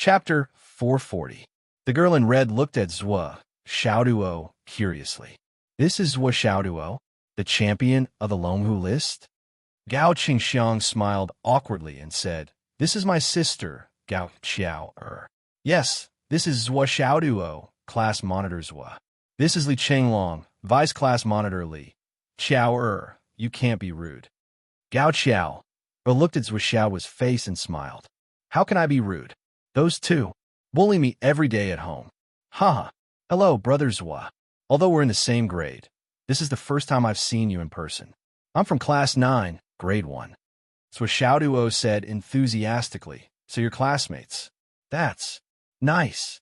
Chapter 440. The girl in red looked at Zhua Xiaoduo curiously. This is Zhua Xiaoduo, the champion of the Longhu list? Gao Qingxiang smiled awkwardly and said, "This is my sister, Gao Xiao Er. Yes, this is Zhua Xiaoduo, class monitor Zhua. This is Li Chenglong, vice class monitor Li. Xiao Er, you can't be rude." Gao Xiao Er looked at Zhua Xiao's face and smiled. "How can I be rude? Those two bully me every day at home. Haha. Hello, brother Zhua. Although we're in the same grade, this is the first time I've seen you in person. I'm from class 9, grade 1. Zhua Xiaoduo said enthusiastically. So you're classmates. That's nice.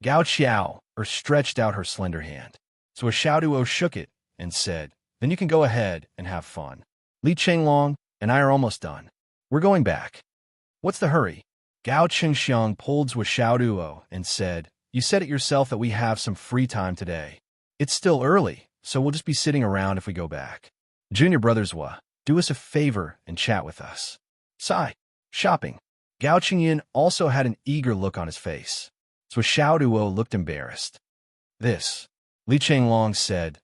Gao Xiao stretched out her slender hand. Zhua Xiaoduo shook it and said, "Then you can go ahead and have fun. Li Chenglong and I are almost done. We're going back." "What's the hurry?" Gao Qingxiang pulled Zhua Xiaoduo and said, "You said it yourself that we have some free time today. It's still early, so we'll just be sitting around if we go back. Junior brother Zhua, do us a favor and chat with us." Sigh. Shopping. Gao Qingyin also had an eager look on his face. Zhua Xiaoduo looked embarrassed. "This," Li Chenglong said.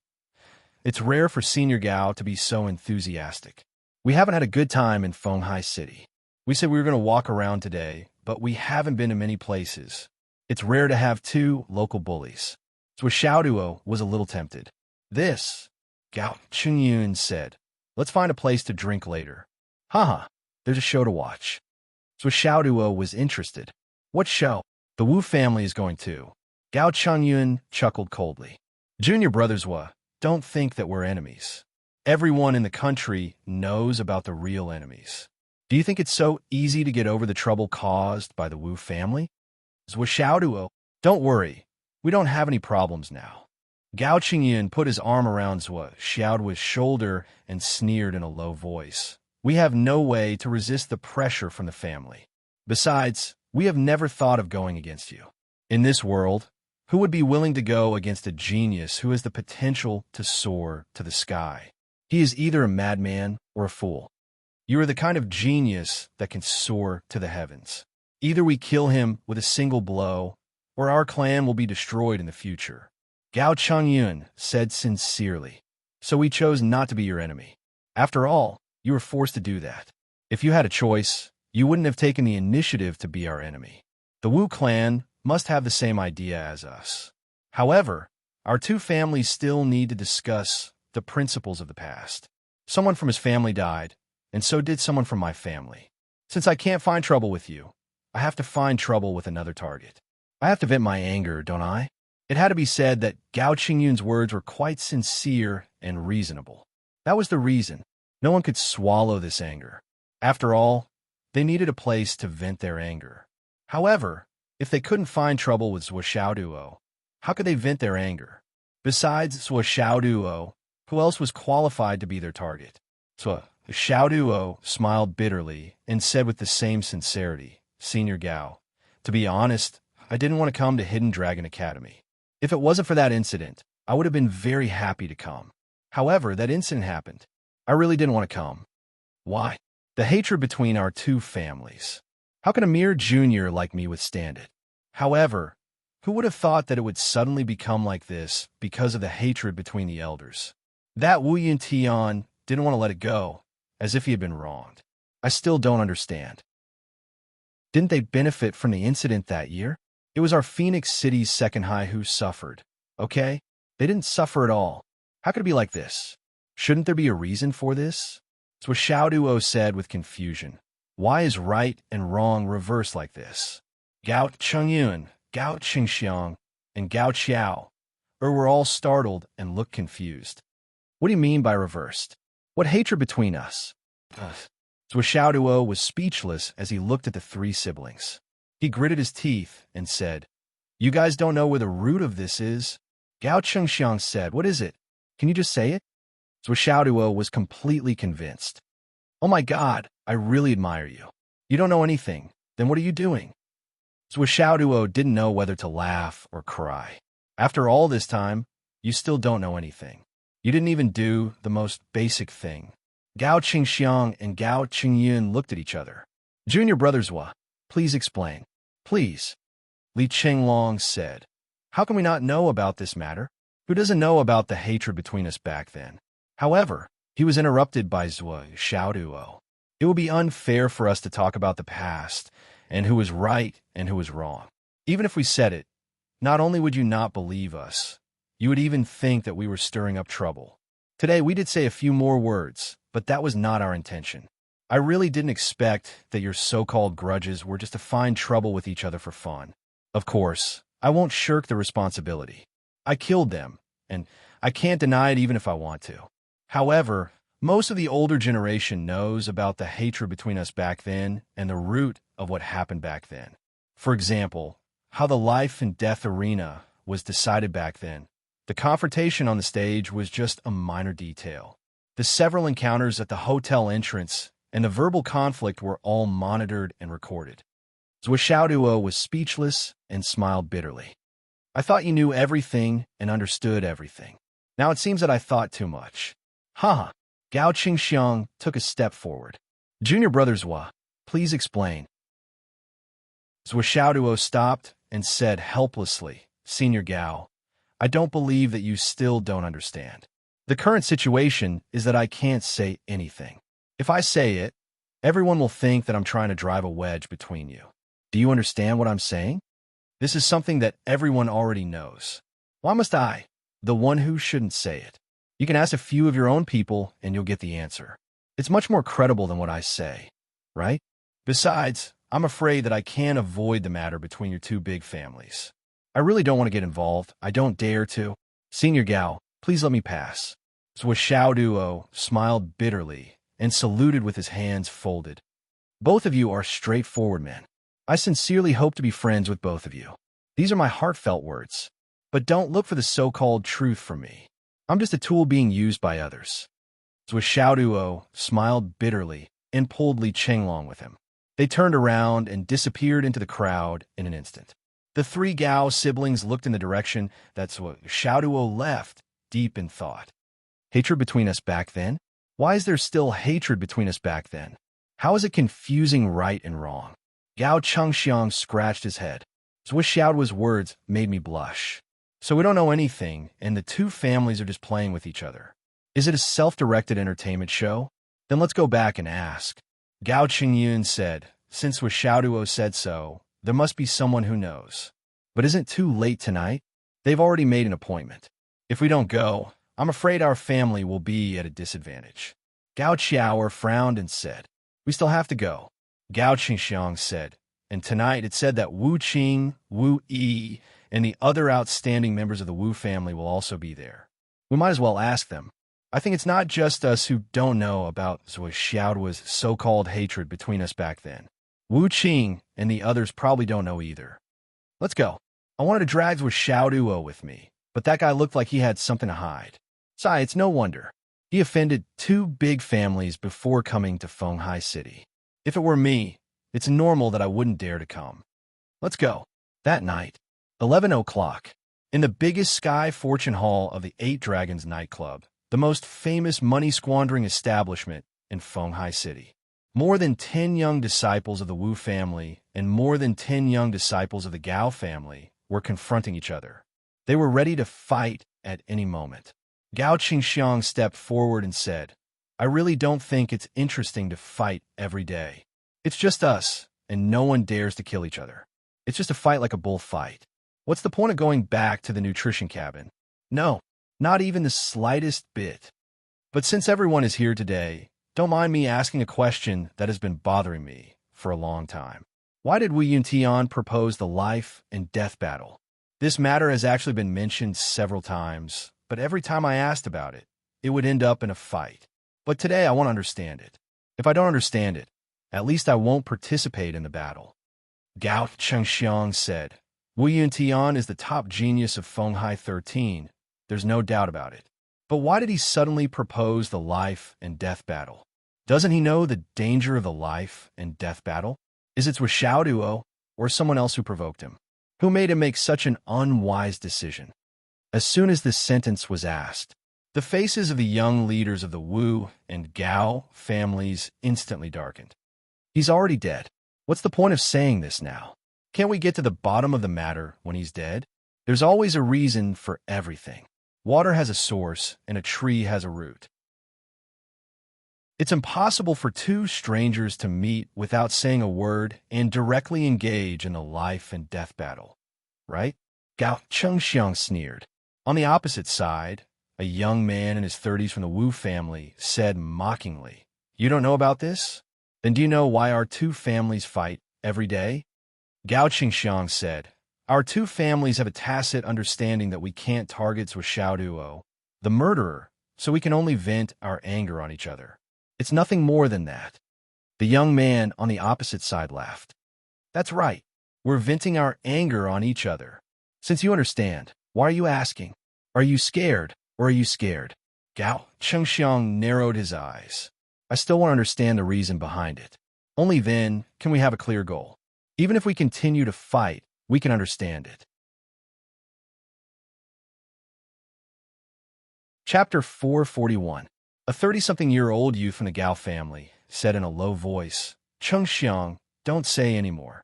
"It's rare for Senior Gao to be so enthusiastic. We haven't had a good time in Fenghai City. We said we were going to walk around today, but we haven't been to many places. It's rare to have two local bullies." Zhua Xiaoduo was a little tempted. "This," Gao Qingyun said. "Let's find a place to drink later." "Haha, there's a show to watch." Zhua Xiaoduo was interested. "What show?" "The Wu family is going too." Gao Qingyun chuckled coldly. "Junior brother Zhua, don't think that we're enemies. Everyone in the country knows about the real enemies. Do you think it's so easy to get over the trouble caused by the Wu family?" Zhua Xiaoduo, "Don't worry. We don't have any problems now." Gao Qingyin put his arm around Zhua Xiaoduo's shoulder and sneered in a low voice. "We have no way to resist the pressure from the family. Besides, we have never thought of going against you. In this world, who would be willing to go against a genius who has the potential to soar to the sky? He is either a madman or a fool. You are the kind of genius that can soar to the heavens. Either we kill him with a single blow, or our clan will be destroyed in the future." Gao Qingyun said sincerely. "So we chose not to be your enemy. After all, you were forced to do that. If you had a choice, you wouldn't have taken the initiative to be our enemy. The Wu clan must have the same idea as us. However, our two families still need to discuss the principles of the past. Someone from his family died, and so did someone from my family. Since I can't find trouble with you, I have to find trouble with another target. I have to vent my anger, don't I?" It had to be said that Gao Qingyun's words were quite sincere and reasonable. That was the reason. No one could swallow this anger. After all, they needed a place to vent their anger. However, if they couldn't find trouble with Zhua Xiaoduo, how could they vent their anger? Besides Zhua Xiaoduo, who else was qualified to be their target? Zhua Xiaoduo smiled bitterly and said with the same sincerity, "Senior Gao, to be honest, I didn't want to come to Hidden Dragon Academy. If it wasn't for that incident, I would have been very happy to come. However, that incident happened. I really didn't want to come." "Why?" "The hatred between our two families. How can a mere junior like me withstand it? However, who would have thought that it would suddenly become like this because of the hatred between the elders? That Wu Yuntian didn't want to let it go, as if he had been wronged. I still don't understand. Didn't they benefit from the incident that year? It was our Phoenix City's second high who suffered, okay? They didn't suffer at all. How could it be like this? Shouldn't there be a reason for this?" Zhua Xiaoduo said with confusion. "Why is right and wrong reversed like this?" Gao Qingyun, Gao Qingxiang, and Gao Qiao were all startled and looked confused. "What do you mean by reversed? What hatred between us?" Zhua Xiaoduo was speechless as he looked at the three siblings. He gritted his teeth and said, "You guys don't know where the root of this is?" Gao Qingxiang said, "What is it? Can you just say it?" Zhua Xiaoduo was completely convinced. "Oh my God, I really admire you. You don't know anything. Then what are you doing?" Zhua Xiaoduo didn't know whether to laugh or cry. "After all this time, you still don't know anything. You didn't even do the most basic thing." Gao Qingxiang and Gao Qingyun looked at each other. "Junior brother Zhua, please explain." Please, Li Qinglong said. How can we not know about this matter? Who doesn't know about the hatred between us back then? However, he was interrupted by Zhuo Xiaoduo. It would be unfair for us to talk about the past and who was right and who was wrong. Even if we said it, not only would you not believe us, you would even think that we were stirring up trouble. Today, we did say a few more words, but that was not our intention. I really didn't expect that your so-called grudges were just to find trouble with each other for fun. Of course, I won't shirk the responsibility. I killed them, and I can't deny it even if I want to. However, most of the older generation knows about the hatred between us back then and the root of what happened back then. For example, how the life and death arena was decided back then. The confrontation on the stage was just a minor detail. The several encounters at the hotel entrance and the verbal conflict were all monitored and recorded. Zhuo Xiaoduo was speechless and smiled bitterly. I thought you knew everything and understood everything. Now it seems that I thought too much. Haha. Gao Qingxiang took a step forward. Junior brother Zhuo, please explain. Zhuo Xiaoduo stopped and said helplessly, Senior Gao, I don't believe that you still don't understand. The current situation is that I can't say anything. If I say it, everyone will think that I'm trying to drive a wedge between you. Do you understand what I'm saying? This is something that everyone already knows. Why must I, the one who shouldn't say it? You can ask a few of your own people and you'll get the answer. It's much more credible than what I say, right? Besides, I'm afraid that I can't avoid the matter between your two big families. I really don't want to get involved. I don't dare to. Senior Gao, please let me pass. Zhuo Xiaoduo smiled bitterly and saluted with his hands folded. Both of you are straightforward men. I sincerely hope to be friends with both of you. These are my heartfelt words. But don't look for the so-called truth from me. I'm just a tool being used by others. Zhuo Xiaoduo smiled bitterly and pulled Li Qinglong with him. They turned around and disappeared into the crowd in an instant. The three Gao siblings looked in the direction that Zhuo Xiaoduo left, deep in thought. Hatred between us back then? Why is there still hatred between us back then? How is it confusing right and wrong? Gao Chengxiang scratched his head. Zhuo Xiaoduo's words made me blush. So we don't know anything, and the two families are just playing with each other. Is it a self-directed entertainment show? Then let's go back and ask. Gao Qingyun said, since Zhuo Xiaoduo said so, there must be someone who knows. But isn't it too late tonight? They've already made an appointment. If we don't go, I'm afraid our family will be at a disadvantage. Gao Qiao frowned and said, we still have to go. Gao Qingxiang said, and tonight it said that Wu Qing, Wu Yi, and the other outstanding members of the Wu family will also be there. We might as well ask them. I think it's not just us who don't know about Zhuo Xiaoduo's so-called hatred between us back then. Wu Qing and the others probably don't know either. Let's go. I wanted to drag Zhuo Xiaoduo with me, but that guy looked like he had something to hide. Besides, it's no wonder. He offended two big families before coming to Fenghai City. If it were me, it's normal that I wouldn't dare to come. Let's go. That night, 11 o'clock, in the biggest Sky Fortune Hall of the Eight Dragons nightclub, the most famous money-squandering establishment in Fenghai City. More than 10 young disciples of the Wu family and more than 10 young disciples of the Gao family were confronting each other. They were ready to fight at any moment. Gao Qingxiang stepped forward and said, I really don't think it's interesting to fight every day. It's just us, and no one dares to kill each other. It's just a fight like a bullfight. What's the point of going back to the nutrition cabin? No, not even the slightest bit. But since everyone is here today, don't mind me asking a question that has been bothering me for a long time. Why did Wu Yuntian propose the life and death battle? This matter has actually been mentioned several times, but every time I asked about it, it would end up in a fight. But today I want to understand it. If I don't understand it, at least I won't participate in the battle. Gao Chengxiang said, Wu Yuntian is the top genius of Fenghai 13. There's no doubt about it. But why did he suddenly propose the life and death battle? Doesn't he know the danger of the life and death battle? Is it Zhuo Xiaoduo or someone else who provoked him? Who made him make such an unwise decision? As soon as this sentence was asked, the faces of the young leaders of the Wu and Gao families instantly darkened. He's already dead. What's the point of saying this now? Can't we get to the bottom of the matter when he's dead? There's always a reason for everything. Water has a source, and a tree has a root. It's impossible for two strangers to meet without saying a word and directly engage in a life and death battle, right? Gao Chengxiang sneered. On the opposite side, a young man in his 30s from the Wu family said mockingly, "You don't know about this? Then do you know why our two families fight every day?" Gao Qingxiang said, "Our two families have a tacit understanding that we can't target Zhuo Xiaoduo, the murderer, so we can only vent our anger on each other. It's nothing more than that." The young man on the opposite side laughed. "That's right. We're venting our anger on each other. Since you understand, why are you asking? Are you scared, or are you scared?" Gao Chengxiang narrowed his eyes. "I still want to understand the reason behind it. Only then can we have a clear goal. Even if we continue to fight, we can understand it." Chapter 441. A 30-something-year-old youth from the Gao family said in a low voice, "Chengxiang, don't say any more."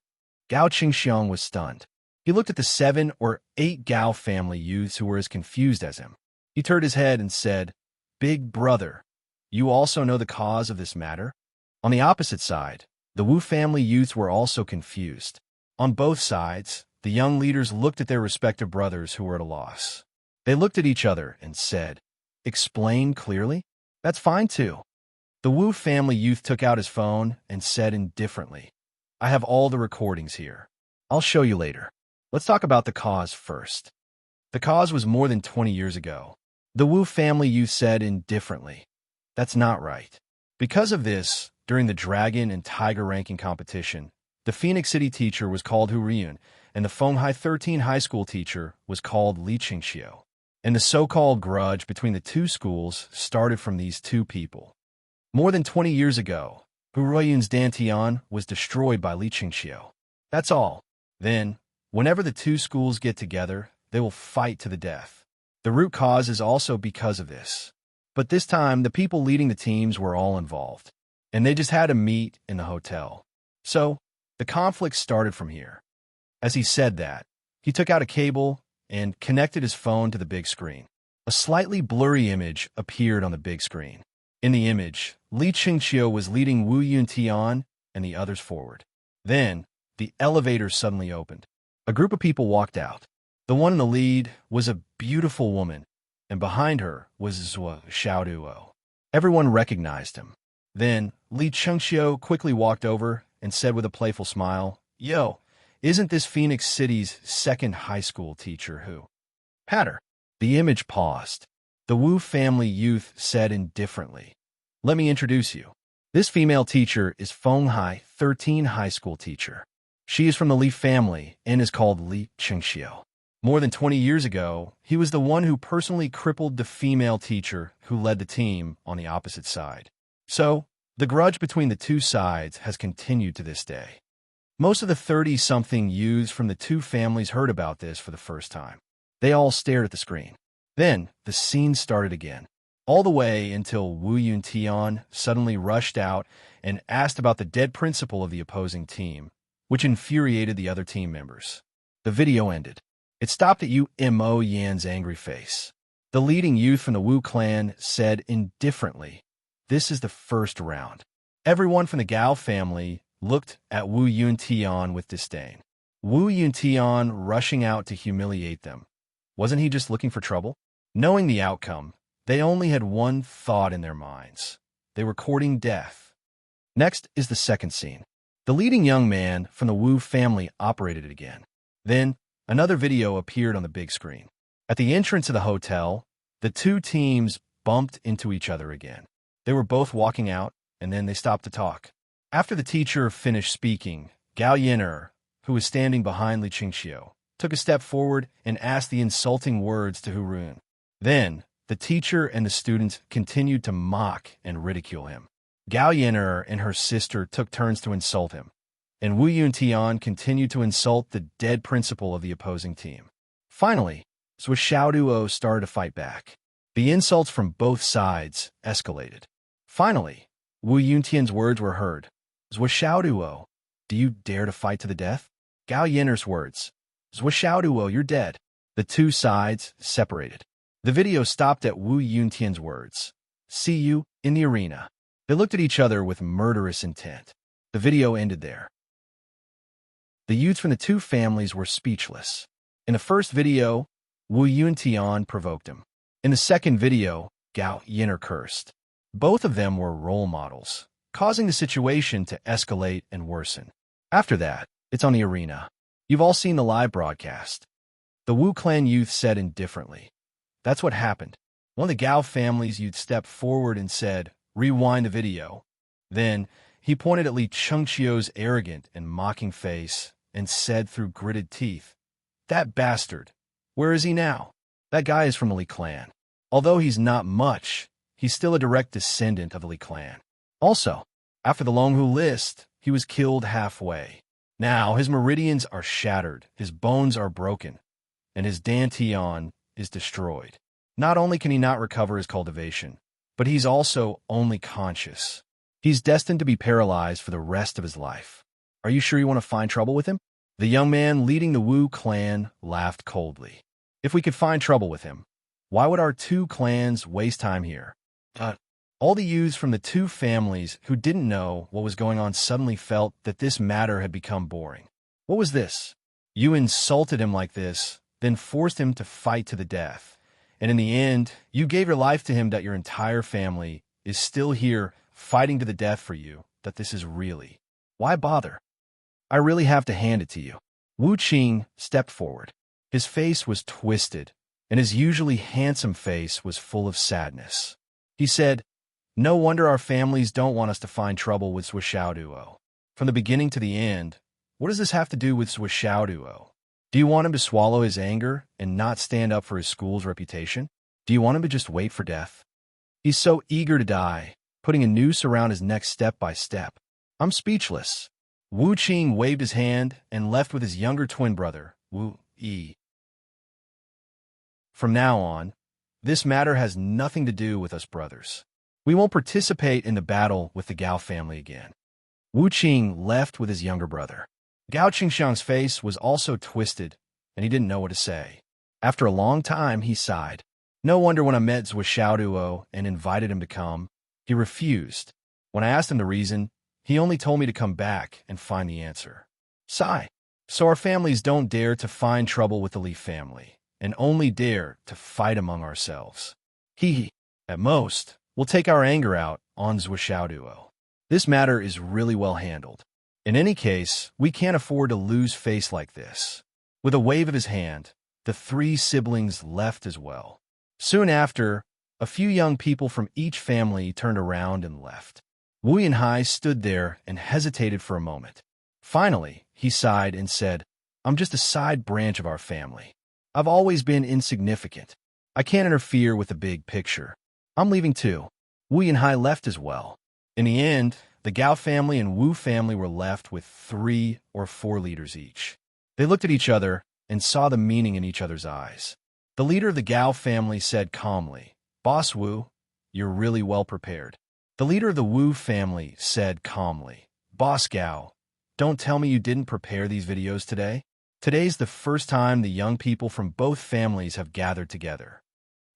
Gao Qingxiang was stunned. He looked at the 7 or 8 Gao family youths who were as confused as him. He turned his head and said, "Big brother, you also know the cause of this matter?" On the opposite side, the Wu family youths were also confused. On both sides, the young leaders looked at their respective brothers who were at a loss. They looked at each other and said, "Explain clearly?" "That's fine too." The Wu family youth took out his phone and said indifferently, "I have all the recordings here. I'll show you later. Let's talk about the cause first." The cause was more than 20 years ago. The Wu family youth said indifferently, "That's not right." Because of this, during the Dragon and Tiger ranking competition, the Phoenix City teacher was called Hu Riyun, and the Fenghai 13 high school teacher was called Li Qingxiu. And the so-called grudge between the two schools started from these two people. More than 20 years ago, Hu Riyun's Dantian was destroyed by Li Qingxiu. That's all. Then, whenever the two schools get together, they will fight to the death. The root cause is also because of this. But this time, the people leading the teams were all involved, and they just had to meet in the hotel. So, the conflict started from here. As he said that, he took out a cable and connected his phone to the big screen. A slightly blurry image appeared on the big screen. In the image, Li Qingxiu was leading Wu Yuntian and the others forward. Then, the elevator suddenly opened. A group of people walked out. The one in the lead was a beautiful woman, and behind her was Zhuo Xiaoduo. Everyone recognized him. Then, Li Qingxiu quickly walked over and said with a playful smile, "Yo, isn't this Phoenix City's second high school teacher who?" "Patter." The image paused. The Wu family youth said indifferently, "Let me introduce you. This female teacher is Fenghai 13 high school teacher. She is from the Li family and is called Li Qingxiu. More than 20 years ago, he was the one who personally crippled the female teacher who led the team on the opposite side. So, the grudge between the two sides has continued to this day." Most of the 30-something youths from the two families heard about this for the first time. They all stared at the screen. Then, the scene started again, all the way until Wu Yuntian suddenly rushed out and asked about the dead principal of the opposing team, which infuriated the other team members. The video ended. It stopped at Mo Yan's angry face. The leading youth from the Wu clan said indifferently, "This is the first round." Everyone from the Gao family looked at Wu Yuntian with disdain. Wu Yuntian rushing out to humiliate them. Wasn't he just looking for trouble? Knowing the outcome, they only had one thought in their minds. They were courting death. Next is the second scene. The leading young man from the Wu family operated it again. Then, another video appeared on the big screen. At the entrance of the hotel, the two teams bumped into each other again. They were both walking out, and then they stopped to talk. After the teacher finished speaking, Gao Yener, who was standing behind Li Qingxiu, took a step forward and asked the insulting words to Hu Riyun. Then, the teacher and the students continued to mock and ridicule him. Gao Yener and her sister took turns to insult him, and Wu Yuntian continued to insult the dead principal of the opposing team. Finally, Zhuo Xiaoduo started to fight back. The insults from both sides escalated. Finally, Wu Yuntian's words were heard. "Zhuo Xiaoduo, do you dare to fight to the death?" Gao Yinner's words. Zhuo, you're dead. The two sides separated. The video stopped at Wu Yuntian's words. See you in the arena. They looked at each other with murderous intent. The video ended there. The youths from the two families were speechless. In the first video, Wu Yuntian provoked him. In the second video, Gao Yinner cursed. Both of them were role models, causing the situation to escalate and worsen. After that, it's on the arena. You've all seen the live broadcast. The Wu clan youth said indifferently. That's what happened. One of the Gao family's youth stepped forward and said, rewind the video. Then, he pointed at Li Chengqiu's arrogant and mocking face and said through gritted teeth, that bastard, where is he now? That guy is from the Li clan. Although he's not much, he's still a direct descendant of the Li clan. Also, after the Longhu list, he was killed halfway. Now his meridians are shattered, his bones are broken, and his dantian is destroyed. Not only can he not recover his cultivation, but he's also only conscious. He's destined to be paralyzed for the rest of his life. Are you sure you want to find trouble with him? The young man leading the Wu clan laughed coldly. If we could find trouble with him, why would our two clans waste time here? All the youths from the two families who didn't know what was going on suddenly felt that this matter had become boring. What was this? You insulted him like this, then forced him to fight to the death. And in the end, you gave your life to him that your entire family is still here fighting to the death for you, that this is really. Why bother? I really have to hand it to you. Wu Qing stepped forward. His face was twisted, and his usually handsome face was full of sadness. He said, no wonder our families don't want us to find trouble with Zhuo. From the beginning to the end, what does this have to do with Zhuo? Do you want him to swallow his anger and not stand up for his school's reputation? Do you want him to just wait for death? He's so eager to die, putting a noose around his neck step by step. I'm speechless. Wu Qing waved his hand and left with his younger twin brother, Wu Yi. From now on, this matter has nothing to do with us brothers. We won't participate in the battle with the Gao family again. Wu Qing left with his younger brother. Gao Qingxiang's face was also twisted, and he didn't know what to say. After a long time, he sighed. No wonder when I met Zhuo and invited him to come, he refused. When I asked him the reason, he only told me to come back and find the answer. Sigh. So our families don't dare to find trouble with the Li family, and only dare to fight among ourselves. At most, we'll take our anger out on Zhuo. This matter is really well handled. In any case, we can't afford to lose face like this. With a wave of his hand, the three siblings left as well. Soon after, a few young people from each family turned around and left. Wu Yinhai stood there and hesitated for a moment. Finally, he sighed and said, I'm just a side branch of our family. I've always been insignificant. I can't interfere with the big picture. I'm leaving too. Wu Yinhai left as well. In the end, the Gao family and Wu family were left with 3 or 4 leaders each. They looked at each other and saw the meaning in each other's eyes. The leader of the Gao family said calmly, Boss Wu, you're really well prepared. The leader of the Wu family said calmly, Boss Gao, don't tell me you didn't prepare these videos today. Today's the first time the young people from both families have gathered together.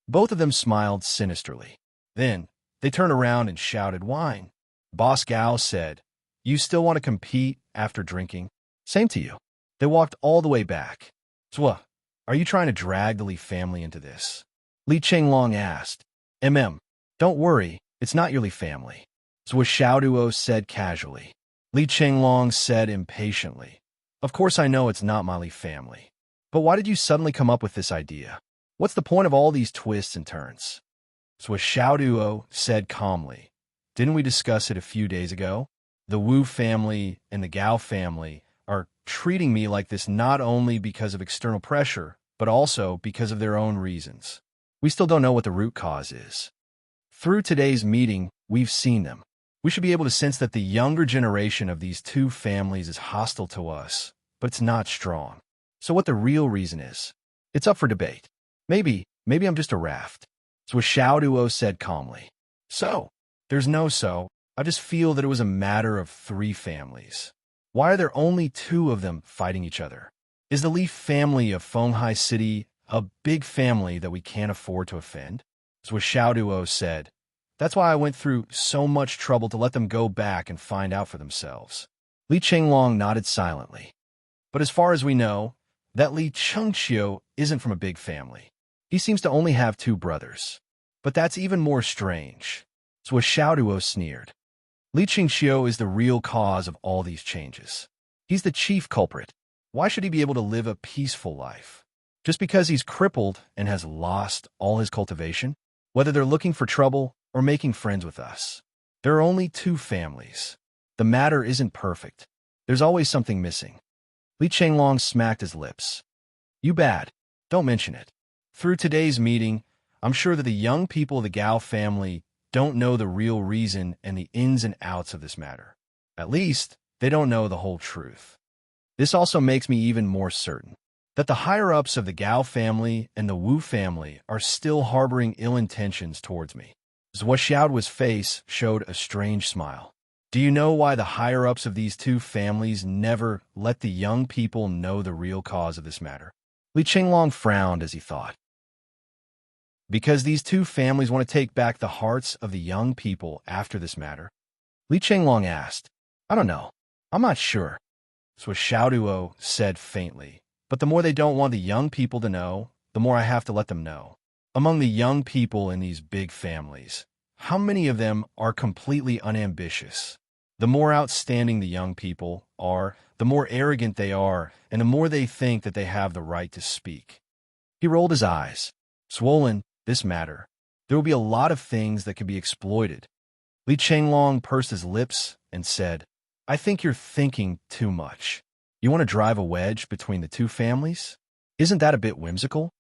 Both of them smiled sinisterly. Then, they turned around and shouted, wine. Boss Gao said, you still want to compete after drinking? Same to you. They walked all the way back. Zhuo, are you trying to drag the Li family into this? Li Chenglong asked. Don't worry, it's not your Li family. Zhuo said casually. Li Chenglong said impatiently. Of course I know it's not my Li family. But why did you suddenly come up with this idea? What's the point of all these twists and turns? Zhuo said calmly. Didn't we discuss it a few days ago? The Wu family and the Gao family are treating me like this not only because of external pressure, but also because of their own reasons. We still don't know what the root cause is. Through today's meeting, we've seen them. We should be able to sense that the younger generation of these two families is hostile to us, but it's not strong. So what the real reason is, it's up for debate. Maybe I'm just a raft. Zhuo said calmly. So, there's no so. I just feel that it was a matter of 3 families. Why are there only two of them fighting each other? Is the Li family of Fenghai City a big family that we can't afford to offend? As what Xiaoduo said, that's why I went through so much trouble to let them go back and find out for themselves. Li Chenglong nodded silently. But as far as we know, that Li Chengqiu isn't from a big family. He seems to only have two brothers. But that's even more strange. So Xiaoduo sneered. Li Chengqiu is the real cause of all these changes. He's the chief culprit. Why should he be able to live a peaceful life? Just because he's crippled and has lost all his cultivation? Whether they're looking for trouble or making friends with us. There are only two families. The matter isn't perfect. There's always something missing. Li Chenglong smacked his lips. You bad. Don't mention it. Through today's meeting, I'm sure that the young people of the Gao family don't know the real reason and the ins and outs of this matter. At least, they don't know the whole truth. This also makes me even more certain that the higher-ups of the Gao family and the Wu family are still harboring ill intentions towards me. Zhuo Xiaoduo's face showed a strange smile. Do you know why the higher-ups of these two families never let the young people know the real cause of this matter? Li Chenglong frowned as he thought. Because these two families want to take back the hearts of the young people after this matter? Li Chenglong asked. I don't know. I'm not sure. So Xiaoduo said faintly. But the more they don't want the young people to know, the more I have to let them know. Among the young people in these big families, how many of them are completely unambitious? The more outstanding the young people are, the more arrogant they are, and the more they think that they have the right to speak. He rolled his eyes. Swollen, this matter. There will be a lot of things that can be exploited. Li Chenglong pursed his lips and said, I think you're thinking too much. You want to drive a wedge between the two families? Isn't that a bit whimsical?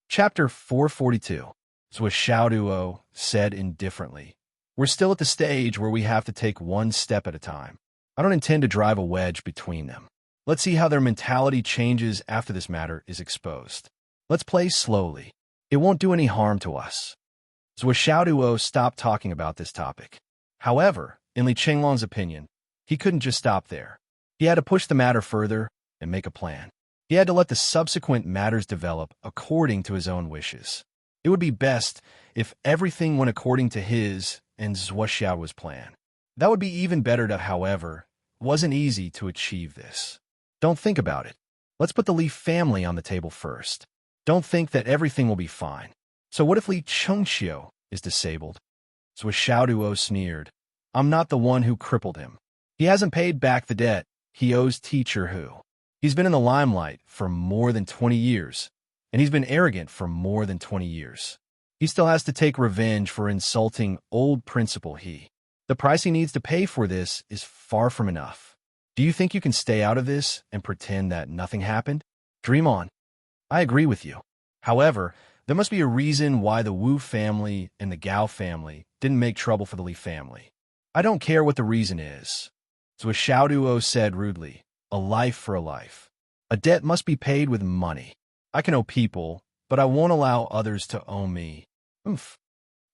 Chapter 442. So as Xiaoduo said indifferently, we're still at the stage where we have to take one step at a time. I don't intend to drive a wedge between them. Let's see how their mentality changes after this matter is exposed. Let's play slowly. It won't do any harm to us. So as Xiaoduo stopped talking about this topic. However, in Li Chenglong's opinion, he couldn't just stop there. He had to push the matter further and make a plan. He had to let the subsequent matters develop according to his own wishes. It would be best if everything went according to his and Zhuo Xiaoduo's plan. That would be even better, however, it wasn't easy to achieve this. Don't think about it. Let's put the Li family on the table first. Don't think that everything will be fine. So what if Li Chengqiu is disabled? So Xiaoduo sneered. I'm not the one who crippled him. He hasn't paid back the debt he owes Teacher Hu. He's been in the limelight for more than 20 years, and he's been arrogant for more than 20 years. He still has to take revenge for insulting old Principal He. The price he needs to pay for this is far from enough. Do you think you can stay out of this and pretend that nothing happened? Dream on. I agree with you. However, there must be a reason why the Wu family and the Gao family didn't make trouble for the Li family. I don't care what the reason is. So as Xiaoduo said rudely, a life for a life. A debt must be paid with money. I can owe people, but I won't allow others to owe me. Oomph.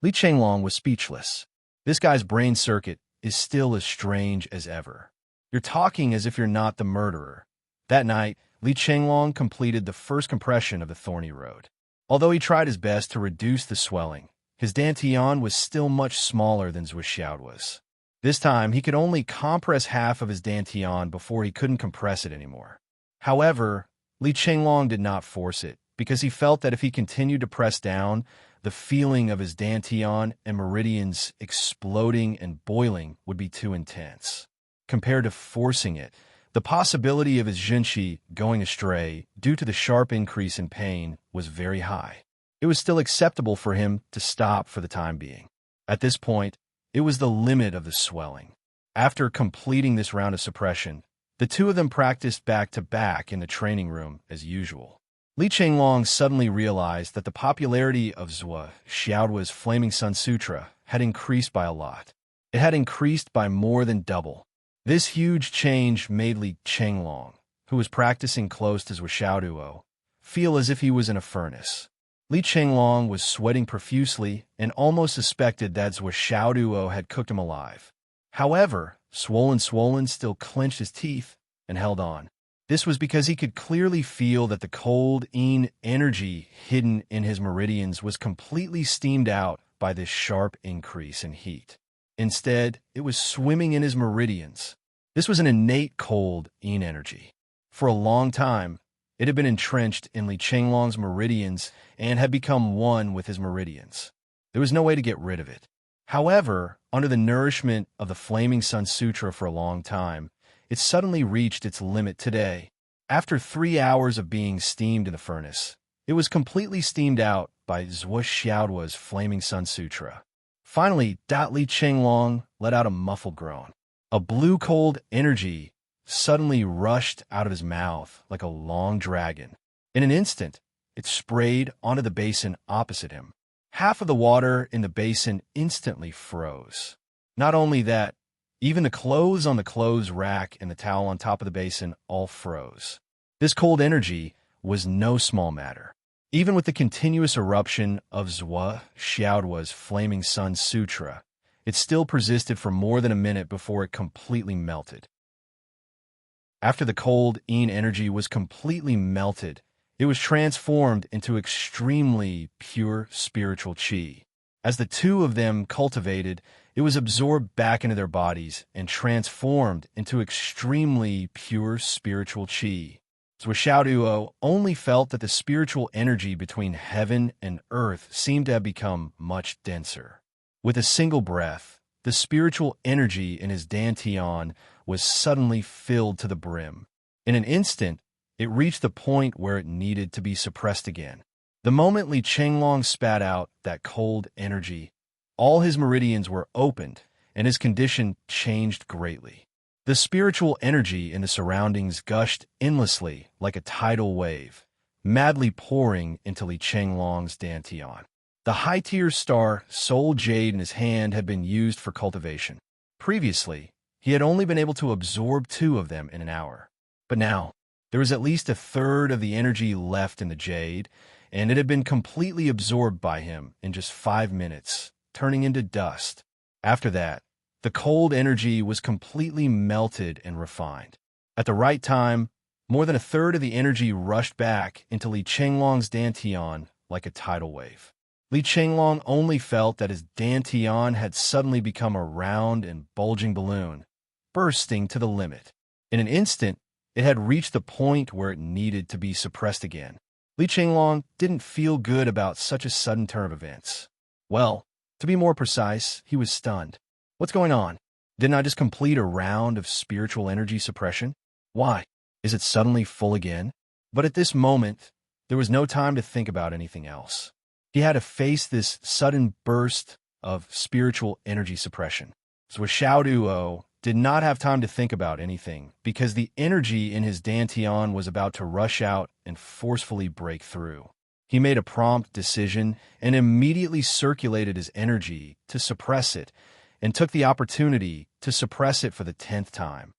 Li Chenglong was speechless. This guy's brain circuit is still as strange as ever. You're talking as if you're not the murderer. That night, Li Chenglong completed the first compression of the thorny road. Although he tried his best to reduce the swelling, his dantian was still much smaller than Zhuo Xiaoduo's. This time, he could only compress half of his dantian before he couldn't compress it anymore. However, Li Chenglong did not force it, because he felt that if he continued to press down, the feeling of his dantian and meridians exploding and boiling would be too intense. Compared to forcing it, the possibility of his Jinshi going astray due to the sharp increase in pain was very high. It was still acceptable for him to stop for the time being. At this point, it was the limit of the swelling. After completing this round of suppression, the two of them practiced back-to-back in the training room as usual. Li Chenglong suddenly realized that the popularity of Zhuo Xiaoduo's Flaming Sun Sutra had increased by a lot. It had increased by more than double. This huge change made Li Chenglong, who was practicing close to Zhuo Xiaoduo, feel as if he was in a furnace. Li Chenglong was sweating profusely and almost suspected that Zhuo Xiaoduo had cooked him alive. However, Swollen still clenched his teeth and held on. This was because he could clearly feel that the cold yin energy hidden in his meridians was completely steamed out by this sharp increase in heat. Instead, it was swimming in his meridians. This was an innate cold yin energy. For a long time, it had been entrenched in Li Chenglong's meridians and had become one with his meridians. There was no way to get rid of it. However, under the nourishment of the Flaming Sun Sutra for a long time, it suddenly reached its limit today. After 3 hours of being steamed in the furnace, it was completely steamed out by Zhuo Xiaoduo's Flaming Sun Sutra. Finally, Li Chenglong let out a muffled groan. A blue cold energy suddenly rushed out of his mouth like a long dragon. In an instant, it sprayed onto the basin opposite him. Half of the water in the basin instantly froze. Not only that, even the clothes on the clothes rack and the towel on top of the basin all froze. This cold energy was no small matter. Even with the continuous eruption of Zhuo Xiaoduo's Flaming Sun Sutra, it still persisted for more than a minute before it completely melted. After the cold yin energy was completely melted, it was transformed into extremely pure spiritual qi. As the two of them cultivated, it was absorbed back into their bodies and transformed into extremely pure spiritual qi. Zhuo Xiaoduo only felt that the spiritual energy between heaven and earth seemed to have become much denser. With a single breath, the spiritual energy in his dantian was suddenly filled to the brim. In an instant, it reached the point where it needed to be suppressed again. The moment Li Chenglong spat out that cold energy, all his meridians were opened, and his condition changed greatly. The spiritual energy in the surroundings gushed endlessly like a tidal wave, madly pouring into Li Chenglong's dantian. The high-tier star Soul Jade in his hand had been used for cultivation. Previously, he had only been able to absorb 2 of them in an hour. But now, there was at least a third of the energy left in the jade, and it had been completely absorbed by him in just 5 minutes, turning into dust. After that, the cold energy was completely melted and refined. At the right time, more than a third of the energy rushed back into Li Chenglong's dantian like a tidal wave. Li Chenglong only felt that his dantian had suddenly become a round and bulging balloon, bursting to the limit. In an instant, it had reached the point where it needed to be suppressed again. Li Chenglong didn't feel good about such a sudden turn of events. Well, to be more precise, he was stunned. What's going on? Didn't I just complete a round of spiritual energy suppression? Why? Is it suddenly full again? But at this moment, there was no time to think about anything else. He had to face this sudden burst of spiritual energy suppression. Zhuo Xiaoduo did not have time to think about anything because the energy in his dantian was about to rush out and forcefully break through. He made a prompt decision and immediately circulated his energy to suppress it and took the opportunity to suppress it for the 10th time.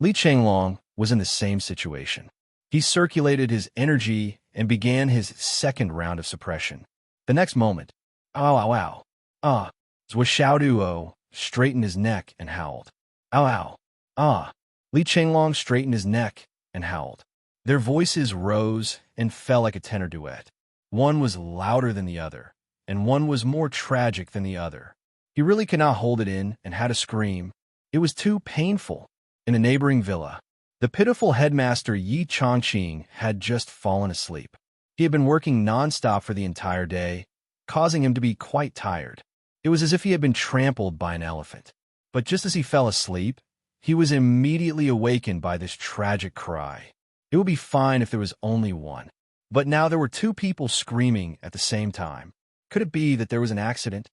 Li Chenglong was in the same situation. He circulated his energy and began his 2nd round of suppression. The next moment, ow, ow, ow, ah, Zhuo Xiaoduo straightened his neck and howled. Ow, ow, ah. Li Chenglong straightened his neck and howled. Their voices rose and fell like a tenor duet. One was louder than the other, and one was more tragic than the other. He really could not hold it in and had to scream. It was too painful. In a neighboring villa, the pitiful headmaster Yi Chongqing had just fallen asleep. He had been working nonstop for the entire day, causing him to be quite tired. It was as if he had been trampled by an elephant. But just as he fell asleep, he was immediately awakened by this tragic cry. It would be fine if there was only one. But now there were 2 people screaming at the same time. Could it be that there was an accident?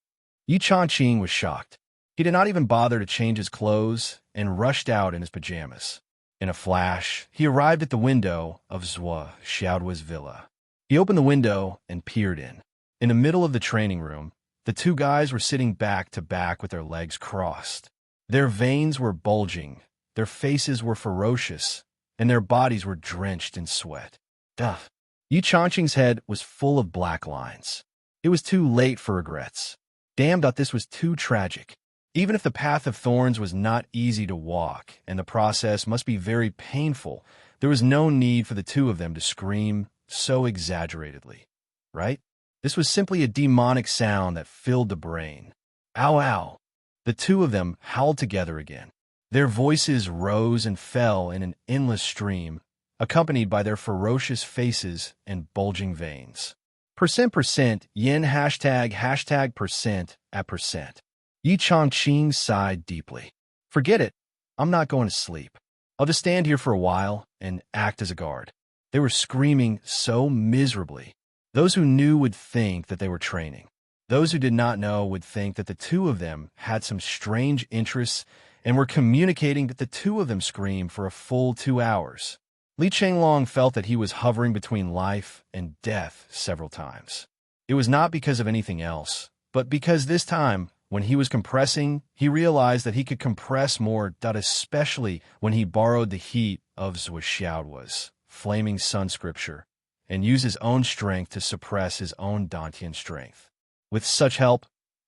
Yi Chongqing was shocked. He did not even bother to change his clothes and rushed out in his pajamas. In a flash, he arrived at the window of Zhuo Xiaoduo's villa. He opened the window and peered in. In the middle of the training room, the 2 guys were sitting back to back with their legs crossed. Their veins were bulging, their faces were ferocious, and their bodies were drenched in sweat. Duh! Yi Changqing's head was full of black lines. It was too late for regrets. Damn, this was too tragic. Even if the path of thorns was not easy to walk, and the process must be very painful, there was no need for the two of them to scream so exaggeratedly, right? This was simply a demonic sound that filled the brain. Ow, ow. The two of them howled together again. Their voices rose and fell in an endless stream, accompanied by their ferocious faces and bulging veins. Percent yin hashtag percent at percent. Yi Changqing sighed deeply. Forget it. I'm not going to sleep. I'll just stand here for a while and act as a guard. They were screaming so miserably. Those who knew would think that they were training. Those who did not know would think that the two of them had some strange interests and were communicating that the two of them screamed for a full 2 hours. Li Chenglong felt that he was hovering between life and death several times. It was not because of anything else, but because this time, when he was compressing, he realized that he could compress more, especially when he borrowed the heat of Zhuo Xiaoduo's flaming sun scripture and used his own strength to suppress his own Dantian strength. With such help,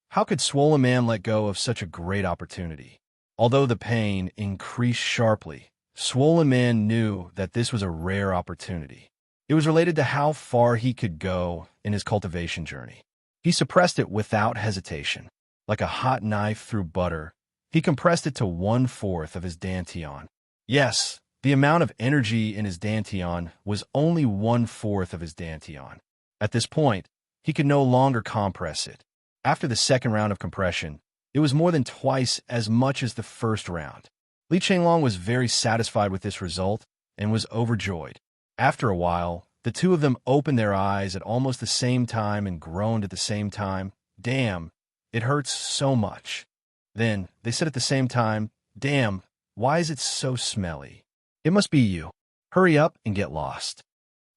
how could Swollen Man let go of such a great opportunity? Although the pain increased sharply, Swollen Man knew that this was a rare opportunity. It was related to how far he could go in his cultivation journey. He suppressed it without hesitation. Like a hot knife through butter, he compressed it to 1/4 of his Dantian. Yes, the amount of energy in his Dantian was only 1/4 of his Dantian. At this point, he could no longer compress it. After the second round of compression, it was more than twice as much as the first round. Li Chenglong was very satisfied with this result and was overjoyed. After a while, the two of them opened their eyes at almost the same time and groaned at the same time. Damn, it hurts so much. Then they said at the same time, damn, why is it so smelly? It must be you. Hurry up and get lost.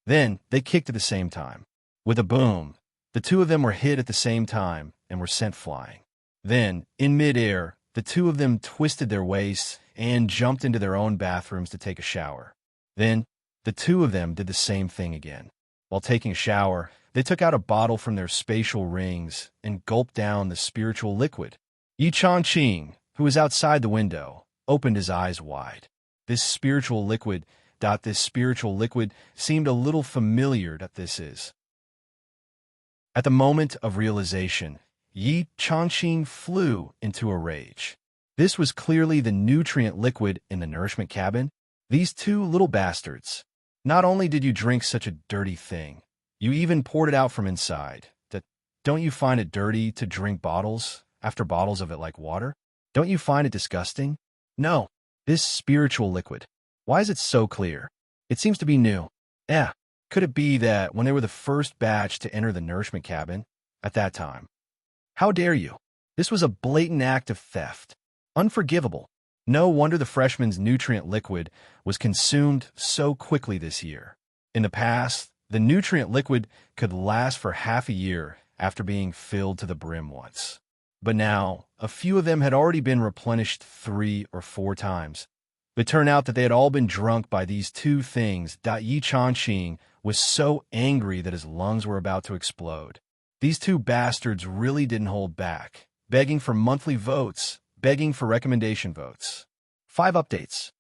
Then they kicked at the same time. With a boom, the two of them were hit at the same time and were sent flying. Then, in midair, the two of them twisted their waists and jumped into their own bathrooms to take a shower. Then, the two of them did the same thing again. While taking a shower, they took out a bottle from their spatial rings and gulped down the spiritual liquid. Yi Changqing, who was outside the window, opened his eyes wide. This spiritual liquid seemed a little familiar that this is. At the moment of realization, Yi Changqing flew into a rage. This was clearly the nutrient liquid in the nourishment cabin. These two little bastards. Not only did you drink such a dirty thing, you even poured it out from inside. Don't you find it dirty to drink bottles after bottles of it like water? Don't you find it disgusting? No. This spiritual liquid. Why is it so clear? It seems to be new. Could it be that when they were the first batch to enter the nourishment cabin at that time? How dare you? This was a blatant act of theft. Unforgivable. No wonder the freshman's nutrient liquid was consumed so quickly this year. In the past, the nutrient liquid could last for half a year after being filled to the brim once. But now, a few of them had already been replenished 3 or 4 times. It turned out that they had all been drunk by these two things. Yi Changqing was so angry that his lungs were about to explode. These two bastards really didn't hold back, begging for monthly votes, begging for recommendation votes. 5 updates.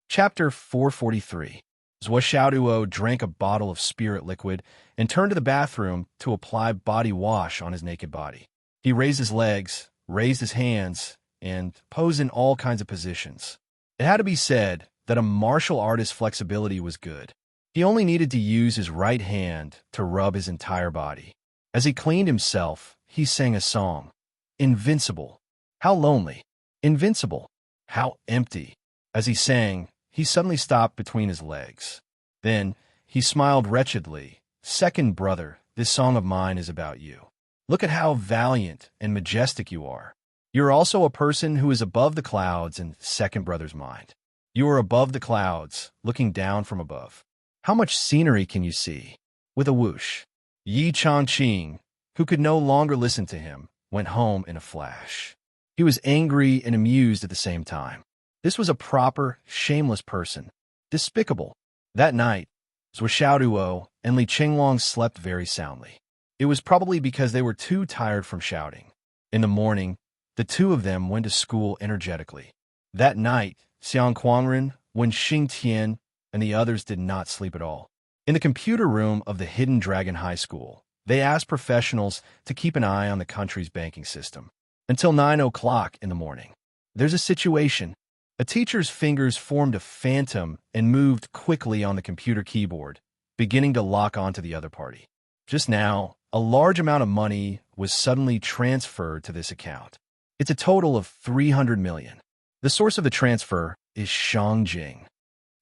Chapter 443. Zhuo Xiaoduo drank a bottle of spirit liquid and turned to the bathroom to apply body wash on his naked body. He raised his legs, raised his hands, and posed in all kinds of positions. It had to be said that a martial artist's flexibility was good. He only needed to use his right hand to rub his entire body. As he cleaned himself, he sang a song. Invincible. How lonely. Invincible. How empty. As he sang, he suddenly stopped between his legs. Then, he smiled wretchedly. Second brother, this song of mine is about you. Look at how valiant and majestic you are. You are also a person who is above the clouds in second brother's mind. You are above the clouds, looking down from above. How much scenery can you see? With a whoosh. Yi Changqing, who could no longer listen to him, went home in a flash. He was angry and amused at the same time. This was a proper, shameless person. Despicable. That night, Zhuo Xiaoduo and Li Qinglong slept very soundly. It was probably because they were too tired from shouting. In the morning, the two of them went to school energetically. That night, Xiang Quangren, Wen Xingtian, and the others did not sleep at all. In the computer room of the Hidden Dragon High School, they asked professionals to keep an eye on the country's banking system. Until 9 o'clock in the morning. There's a situation. A teacher's fingers formed a phantom and moved quickly on the computer keyboard, beginning to lock onto the other party. Just now, a large amount of money was suddenly transferred to this account. It's a total of 300 million. The source of the transfer is Shangjing.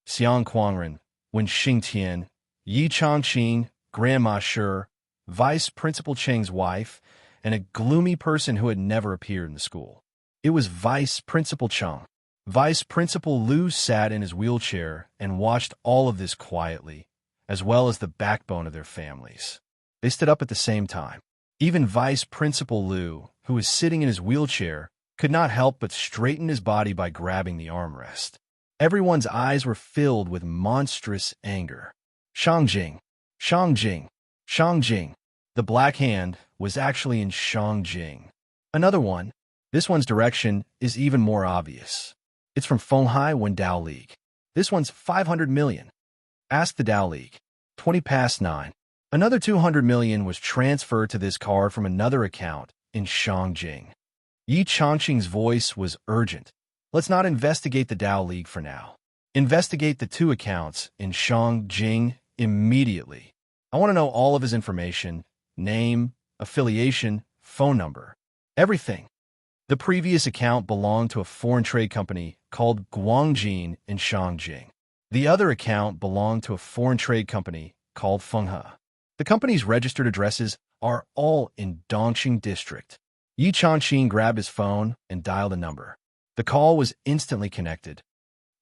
Xiang Quangren, Wen Xingtian, Yi Changqing, Grandma Shi, Vice Principal Cheng's wife, and a gloomy person who had never appeared in the school. It was Vice Principal Cheng. Vice Principal Liu sat in his wheelchair and watched all of this quietly, as well as the backbone of their families. They stood up at the same time. Even Vice Principal Liu, who was sitting in his wheelchair, could not help but straighten his body by grabbing the armrest. Everyone's eyes were filled with monstrous anger. Shangjing, Shangjing, Shangjing. The black hand was actually in Shangjing. Another one. This one's direction is even more obvious. It's from Fenghai Wen Dao League. This one's 500 million. Ask the Dao League. 9:20. Another 200 million was transferred to this card from another account in Shangjing. Yi Changqing's voice was urgent. Let's not investigate the Dao League for now. Investigate the two accounts in Shangjing immediately. I want to know all of his information, name, affiliation, phone number, everything. The previous account belonged to a foreign trade company called Guangjin in Shangjing. The other account belonged to a foreign trade company called Fenghe. The company's registered addresses are all in Dongqing District. Yi Changqing grabbed his phone and dialed a number. The call was instantly connected.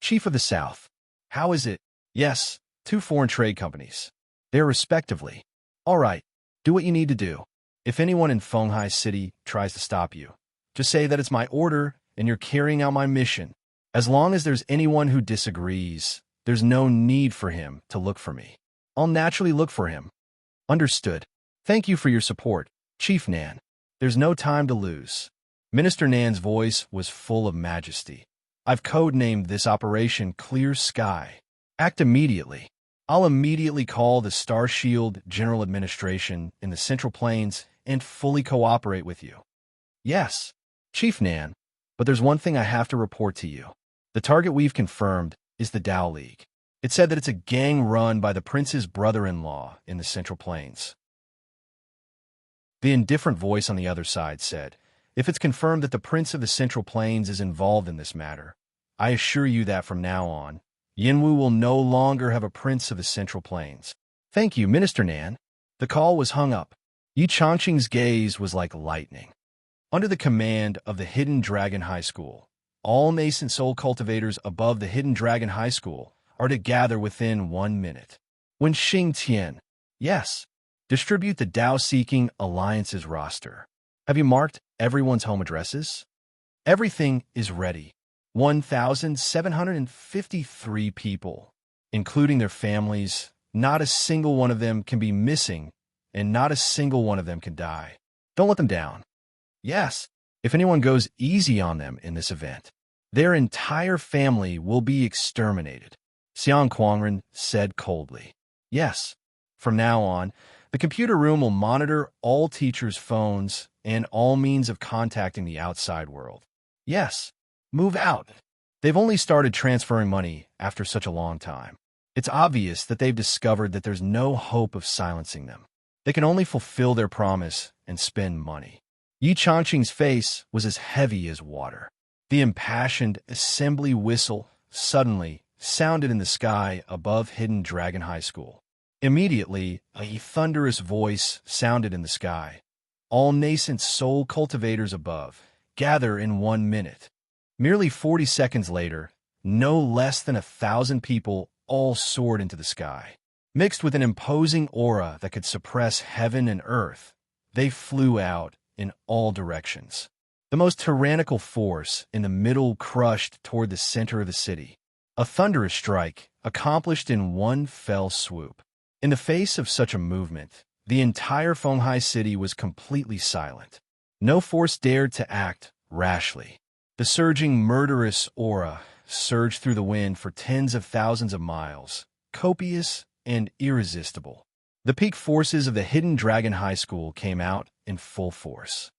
Chief of the South. How is it? Yes, two foreign trade companies. They're respectively. All right, do what you need to do. If anyone in Fenghai City tries to stop you, just say that it's my order and you're carrying out my mission. As long as there's anyone who disagrees, there's no need for him to look for me. I'll naturally look for him. Understood. Thank you for your support, Chief Nan. There's no time to lose. Minister Nan's voice was full of majesty. I've codenamed this operation Clear Sky. Act immediately. I'll immediately call the Star Shield General Administration in the Central Plains and fully cooperate with you. Yes, Chief Nan, but there's one thing I have to report to you. The target we've confirmed is the Dao League. It said that it's a gang run by the prince's brother-in-law in the Central Plains. The indifferent voice on the other side said, if it's confirmed that the prince of the Central Plains is involved in this matter, I assure you that from now on, Yinwu will no longer have a prince of the Central Plains. Thank you, Minister Nan. The call was hung up. Yi Changqing's gaze was like lightning. Under the command of the Hidden Dragon High School, all nascent soul cultivators above the Hidden Dragon High School are to gather within 1 minute. Wen Xingtian. Yes. Distribute the Dao-Seeking Alliance's roster. Have you marked everyone's home addresses? Everything is ready. 1,753 people, including their families. Not a single one of them can be missing, and not a single one of them can die. Don't let them down. Yes, if anyone goes easy on them in this event, their entire family will be exterminated, Xiang Quangren said coldly. Yes, from now on, the computer room will monitor all teachers' phones and all means of contacting the outside world. Yes, move out. They've only started transferring money after such a long time. It's obvious that they've discovered that there's no hope of silencing them. They can only fulfill their promise and spend money. Yi Changqing's face was as heavy as water. The impassioned assembly whistle suddenly sounded in the sky above Hidden Dragon High School. Immediately, a thunderous voice sounded in the sky. All nascent soul cultivators above, gather in 1 minute. Merely 40 seconds later, no less than 1,000 people all soared into the sky. Mixed with an imposing aura that could suppress heaven and earth, they flew out in all directions. The most tyrannical force in the middle crushed toward the center of the city. A thunderous strike accomplished in one fell swoop. In the face of such a movement, the entire Fenghai city was completely silent. No force dared to act rashly. The surging, murderous aura surged through the wind for tens of thousands of miles, copious and irresistible. The peak forces of the Hidden Dragon High School came out in full force.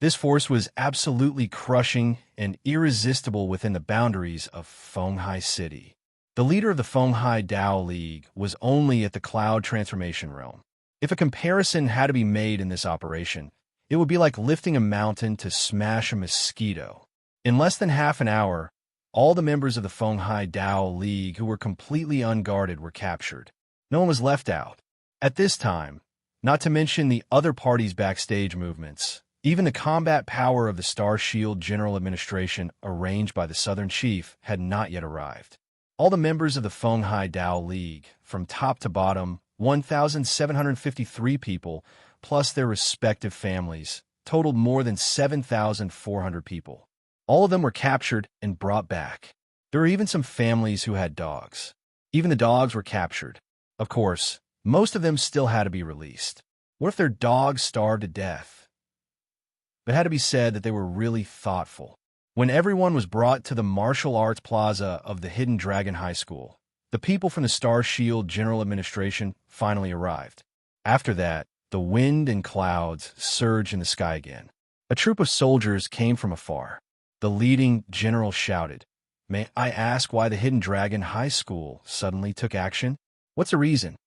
This force was absolutely crushing and irresistible within the boundaries of Fenghai City. The leader of the Fenghai Dao League was only at the Cloud Transformation Realm. If a comparison had to be made in this operation, it would be like lifting a mountain to smash a mosquito. In less than half an hour, all the members of the Fenghai Dao League who were completely unguarded were captured. No one was left out. At this time, not to mention the other parties' backstage movements, even the combat power of the Star Shield General Administration arranged by the Southern Chief had not yet arrived. All the members of the Fenghai Dao League, from top to bottom, 1,753 people, plus their respective families, totaled more than 7,400 people. All of them were captured and brought back. There were even some families who had dogs. Even the dogs were captured. Of course, most of them still had to be released. What if their dogs starved to death? It had to be said that they were really thoughtful. When everyone was brought to the martial arts plaza of the Hidden Dragon High School, the people from the Star Shield General Administration finally arrived. After that, the wind and clouds surged in the sky again. A troop of soldiers came from afar. The leading general shouted, "May I ask why the Hidden Dragon High School suddenly took action? What's the reason?"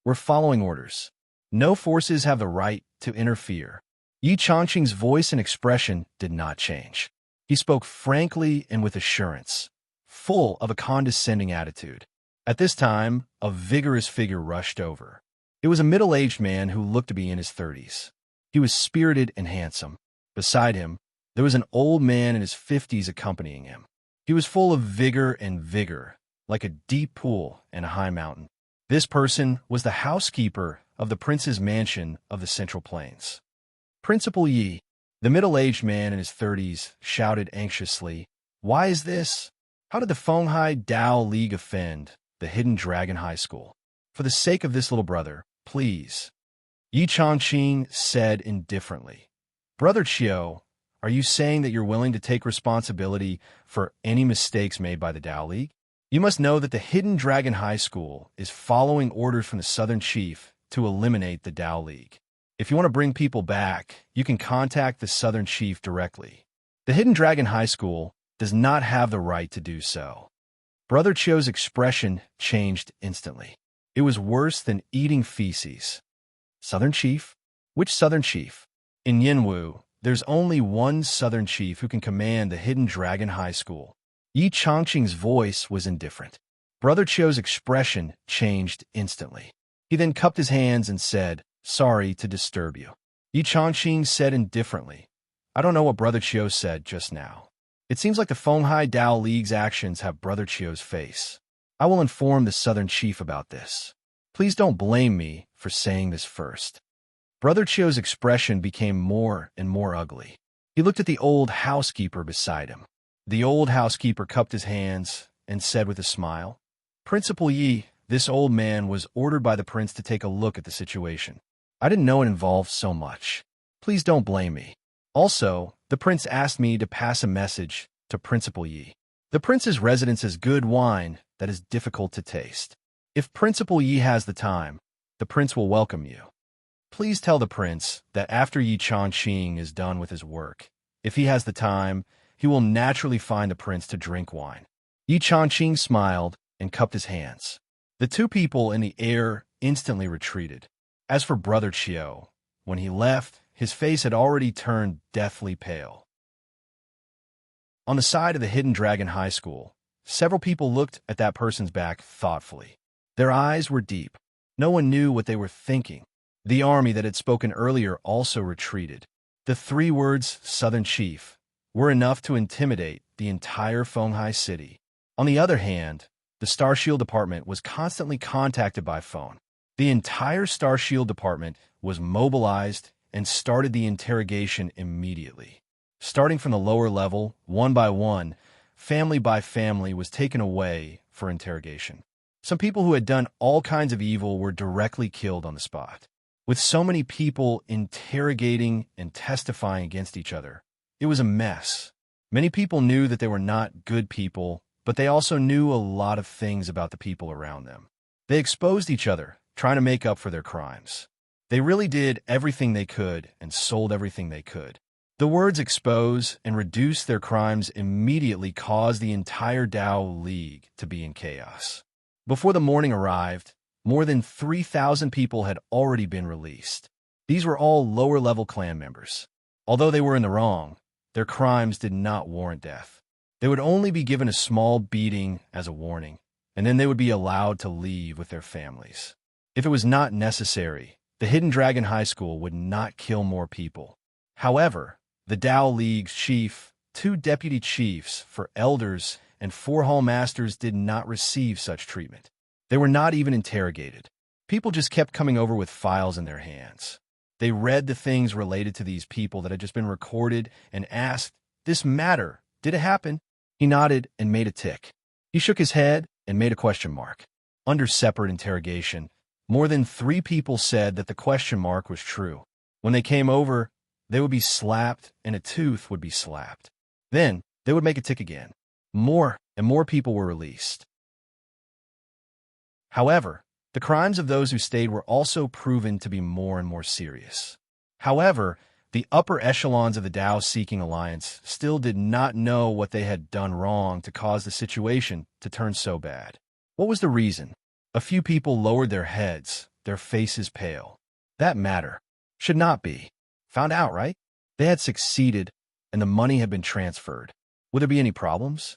"We're following orders. No forces have the right to interfere." Yi Changqing's voice and expression did not change. He spoke frankly and with assurance, full of a condescending attitude. At this time, a vigorous figure rushed over. It was a middle-aged man who looked to be in his 30s. He was spirited and handsome. Beside him, there was an old man in his 50s accompanying him. He was full of vigor, like a deep pool in a high mountain. This person was the housekeeper of the prince's mansion of the Central Plains. "Principal Yi," the middle-aged man in his 30s shouted anxiously, "Why is this? How did the Fenghai Dao League offend the Hidden Dragon High School? For the sake of this little brother, please." Yi Changqing said indifferently, "Brother Qiu, are you saying that you're willing to take responsibility for any mistakes made by the Dao League? You must know that the Hidden Dragon High School is following orders from the Southern Chief to eliminate the Dao League. If you want to bring people back, you can contact the Southern Chief directly. The Hidden Dragon High School does not have the right to do so." Brother Qiu's expression changed instantly. It was worse than eating feces. "Southern Chief? Which Southern Chief? In Yinwu, there's only one Southern Chief who can command the Hidden Dragon High School." Yi Changqing's voice was indifferent. Brother Qiu's expression changed instantly. He then cupped his hands and said, "Sorry to disturb you." Yi Changqing said indifferently, "I don't know what Brother Qiu said just now. It seems like the Fenghai Dao League's actions have Brother Qiu's face. I will inform the Southern Chief about this. Please don't blame me for saying this first." Brother Qiu's expression became more and more ugly. He looked at the old housekeeper beside him. The old housekeeper cupped his hands and said with a smile, "Principal Yi, this old man was ordered by the prince to take a look at the situation. I didn't know it involved so much. Please don't blame me. Also, the prince asked me to pass a message to Principal Yi. The prince's residence has good wine that is difficult to taste. If Principal Yi has the time, the prince will welcome you. Please tell the prince that after Yi Changqing is done with his work, if he has the time, he will naturally find the prince to drink wine." Yi Changqing smiled and cupped his hands. The two people in the air instantly retreated. As for Brother Qiu, when he left, his face had already turned deathly pale. On the side of the Hidden Dragon High School, several people looked at that person's back thoughtfully. Their eyes were deep. No one knew what they were thinking. The army that had spoken earlier also retreated. The 3 words, Southern Chief, were enough to intimidate the entire Fenghai city. On the other hand, the Star Shield Department was constantly contacted by phone. The entire Star Shield Department was mobilized and started the interrogation immediately. Starting from the lower level, one by one, family by family was taken away for interrogation. Some people who had done all kinds of evil were directly killed on the spot. With so many people interrogating and testifying against each other, it was a mess. Many people knew that they were not good people, but they also knew a lot of things about the people around them. They exposed each other, trying to make up for their crimes. They really did everything they could and sold everything they could. The words expose and reduce their crimes immediately caused the entire Dao League to be in chaos. Before the morning arrived, more than 3,000 people had already been released. These were all lower-level clan members. Although they were in the wrong, their crimes did not warrant death. They would only be given a small beating as a warning, and then they would be allowed to leave with their families. If it was not necessary, the Hidden Dragon High School would not kill more people. However, the Dao League's chief, 2 deputy chiefs for elders, and 4 hall masters did not receive such treatment. They were not even interrogated. People just kept coming over with files in their hands. They read the things related to these people that had just been recorded and asked, "This matter, did it happen?" He nodded and made a tick. He shook his head and made a question mark. Under separate interrogation, more than 3 people said that the question mark was true. When they came over, they would be slapped and a tooth would be slapped. Then they would make a tick again. More and more people were released. However, the crimes of those who stayed were also proven to be more and more serious. However, the upper echelons of the Dao-seeking alliance still did not know what they had done wrong to cause the situation to turn so bad. What was the reason? A few people lowered their heads, their faces pale. That matter should not be. Found out, right? They had succeeded, and the money had been transferred. Would there be any problems?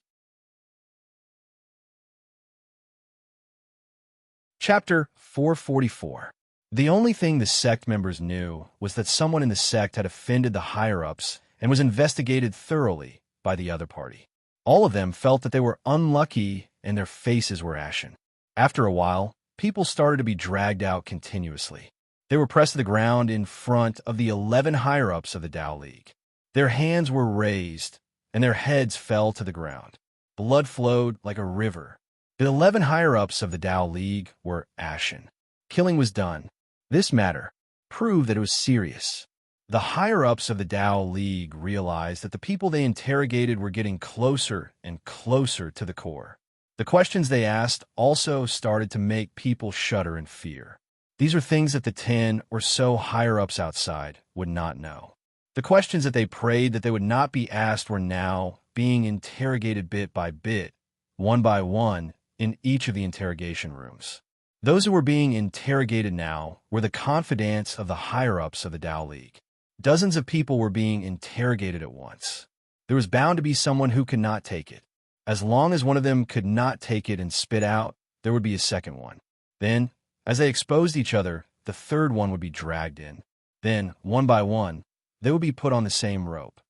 Chapter 444. The only thing the sect members knew was that someone in the sect had offended the higher-ups and was investigated thoroughly by the other party. All of them felt that they were unlucky and their faces were ashen. After a while, people started to be dragged out continuously. They were pressed to the ground in front of the 11 higher-ups of the Dao League. Their hands were raised, and their heads fell to the ground. Blood flowed like a river. The 11 higher-ups of the Dao League were ashen. Killing was done. This matter proved that it was serious. The higher-ups of the Dao League realized that the people they interrogated were getting closer and closer to the core. The questions they asked also started to make people shudder in fear. These are things that the 10 or so higher-ups outside would not know. The questions that they prayed that they would not be asked were now being interrogated bit by bit, one by one, in each of the interrogation rooms. Those who were being interrogated now were the confidants of the higher-ups of the Dao League. Dozens of people were being interrogated at once. There was bound to be someone who could not take it. As long as one of them could not take it and spit out, there would be a second one. Then, as they exposed each other, the third one would be dragged in. Then, one by one, they would be put on the same rope.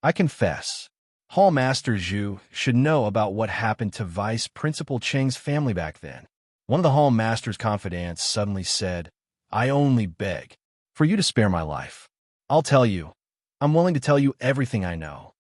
I confess, Hall Master Zhu should know about what happened to Vice Principal Cheng's family back then. One of the Hall Master's confidants suddenly said, "I only beg for you to spare my life. I'll tell you. I'm willing to tell you everything I know."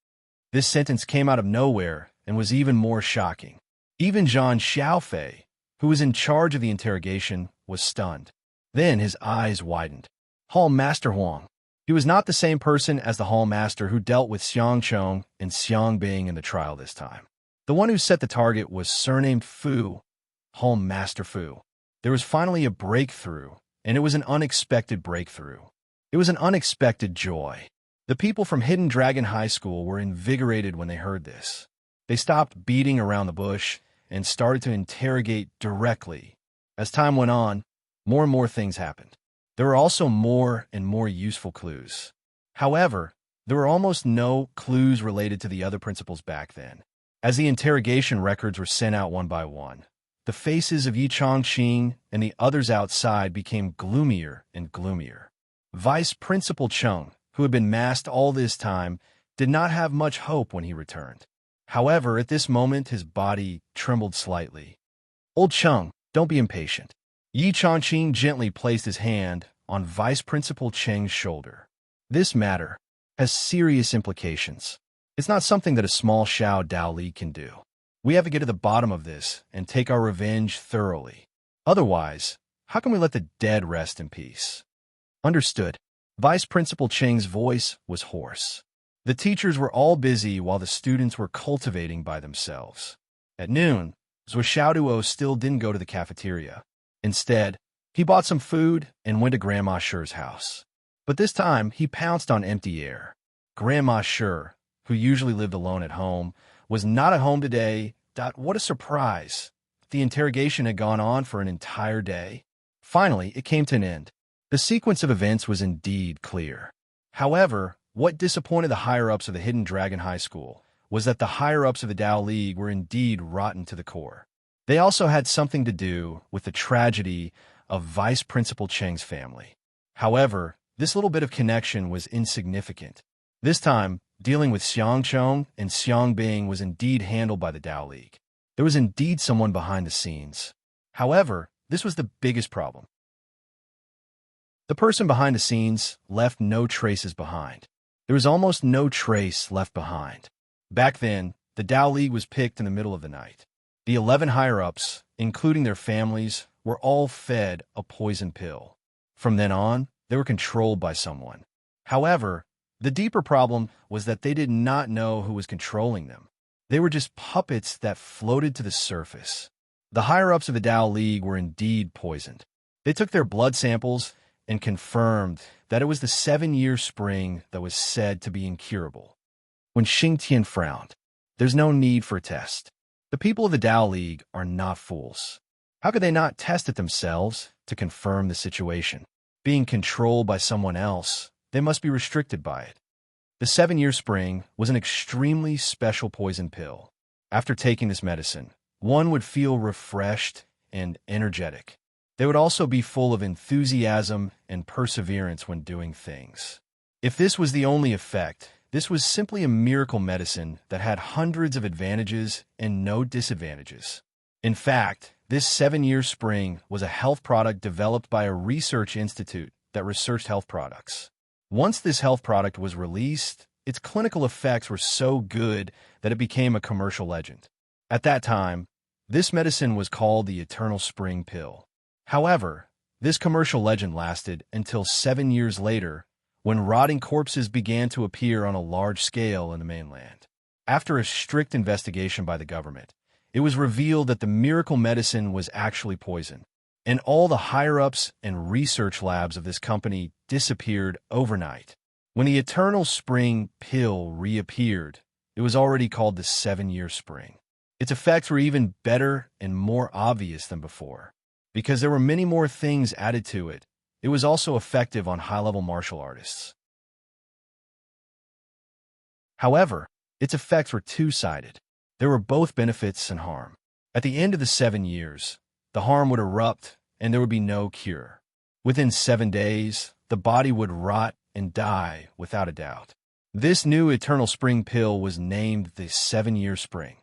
This sentence came out of nowhere and was even more shocking. Even Zhang Xiaofei, who was in charge of the interrogation, was stunned. Then his eyes widened. Hall Master Huang. He was not the same person as the Hall Master who dealt with Xiang Chong and Xiang Bing in the trial this time. The one who set the target was surnamed Fu, Hall Master Fu. There was finally a breakthrough, and it was an unexpected breakthrough. It was an unexpected joy. The people from Hidden Dragon High School were invigorated when they heard this. They stopped beating around the bush and started to interrogate directly. As time went on, more and more things happened. There were also more and more useful clues. However, there were almost no clues related to the other principals back then. As the interrogation records were sent out one by one, the faces of Yi Chongqing and the others outside became gloomier and gloomier. Vice Principal Cheng, who had been masked all this time, did not have much hope when he returned. However, at this moment, his body trembled slightly. "Old Cheng, don't be impatient." Yi Chongqing gently placed his hand on Vice Principal Cheng's shoulder. "This matter has serious implications. It's not something that a small Shao Dao Li can do. We have to get to the bottom of this and take our revenge thoroughly. Otherwise, how can we let the dead rest in peace? Understood. Vice Principal Cheng's voice was hoarse. The teachers were all busy while the students were cultivating by themselves. At noon, Zhuo Xiaoduo still didn't go to the cafeteria. Instead, he bought some food and went to Grandma Shi's house. But this time, he pounced on empty air. Grandma Shi, who usually lived alone at home, was not at home today. What a surprise! The interrogation had gone on for an entire day. Finally, it came to an end. The sequence of events was indeed clear. However, what disappointed the higher-ups of the Hidden Dragon High School was that the higher-ups of the Tao League were indeed rotten to the core. They also had something to do with the tragedy of Vice Principal Cheng's family. However, this little bit of connection was insignificant. This time, dealing with Xiang Chong and Xiang Bing was indeed handled by the Tao League. There was indeed someone behind the scenes. However, this was the biggest problem. The person behind the scenes left no traces behind. There was almost no trace left behind. Back then, the Tao League was picked in the middle of the night. The 11 higher-ups, including their families, were all fed a poison pill. From then on, they were controlled by someone. However, the deeper problem was that they did not know who was controlling them. They were just puppets that floated to the surface. The higher-ups of the Tao League were indeed poisoned. They took their blood samples and confirmed that it was the 7-year spring that was said to be incurable. When Xing Tian frowned, "There's no need for a test. The people of the Tao League are not fools. How could they not test it themselves to confirm the situation? Being controlled by someone else, they must be restricted by it." The 7-year spring was an extremely special poison pill. After taking this medicine, one would feel refreshed and energetic. They would also be full of enthusiasm and perseverance when doing things. If this was the only effect, this was simply a miracle medicine that had hundreds of advantages and no disadvantages. In fact, this 7-year spring was a health product developed by a research institute that researched health products. Once this health product was released, its clinical effects were so good that it became a commercial legend. At that time, this medicine was called the Eternal Spring Pill. However, this commercial legend lasted until 7 years later, when rotting corpses began to appear on a large scale in the mainland. After a strict investigation by the government, it was revealed that the miracle medicine was actually poison, and all the higher-ups and research labs of this company disappeared overnight. When the Eternal Spring Pill reappeared, it was already called the 7-year spring. Its effects were even better and more obvious than before. Because there were many more things added to it, it was also effective on high-level martial artists. However, its effects were two-sided. There were both benefits and harm. At the end of the 7 years, the harm would erupt and there would be no cure. Within 7 days, the body would rot and die without a doubt. This new Eternal Spring Pill was named the 7-year spring,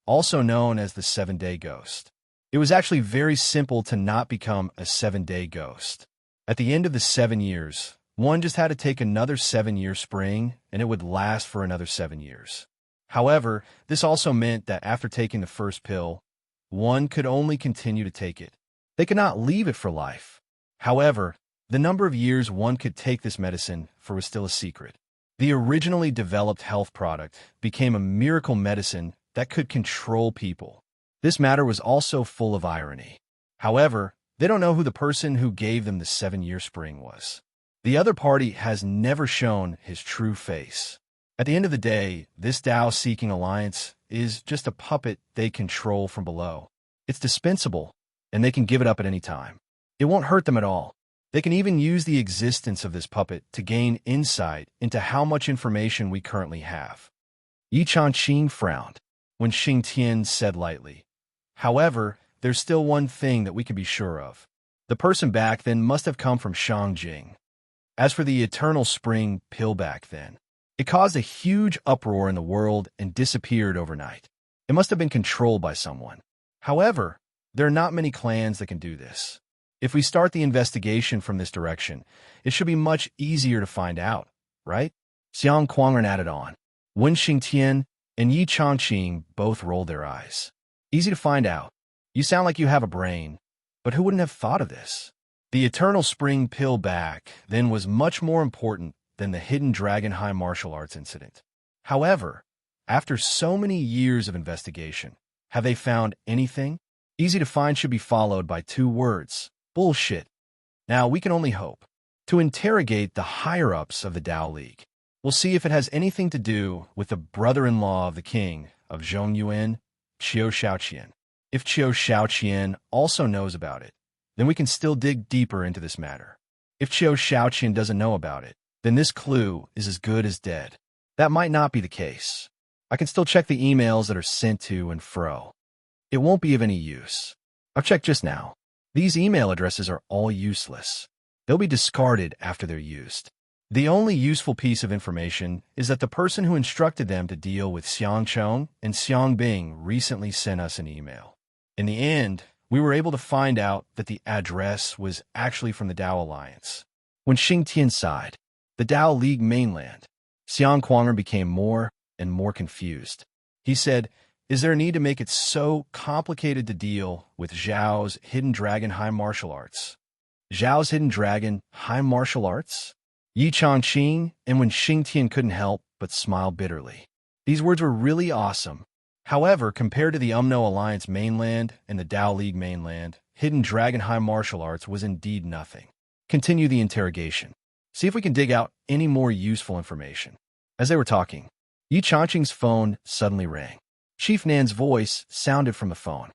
also known as the 7-day ghost. It was actually very simple to not become a 7-day ghost. At the end of the 7 years, one just had to take another 7-year spring, and it would last for another 7 years. However, this also meant that after taking the first pill, one could only continue to take it. They could not leave it for life. However, the number of years one could take this medicine for was still a secret. The originally developed health product became a miracle medicine that could control people. This matter was also full of irony. However, they don't know who the person who gave them the 7-year spring was. The other party has never shown his true face. At the end of the day, this Tao-seeking alliance is just a puppet they control from below. It's dispensable, and they can give it up at any time. It won't hurt them at all. They can even use the existence of this puppet to gain insight into how much information we currently have. Yi Changqing frowned when Xing Tian said lightly, "However, there's still one thing that we can be sure of. The person back then must have come from Shangjing. As for the Eternal Spring Pill back then, it caused a huge uproar in the world and disappeared overnight. It must have been controlled by someone. However, there are not many clans that can do this. If we start the investigation from this direction, it should be much easier to find out, right?" Xiang Kuangren added on. Wen Xingtian and Yi Changqing both rolled their eyes. Easy to find out. You sound like you have a brain, but who wouldn't have thought of this? The Eternal Spring Pill back then was much more important than the Hidden Dragon High martial arts incident. However, after so many years of investigation, have they found anything? Easy to find should be followed by 2 words: bullshit. Now, we can only hope. To interrogate the higher-ups of the Tao League, we'll see if it has anything to do with the brother-in-law of the king of Zhongyuan, Qiu Shaoqian. If Qiu Shaoqian also knows about it, then we can still dig deeper into this matter. If Qiu Shaoqian doesn't know about it, then this clue is as good as dead. That might not be the case. I can still check the emails that are sent to and fro. It won't be of any use. I've checked just now. These email addresses are all useless. They'll be discarded after they're used. The only useful piece of information is that the person who instructed them to deal with Xiang Chong and Xiang Bing recently sent us an email. In the end, we were able to find out that the address was actually from the Tao Alliance. When Xing Tian sighed, the Tao League mainland, Xiang Quanger became more and more confused. He said, "Is there a need to make it so complicated to deal with Zhao's Hidden Dragon High Martial Arts?" Zhao's Hidden Dragon High Martial Arts? Yi Changqing, and when Xing Tian couldn't help but smile bitterly. These words were really awesome. However, compared to the Umno Alliance mainland and the Tao League mainland, Hidden Dragon High Martial Arts was indeed nothing. Continue the interrogation. See if we can dig out any more useful information. As they were talking, Yi Changqing's phone suddenly rang. Chief Nan's voice sounded from the phone.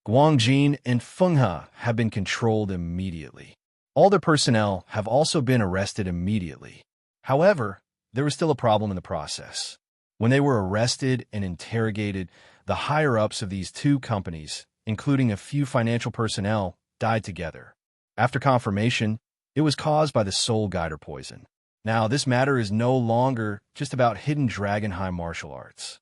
Guangjin and Fenghe have been controlled immediately. All their personnel have also been arrested immediately. However, there was still a problem in the process. When they were arrested and interrogated, the higher-ups of these 2 companies, including a few financial personnel, died together. After confirmation, it was caused by the Soul Guider poison. Now, this matter is no longer just about Hidden Dragon High martial arts.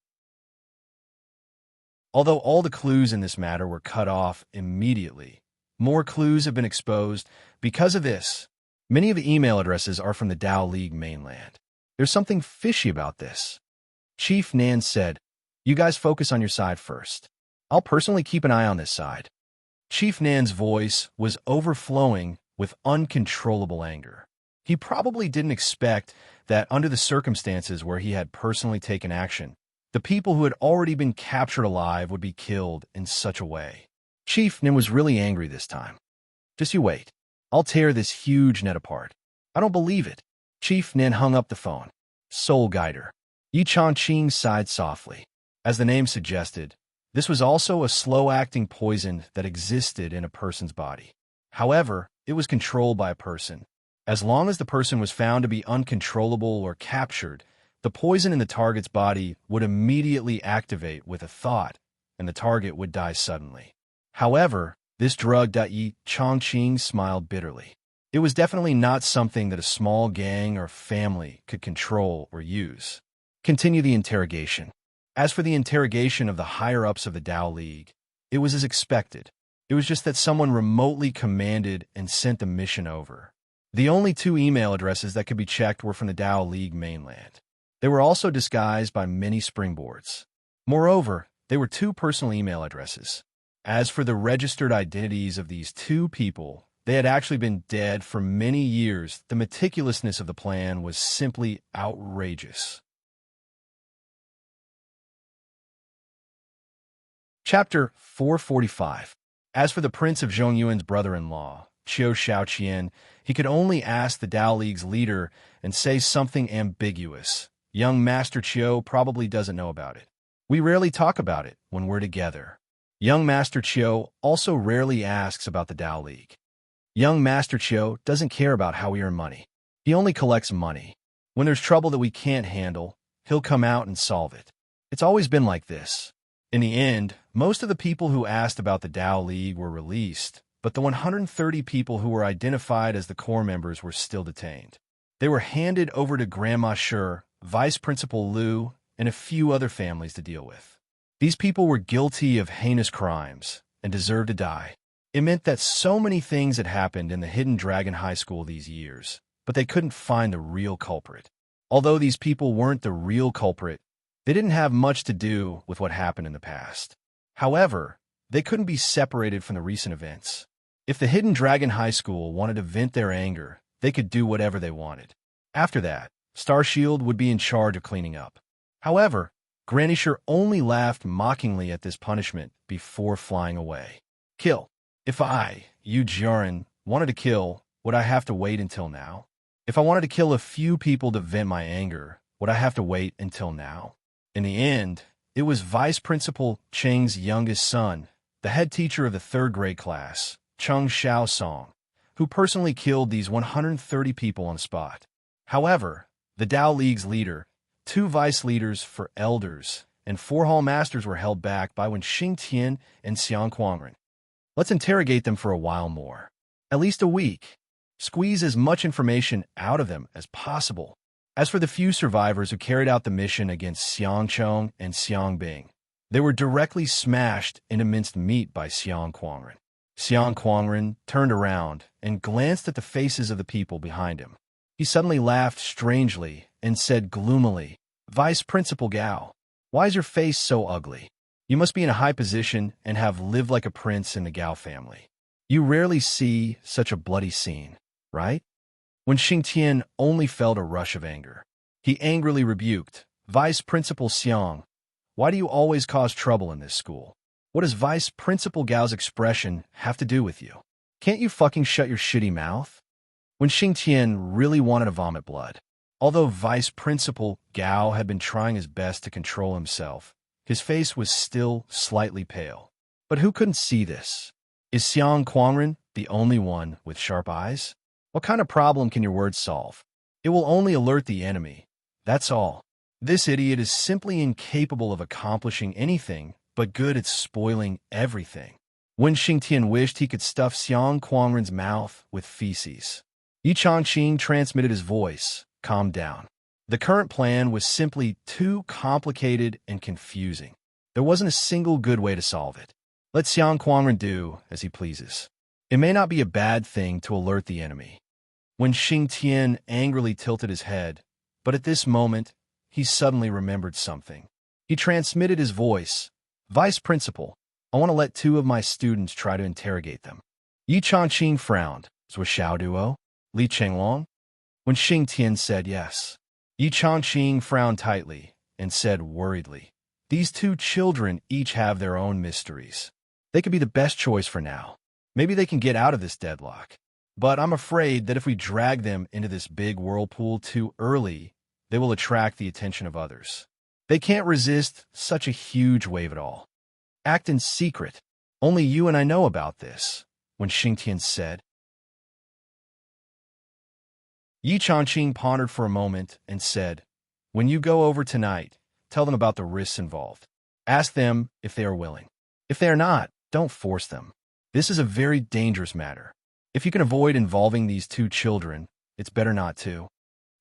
Although all the clues in this matter were cut off immediately, more clues have been exposed. Because of this, many of the email addresses are from the Tao League mainland. There's something fishy about this. Chief Nan said, "You guys focus on your side first. I'll personally keep an eye on this side." Chief Nan's voice was overflowing with uncontrollable anger. He probably didn't expect that under the circumstances where he had personally taken action, the people who had already been captured alive would be killed in such a way. Chief Nan was really angry this time. "Just you wait. I'll tear this huge net apart." "I don't believe it." Chief Nan hung up the phone. Soul Guider. Yi Changqing sighed softly. As the name suggested, this was also a slow-acting poison that existed in a person's body. However, it was controlled by a person. As long as the person was found to be uncontrollable or captured, the poison in the target's body would immediately activate with a thought, and the target would die suddenly. However, this drug Yi Changqing smiled bitterly. It was definitely not something that a small gang or family could control or use. Continue the interrogation. As for the interrogation of the higher-ups of the Tao League, it was as expected. It was just that someone remotely commanded and sent the mission over. The only 2 email addresses that could be checked were from the Tao League mainland. They were also disguised by many springboards. Moreover, they were 2 personal email addresses. As for the registered identities of these 2 people, they had actually been dead for many years. The meticulousness of the plan was simply outrageous. Chapter 445. As for the Prince of Zhongyuan's brother-in-law, Qiu Shaoqian, he could only ask the Tao League's leader and say something ambiguous. Young Master Qiu probably doesn't know about it. We rarely talk about it when we're together. Young Master Qiu also rarely asks about the Tao League. Young Master Qiu doesn't care about how we earn money. He only collects money. When there's trouble that we can't handle, he'll come out and solve it. It's always been like this. In the end, most of the people who asked about the Tao League were released, but the 130 people who were identified as the core members were still detained. They were handed over to Grandma Shur, Vice Principal Liu, and a few other families to deal with. These people were guilty of heinous crimes and deserved to die. It meant that so many things had happened in the Hidden Dragon High School these years, but they couldn't find the real culprit. Although these people weren't the real culprit, They didn't have much to do with what happened in the past. However, they couldn't be separated from the recent events. If the Hidden Dragon High School wanted to vent their anger, they could do whatever they wanted. After that, Starshield would be in charge of cleaning up. However, Granny Sure only laughed mockingly at this punishment before flying away. Kill. If I, Yu Jiren, wanted to kill, would I have to wait until now? If I wanted to kill a few people to vent my anger, would I have to wait until now? In the end, it was Vice Principal Cheng's youngest son, the head teacher of the third-grade class, Cheng Xiaosong, who personally killed these 130 people on the spot. However, the Dao League's leader, 2 vice leaders for elders, and 4 hall masters were held back by Wen Xingtian and Xiang Quangren. Let's interrogate them for a while more. At least a week. Squeeze as much information out of them as possible. As for the few survivors who carried out the mission against Xiang Chong and Xiang Bing, they were directly smashed into minced meat by Xiang Quangren. Xiang Quangren turned around and glanced at the faces of the people behind him. He suddenly laughed strangely and said gloomily, "Vice Principal Gao, why is your face so ugly? You must be in a high position and have lived like a prince in the Gao family. You rarely see such a bloody scene, right?" When Xingtian only felt a rush of anger. He angrily rebuked, "Vice Principal Xiang, why do you always cause trouble in this school? What does Vice Principal Gao's expression have to do with you? Can't you fucking shut your shitty mouth?" When Xingtian really wanted to vomit blood. Although Vice Principal Gao had been trying his best to control himself, his face was still slightly pale. But who couldn't see this? Is Xiang Quangren the only one with sharp eyes? What kind of problem can your words solve? It will only alert the enemy. That's all. This idiot is simply incapable of accomplishing anything but good at spoiling everything. When Xingtian wished he could stuff Xiang Quangren's mouth with feces. Yi Changqing transmitted his voice, "Calm down." The current plan was simply too complicated and confusing. There wasn't a single good way to solve it. Let Xiang Quangren do as he pleases. It may not be a bad thing to alert the enemy. When Xingtian angrily tilted his head, but at this moment, he suddenly remembered something. He transmitted his voice, "Vice Principal, I want to let 2 of my students try to interrogate them." Yi Changqing frowned. Was Xiao Duo? Li Chenglong? When Xingtian said yes. Yi Changqing frowned tightly and said worriedly, "These 2 children each have their own mysteries. They could be the best choice for now. Maybe they can get out of this deadlock. But I'm afraid that if we drag them into this big whirlpool too early, they will attract the attention of others. They can't resist such a huge wave at all. Act in secret. Only you and I know about this," when Xingtian said. Yi Changqing pondered for a moment and said, "When you go over tonight, tell them about the risks involved. Ask them if they are willing. If they are not, don't force them. This is a very dangerous matter. If you can avoid involving these 2 children, it's better not to.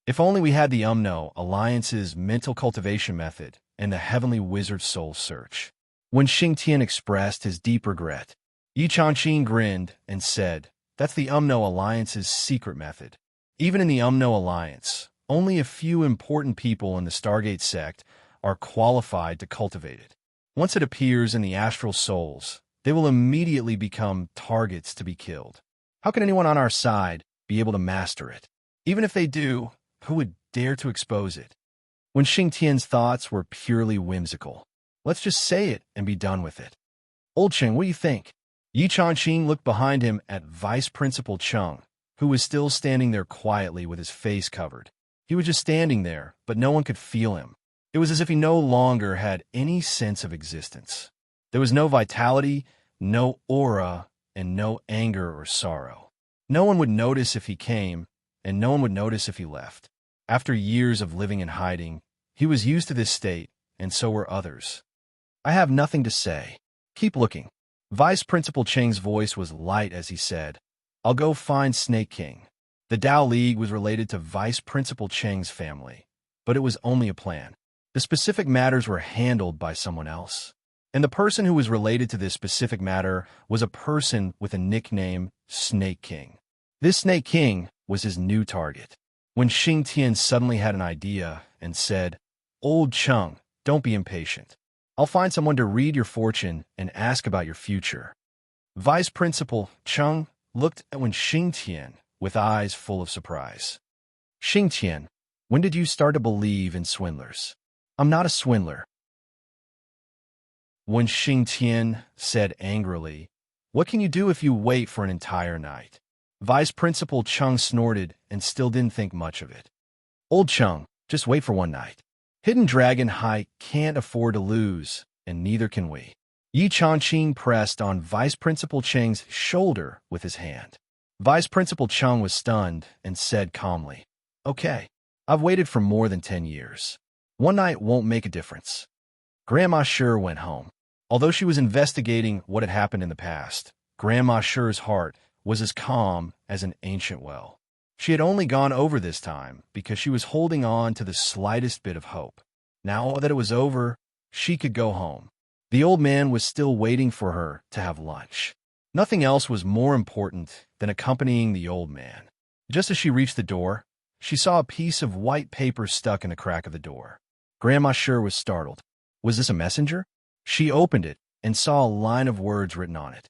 If only we had the Alliance's mental cultivation method and the Heavenly Wizard Soul Search." When Xingtian expressed his deep regret, Yi Changqing grinned and said, "That's the Alliance's secret method. Even in the Alliance, only a few important people in the Stargate sect are qualified to cultivate it. Once it appears in the astral souls, they will immediately become targets to be killed. How can anyone on our side be able to master it? Even if they do, who would dare to expose it?" When Xingtian's thoughts were purely whimsical. Let's just say it and be done with it. "Old Cheng, what do you think?" Yi Changqing looked behind him at Vice Principal Cheng, who was still standing there quietly with his face covered. He was just standing there, but no one could feel him. It was as if he no longer had any sense of existence. There was no vitality, no aura, and no anger or sorrow. No one would notice if he came, and no one would notice if he left. After years of living in hiding, he was used to this state, and so were others. "I have nothing to say. Keep looking." Vice Principal Cheng's voice was light as he said, "I'll go find Snake King." The Dao League was related to Vice Principal Cheng's family, but it was only a plan. The specific matters were handled by someone else. And the person who was related to this specific matter was a person with a nickname, Snake King. This Snake King was his new target. When Xingtian suddenly had an idea and said, "Old Cheng, Don't be impatient. I'll find someone to read your fortune and ask about your future. Vice Principal Chung looked at Xingtian with eyes full of surprise. Xingtian, when did you start to believe in swindlers? I'm not a swindler. When Xingtian said angrily, what can you do if you wait for an entire night? Vice Principal Chung snorted and still didn't think much of it. Old Chung, just wait for one night. Hidden Dragon High can't afford to lose, and neither can we. Yi Changqing pressed on Vice Principal Cheng's shoulder with his hand. Vice Principal Chung was stunned and said calmly, okay, I've waited for more than 10 years. One night won't make a difference. Grandma Sure went home. Although she was investigating what had happened in the past, Grandma Sure's heart was as calm as an ancient well. She had only gone over this time because she was holding on to the slightest bit of hope. Now that it was over, she could go home. The old man was still waiting for her to have lunch. Nothing else was more important than accompanying the old man. Just as she reached the door, she saw a piece of white paper stuck in the crack of the door. Grandma Sure was startled. Was this a messenger? She opened it and saw a line of words written on it.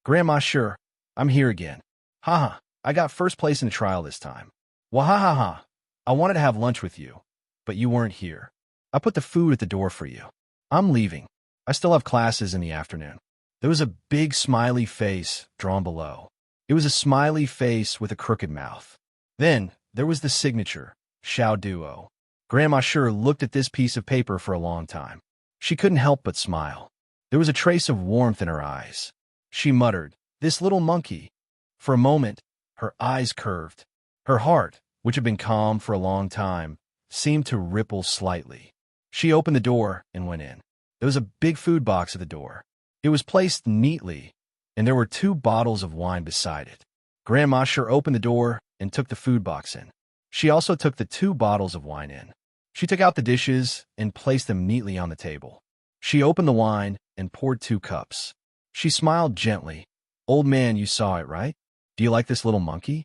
Grandma Sure, I'm here again. Haha, I got first place in the trial this time. Wahahaha, I wanted to have lunch with you, but you weren't here. I put the food at the door for you. I'm leaving. I still have classes in the afternoon. There was a big smiley face drawn below. It was a smiley face with a crooked mouth. Then there was the signature, Xiao Duo. Grandma Sure looked at this piece of paper for a long time. She couldn't help but smile. There was a trace of warmth in her eyes. She muttered, this little monkey. For a moment, her eyes curved. Her heart, which had been calm for a long time, seemed to ripple slightly. She opened the door and went in. There was a big food box at the door. It was placed neatly, and there were 2 bottles of wine beside it. Grandma Sure opened the door and took the food box in. She also took the 2 bottles of wine in. She took out the dishes and placed them neatly on the table. She opened the wine and poured 2 cups. She smiled gently. Old man, you saw it, right? Do you like this little monkey?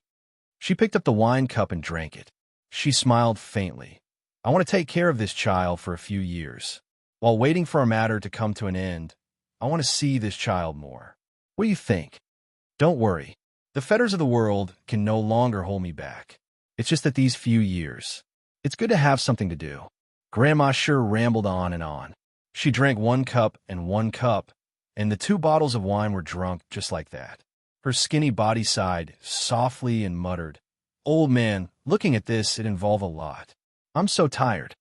She picked up the wine cup and drank it. She smiled faintly. I want to take care of this child for a few years. While waiting for a matter to come to an end, I want to see this child more. What do you think? Don't worry. The fetters of the world can no longer hold me back. It's just that these few years. It's good to have something to do. Grandma Sure rambled on and on. She drank 1 cup and 1 cup, and the 2 bottles of wine were drunk just like that. Her skinny body sighed softly and muttered, Old man, looking at this, it involved a lot. I'm so tired.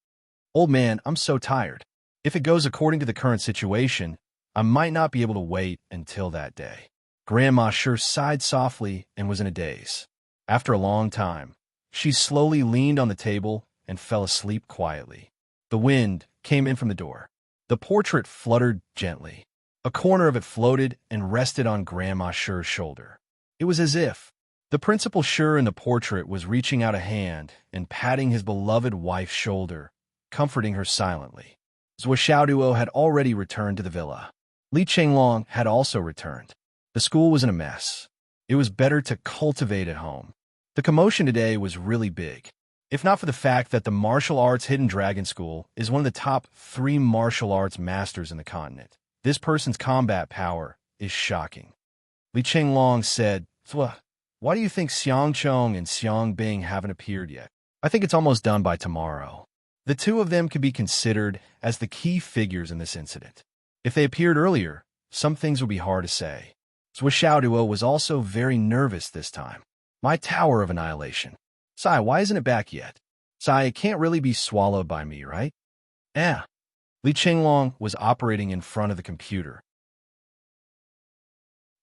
Old man, I'm so tired. If it goes according to the current situation, I might not be able to wait until that day. Grandma Sure sighed softly and was in a daze. After a long time, she slowly leaned on the table and fell asleep quietly. The wind came in from the door. The portrait fluttered gently. A corner of it floated and rested on Grandma Sure's shoulder. It was as if the Principal Sure in the portrait was reaching out a hand and patting his beloved wife's shoulder, comforting her silently. Zhou Xiaoduo had already returned to the villa. Li Chenglong had also returned. The school was in a mess. It was better to cultivate at home. The commotion today was really big. If not for the fact that the martial arts Hidden Dragon School is one of the top 3 martial arts masters in the continent. This person's combat power is shocking. Li Chenglong said, why do you think Xiang Chong and Xiang Bing haven't appeared yet? I think it's almost done by tomorrow. The 2 of them could be considered as the key figures in this incident. If they appeared earlier, some things would be hard to say. Zhou Xiaoduo was also very nervous this time. My Tower of Annihilation. Sai, why isn't it back yet? Sai, it can't really be swallowed by me, right? Li Chenglong was operating in front of the computer.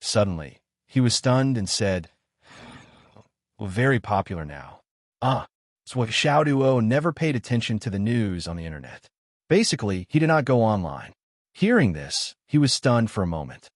Suddenly, he was stunned and said, very popular now. Zhou Xiaoduo never paid attention to the news on the internet. Basically, he did not go online. Hearing this, he was stunned for a moment.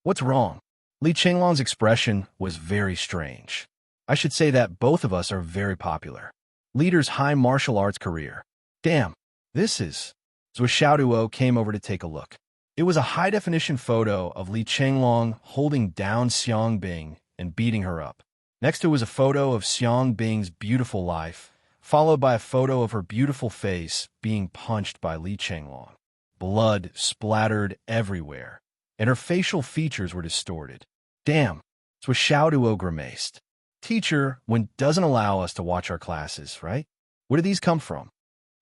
What's wrong? Li Chenglong's expression was very strange. I should say that both of us are very popular. Leader's high martial arts career. Damn, this is... Zhou Xiaoduo came over to take a look. It was a high-definition photo of Li Chenglong holding down Xiang Bing and beating her up. Next to it was a photo of Xiang Bing's beautiful life followed by a photo of her beautiful face being punched by Li Chenglong. Blood splattered everywhere, and her facial features were distorted. Damn, this was Xiaoduo grimaced. Teacher, when doesn't allow us to watch our classes, right? Where do these come from?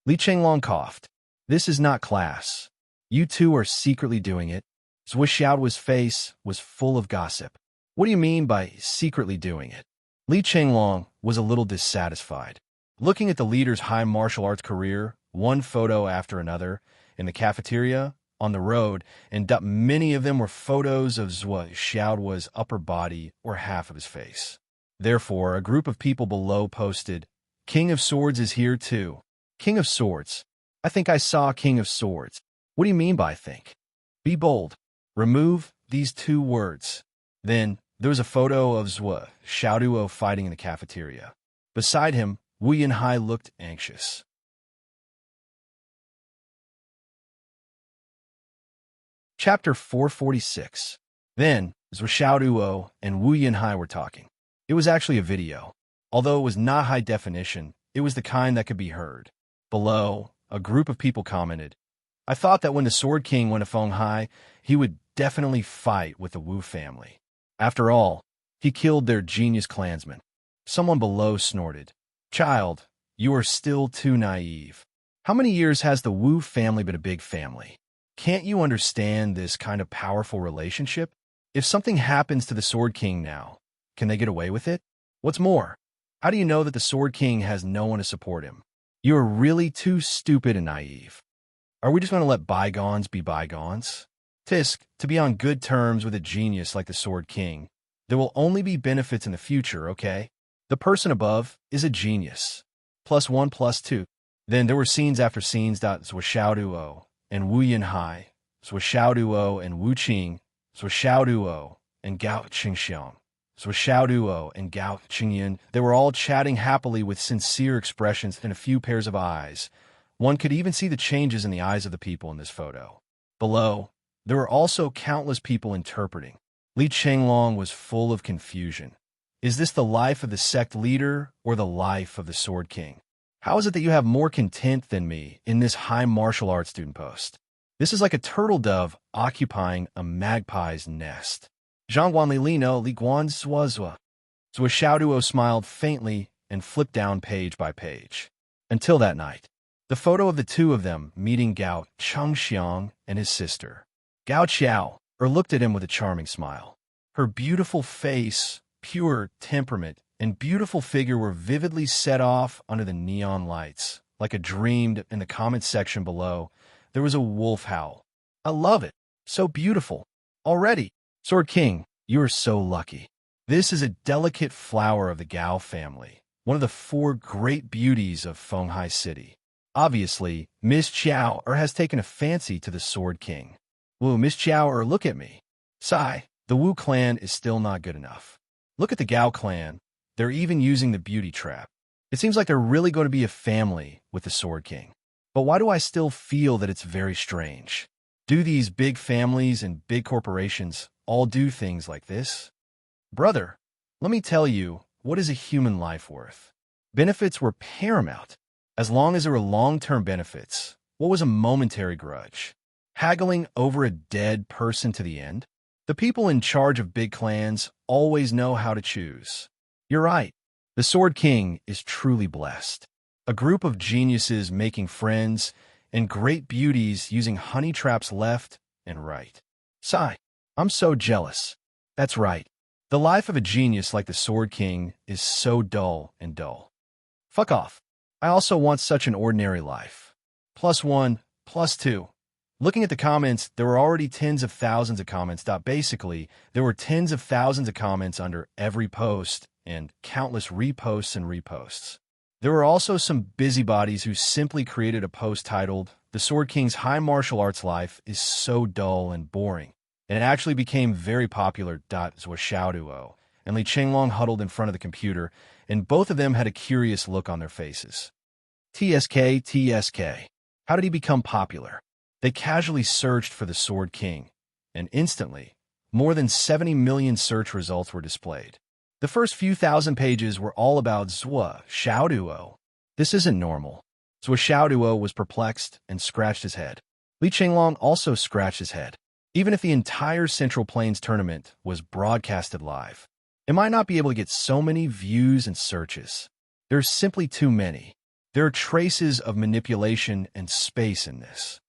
Li Chenglong coughed. This is not class. You two are secretly doing it. Zhuo Xiaoduo's face was full of gossip. What do you mean by secretly doing it? Li Chenglong was a little dissatisfied. Looking at the leader's high martial arts career, one photo after another, in the cafeteria, on the road, and many of them were photos of Zhuo Xiaoduo's upper body or half of his face. Therefore, a group of people below posted, King of Swords is here too. King of Swords. I think I saw King of Swords. What do you mean by think? Be bold. Remove these two words. Then, there was a photo of Zhuo Xiaoduo fighting in the cafeteria. Beside him, Wu Yinhai looked anxious. Chapter 446. Then, Zhuo Xiaoduo and Wu Yinhai were talking. It was actually a video. Although it was not high definition, it was the kind that could be heard. Below, a group of people commented, I thought that when the Sword King went to Fenghai, he would definitely fight with the Wu family. After all, he killed their genius clansman. Someone below snorted, Child, you are still too naive. How many years has the Wu family been a big family? Can't you understand this kind of powerful relationship? If something happens to the Sword King now, can they get away with it? What's more, how do you know that the Sword King has no one to support him? You are really too stupid and naive. Are we just going to let bygones be bygones? Tisk, to be on good terms with a genius like the Sword King, there will only be benefits in the future, okay? The person above is a genius. +1 +2. Then there were scenes after scenes. Zhuo Xiaoduo and Wu Yinhai, Zhuo Xiaoduo and Wu Qing, Zhuo Xiaoduo and Gao Qingxiang, Zhuo Xiaoduo and Gao Qingyan. They were all chatting happily with sincere expressions and a few pairs of eyes. One could even see the changes in the eyes of the people in this photo. Below, there were also countless people interpreting. Li Chenglong was full of confusion. Is this the life of the sect leader or the life of the Sword King? How is it that you have more content than me in this high martial arts student post? This is like a turtle dove occupying a magpie's nest. Zhangguan Li Lino Li Guan Zhuozhua. Zhuo Xiaoduo smiled faintly and flipped down page by page. Until that night, the photo of the two of them meeting Gao Chengxiang and his sister. Gao Qiao looked at him with a charming smile. Her beautiful face, pure temperament, and beautiful figure were vividly set off under the neon lights. Like a dreamed in the comments section below, there was a wolf howl. I love it. So beautiful. Already. Sword King, you are so lucky. This is a delicate flower of the Gao family, one of the 4 great beauties of Fenghai City. Obviously, Miss Chiao has taken a fancy to the Sword King. Woo, Miss Chiao look at me. Sigh, the Wu clan is still not good enough. Look at the Gao clan. They're even using the beauty trap. It seems like they're really going to be a family with the Sword King. But why do I still feel that it's very strange? Do these big families and big corporations all do things like this? Brother, let me tell you, what is a human life worth? Benefits were paramount. As long as there were long-term benefits, what was a momentary grudge? Haggling over a dead person to the end? The people in charge of big clans always know how to choose. You're right. The Sword King is truly blessed. A group of geniuses making friends and great beauties using honey traps left and right. Sigh, I'm so jealous. That's right. The life of a genius like the Sword King is so dull and dull. Fuck off. I also want such an ordinary life. +1, +2. Looking at the comments, there were already tens of thousands of comments. Basically, there were tens of thousands of comments under every post and countless reposts and reposts. There were also some busybodies who simply created a post titled, The Sword King's high martial arts life is so dull and boring. And it actually became very popular. Zhuo Xiaoduo and Li Chenglong huddled in front of the computer, and both of them had a curious look on their faces. TSK. How did he become popular? They casually searched for the Sword King, and instantly, more than 70 million search results were displayed. The first few thousand pages were all about Zhuo Xiaoduo. This isn't normal. Zhuo Xiaoduo was perplexed and scratched his head. Li Qinglong also scratched his head. Even if the entire Central Plains tournament was broadcasted live, it might not be able to get so many views and searches. There's simply too many. There are traces of manipulation and space in this.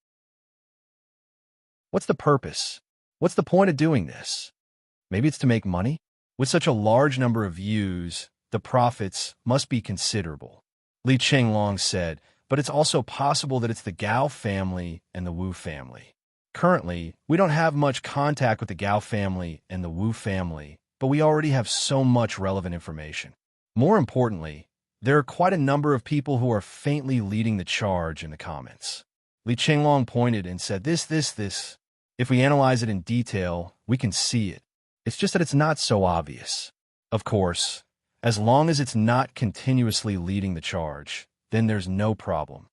What's the purpose? What's the point of doing this? Maybe it's to make money? With such a large number of views, the profits must be considerable. Li Qinglong said, but it's also possible that it's the Gao family and the Wu family. Currently, we don't have much contact with the Gao family and the Wu family, but we already have so much relevant information. More importantly, there are quite a number of people who are faintly leading the charge in the comments. Li Qinglong pointed and said, this. If we analyze it in detail, we can see it. It's just that it's not so obvious. Of course, as long as it's not continuously leading the charge, then there's no problem.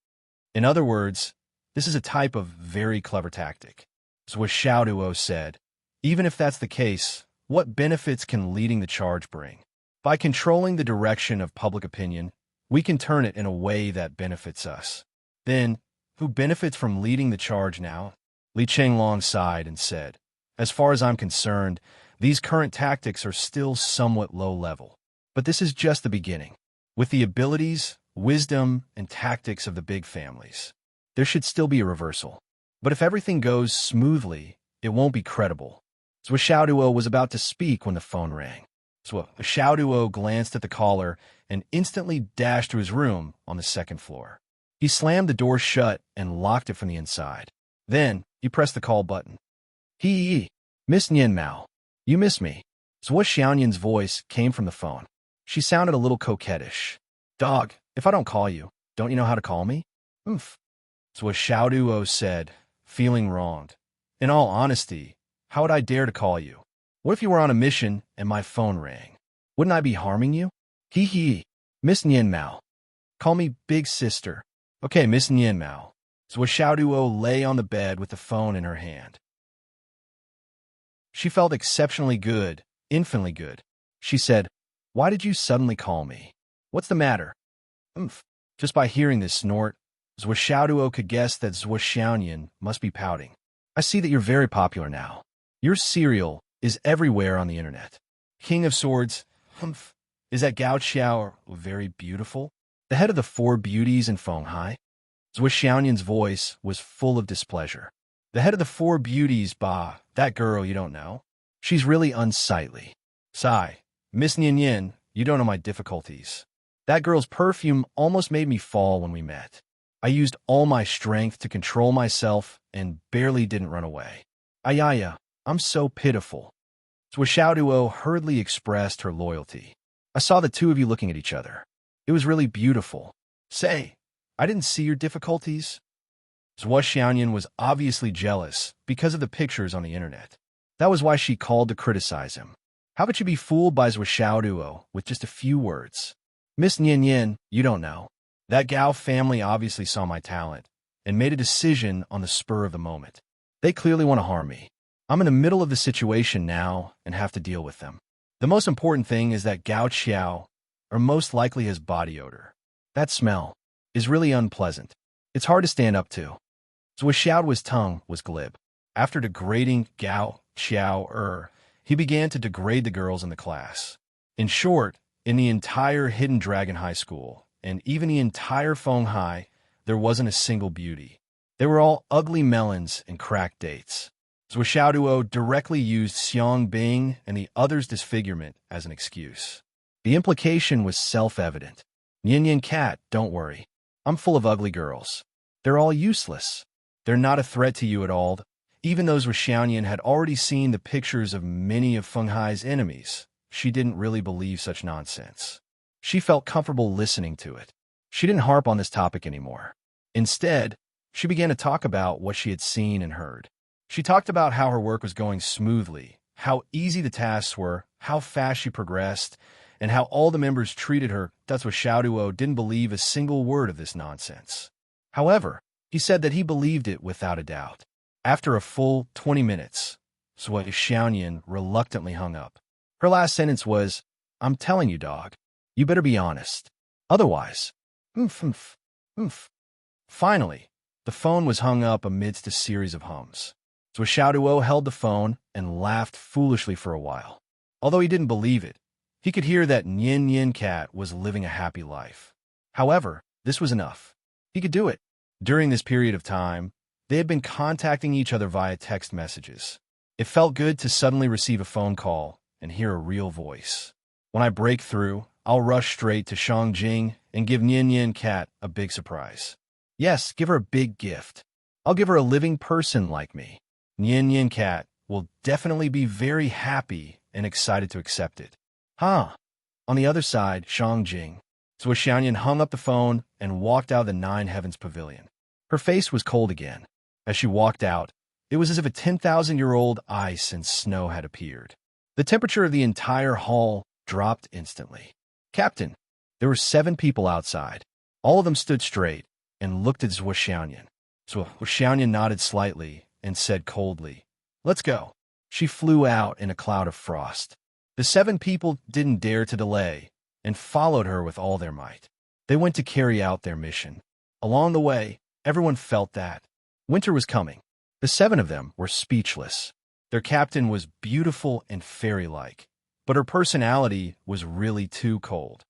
In other words, this is a type of very clever tactic. Zhuo Xiaoduo said, even if that's the case, what benefits can leading the charge bring? By controlling the direction of public opinion, we can turn it in a way that benefits us. Then, who benefits from leading the charge now? Li Qinglong sighed and said, as far as I'm concerned, these current tactics are still somewhat low level. But this is just the beginning. With the abilities, wisdom, and tactics of the big families, there should still be a reversal. But if everything goes smoothly, it won't be credible. Zhuo Xiaoduo was about to speak when the phone rang. Zhuo Xiaoduo glanced at the caller and instantly dashed to his room on the second floor. He slammed the door shut and locked it from the inside. Then, he pressed the call button. He, Miss Nian Mao, you miss me. Zhuo Xiaoyan's voice came from the phone. She sounded a little coquettish. Dog, if I don't call you, don't you know how to call me? Zhuo Xiaoduo said, feeling wronged. In all honesty, how would I dare to call you? What if you were on a mission and my phone rang? Wouldn't I be harming you? Miss Nian Mao. Call me Big Sister. Okay, Miss Nian Mao. Zhuo Xiaoduo lay on the bed with the phone in her hand. She felt exceptionally good, infinitely good. She said, why did you suddenly call me? What's the matter? Just by hearing this snort, Zhuo Xiaoduo could guess that Zhuo Xiaoyan must be pouting. I see that you're very popular now. Your serial is everywhere on the internet. King of Swords, is that Gao Xiao very beautiful? The head of the four beauties in Fenghai? Zhuo Xiaoyan's voice was full of displeasure. The head of the four beauties, bah, that girl you don't know. She's really unsightly. Sigh, Miss Nian Yin, you don't know my difficulties. That girl's perfume almost made me fall when we met. I used all my strength to control myself and barely didn't run away. Ayaya, I'm so pitiful. Zhuo Xiaoduo hurriedly expressed her loyalty. I saw the two of you looking at each other. It was really beautiful. Say, I didn't see your difficulties. Zhuo Xiaoyan was obviously jealous because of the pictures on the internet. That was why she called to criticize him. How could you be fooled by Zhuo Xiaoduo with just a few words? Miss Nian Yin, you don't know. That Gao family obviously saw my talent and made a decision on the spur of the moment. They clearly want to harm me. I'm in the middle of the situation now and have to deal with them. The most important thing is that Gao Xiao, or most likely his body odor, that smell, is really unpleasant. It's hard to stand up to. Zhuo Xiaoduo's tongue was glib. After degrading Gao Xiao, he began to degrade the girls in the class. In short, in the entire Hidden Dragon High School, and even the entire Fenghai, there wasn't a single beauty. They were all ugly melons and cracked dates. Zhuo Xiaoduo directly used Xiang Bing and the other's disfigurement as an excuse. The implication was self-evident. Yin Yin Cat, don't worry. I'm full of ugly girls. They're all useless. They're not a threat to you at all. Even though Zhuo Xiaoyan had already seen the pictures of many of Fenghai's enemies, she didn't really believe such nonsense. She felt comfortable listening to it. She didn't harp on this topic anymore. Instead, she began to talk about what she had seen and heard. She talked about how her work was going smoothly, how easy the tasks were, how fast she progressed, and how all the members treated her. That's what Xiaoduo didn't believe a single word of this nonsense. However, he said that he believed it without a doubt. After a full 20 minutes, Zhuo Xiaoyan reluctantly hung up. Her last sentence was, I'm telling you, dog, you better be honest. Otherwise, Oomph, oomph, oomph. Finally, the phone was hung up amidst a series of hums. So Xiaoduo held the phone and laughed foolishly for a while. Although he didn't believe it, he could hear that Nian Nian Cat was living a happy life. However, this was enough. He could do it. During this period of time, they had been contacting each other via text messages. It felt good to suddenly receive a phone call and hear a real voice. When I break through, I'll rush straight to Shangjing and give Nian Nian Cat a big surprise. Yes, give her a big gift. I'll give her a living person like me. Nian Nian Cat will definitely be very happy and excited to accept it. Huh. On the other side, Shangjing. So Xiaoyan hung up the phone and walked out of the Nine Heavens Pavilion. Her face was cold again. As she walked out, it was as if a 10,000-year-old ice and snow had appeared. The temperature of the entire hall dropped instantly. Captain, there were 7 people outside. All of them stood straight and looked at Zhuo Xiaoyan. So Xiaoyan nodded slightly and said coldly, "Let's go." She flew out in a cloud of frost. The 7 people didn't dare to delay and followed her with all their might. They went to carry out their mission. Along the way, everyone felt that winter was coming. The 7 of them were speechless. Their captain was beautiful and fairy-like, but her personality was really too cold.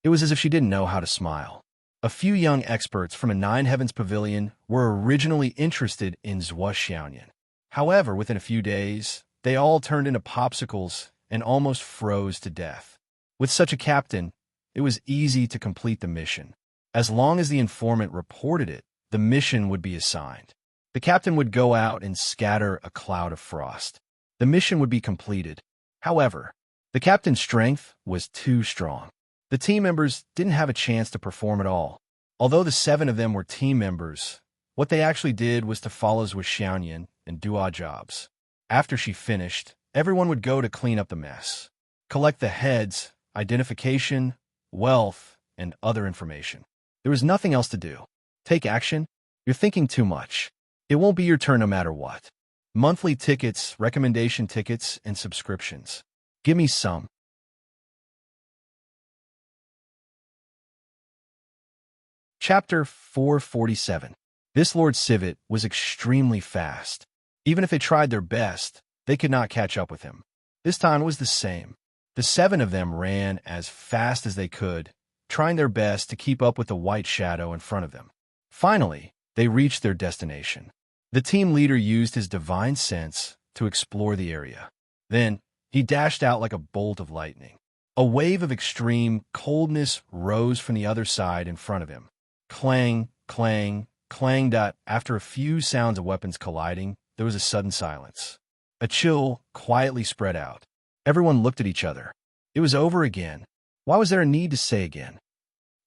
It was as if she didn't know how to smile. A few young experts from a Nine Heavens Pavilion were originally interested in Zhuo Xiaoyan. However, within a few days, they all turned into popsicles and almost froze to death. With such a captain, it was easy to complete the mission. As long as the informant reported it, the mission would be assigned. The captain would go out and scatter a cloud of frost. The mission would be completed. However, the captain's strength was too strong. The team members didn't have a chance to perform at all. Although the 7 of them were team members, what they actually did was to follow Zhuo Xiaoyan and do odd jobs. After she finished, everyone would go to clean up the mess, collect the heads, identification, wealth, and other information. There was nothing else to do. Take action? You're thinking too much. It won't be your turn no matter what. Monthly tickets, recommendation tickets, and subscriptions. Give me some. Chapter 447. This Lord Civet was extremely fast. Even if they tried their best, they could not catch up with him. This time was the same. The 7 of them ran as fast as they could, trying their best to keep up with the white shadow in front of them. Finally, they reached their destination. The team leader used his divine sense to explore the area. Then, he dashed out like a bolt of lightning. A wave of extreme coldness rose from the other side in front of him. Clang, clang, clang. After a few sounds of weapons colliding, there was a sudden silence. A chill quietly spread out. Everyone looked at each other. It was over again. Why was there a need to say again?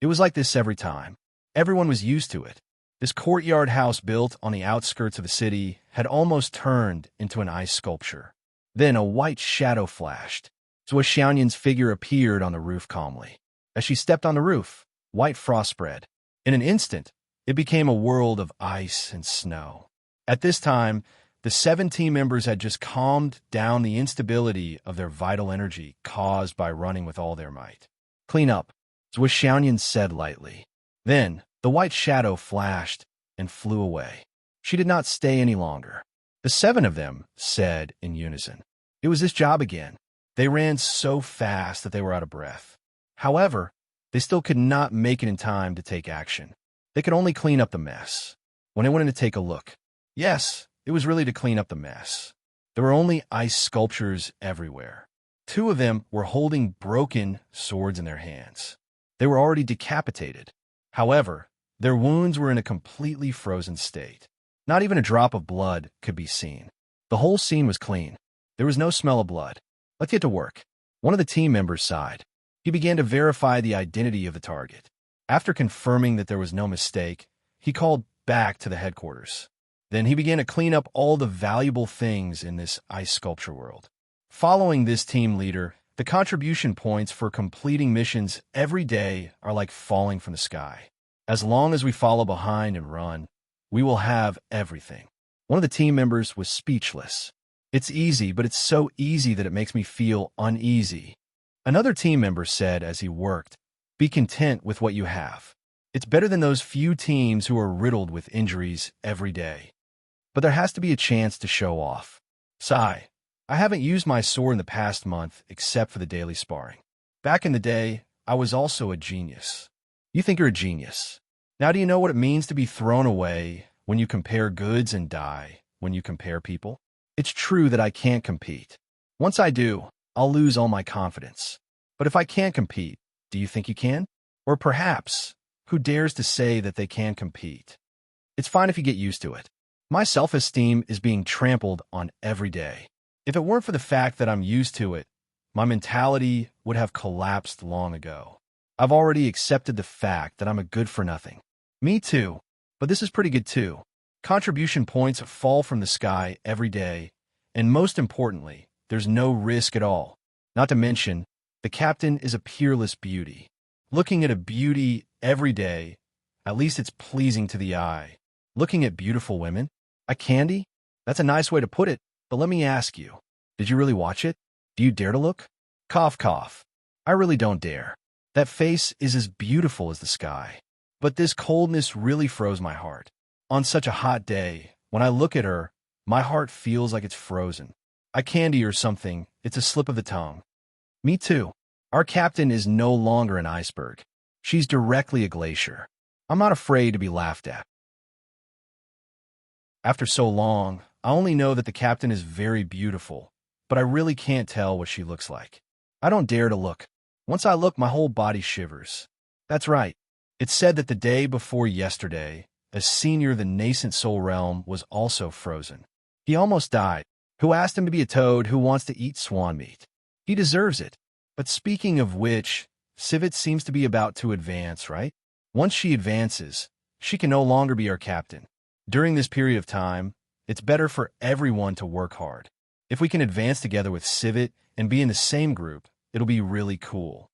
It was like this every time. Everyone was used to it. This courtyard house built on the outskirts of the city had almost turned into an ice sculpture. Then a white shadow flashed. Zhuo Xiaoyan's figure appeared on the roof calmly. As she stepped on the roof, white frost spread. In an instant, it became a world of ice and snow. At this time, the 7 team members had just calmed down the instability of their vital energy caused by running with all their might. "Clean up," Zhuo Xiaoyan said lightly. Then, the white shadow flashed and flew away. She did not stay any longer. The 7 of them said in unison. It was his job again. They ran so fast that they were out of breath. However, they still could not make it in time to take action. They could only clean up the mess. When they went in to take a look, yes, it was really to clean up the mess. There were only ice sculptures everywhere. 2 of them were holding broken swords in their hands. They were already decapitated. However, their wounds were in a completely frozen state. Not even a drop of blood could be seen. The whole scene was clean. There was no smell of blood. "Let's get to work." One of the team members sighed. He began to verify the identity of the target. After confirming that there was no mistake, he called back to the headquarters. Then he began to clean up all the valuable things in this ice sculpture world. Following this team leader, the contribution points for completing missions every day are like falling from the sky. As long as we follow behind and run, we will have everything. One of the team members was speechless. "It's easy, but it's so easy that it makes me feel uneasy." Another team member said as he worked Be content with what you have. It's better than those few teams who are riddled with injuries every day. But there has to be a chance to show off. Sigh. I haven't used my sword in the past month except for the daily sparring. Back in the day, I was also a genius. You think you're a genius. Now do you know what it means to be thrown away when you compare goods and die when you compare people? It's true that I can't compete. Once I do, I'll lose all my confidence. But if I can't compete, do you think you can? Or perhaps, who dares to say that they can compete? It's fine if you get used to it. My self-esteem is being trampled on every day. If it weren't for the fact that I'm used to it, my mentality would have collapsed long ago. I've already accepted the fact that I'm a good-for-nothing. Me too, but this is pretty good too. Contribution points fall from the sky every day, and most importantly, there's no risk at all. Not to mention, the captain is a peerless beauty. Looking at a beauty every day, at least it's pleasing to the eye. Looking at beautiful women? A candy? That's a nice way to put it, but let me ask you, did you really watch it? Do you dare to look? Cough, cough. I really don't dare. That face is as beautiful as the sky. But this coldness really froze my heart. On such a hot day, when I look at her, my heart feels like it's frozen. A candy or something, it's a slip of the tongue. Me too. Our captain is no longer an iceberg. She's directly a glacier. I'm not afraid to be laughed at. After so long, I only know that the captain is very beautiful, but I really can't tell what she looks like. I don't dare to look. Once I look, my whole body shivers. That's right. It's said that the day before yesterday, a senior of the nascent soul realm was also frozen. He almost died. Who asked him to be a toad who wants to eat swan meat? He deserves it. But speaking of which, Civet seems to be about to advance, right? Once she advances, she can no longer be our captain. During this period of time, it's better for everyone to work hard. If we can advance together with Civet and be in the same group, it'll be really cool.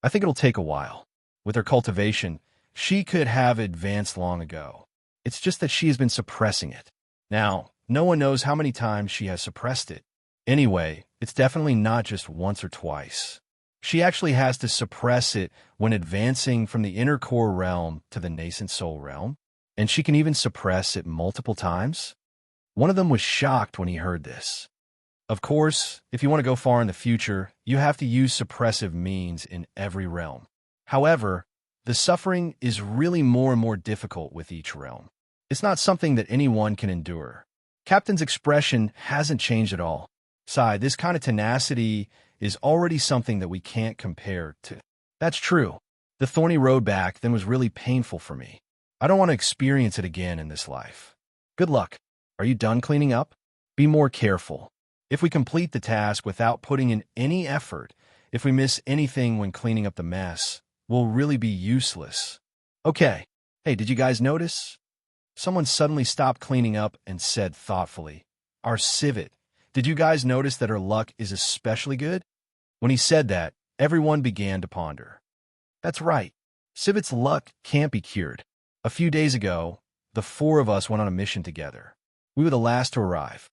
I think it'll take a while. With her cultivation, she could have advanced long ago. It's just that she has been suppressing it. Now, no one knows how many times she has suppressed it. Anyway, it's definitely not just once or twice. She actually has to suppress it when advancing from the inner core realm to the nascent soul realm, and she can even suppress it multiple times. One of them was shocked when he heard this. Of course, if you want to go far in the future, you have to use suppressive means in every realm. However, the suffering is really more and more difficult with each realm. It's not something that anyone can endure. Captain's expression hasn't changed at all. Sigh, this kind of tenacity is already something that we can't compare to. That's true. The thorny road back then was really painful for me. I don't want to experience it again in this life. Good luck. Are you done cleaning up? Be more careful. If we complete the task without putting in any effort, if we miss anything when cleaning up the mess, we'll really be useless. Okay. Hey, did you guys notice? Someone suddenly stopped cleaning up and said thoughtfully, "Our civet. Did you guys notice that her luck is especially good?" When he said that, everyone began to ponder. That's right. Civet's luck can't be cured. A few days ago, the four of us went on a mission together. We were the last to arrive.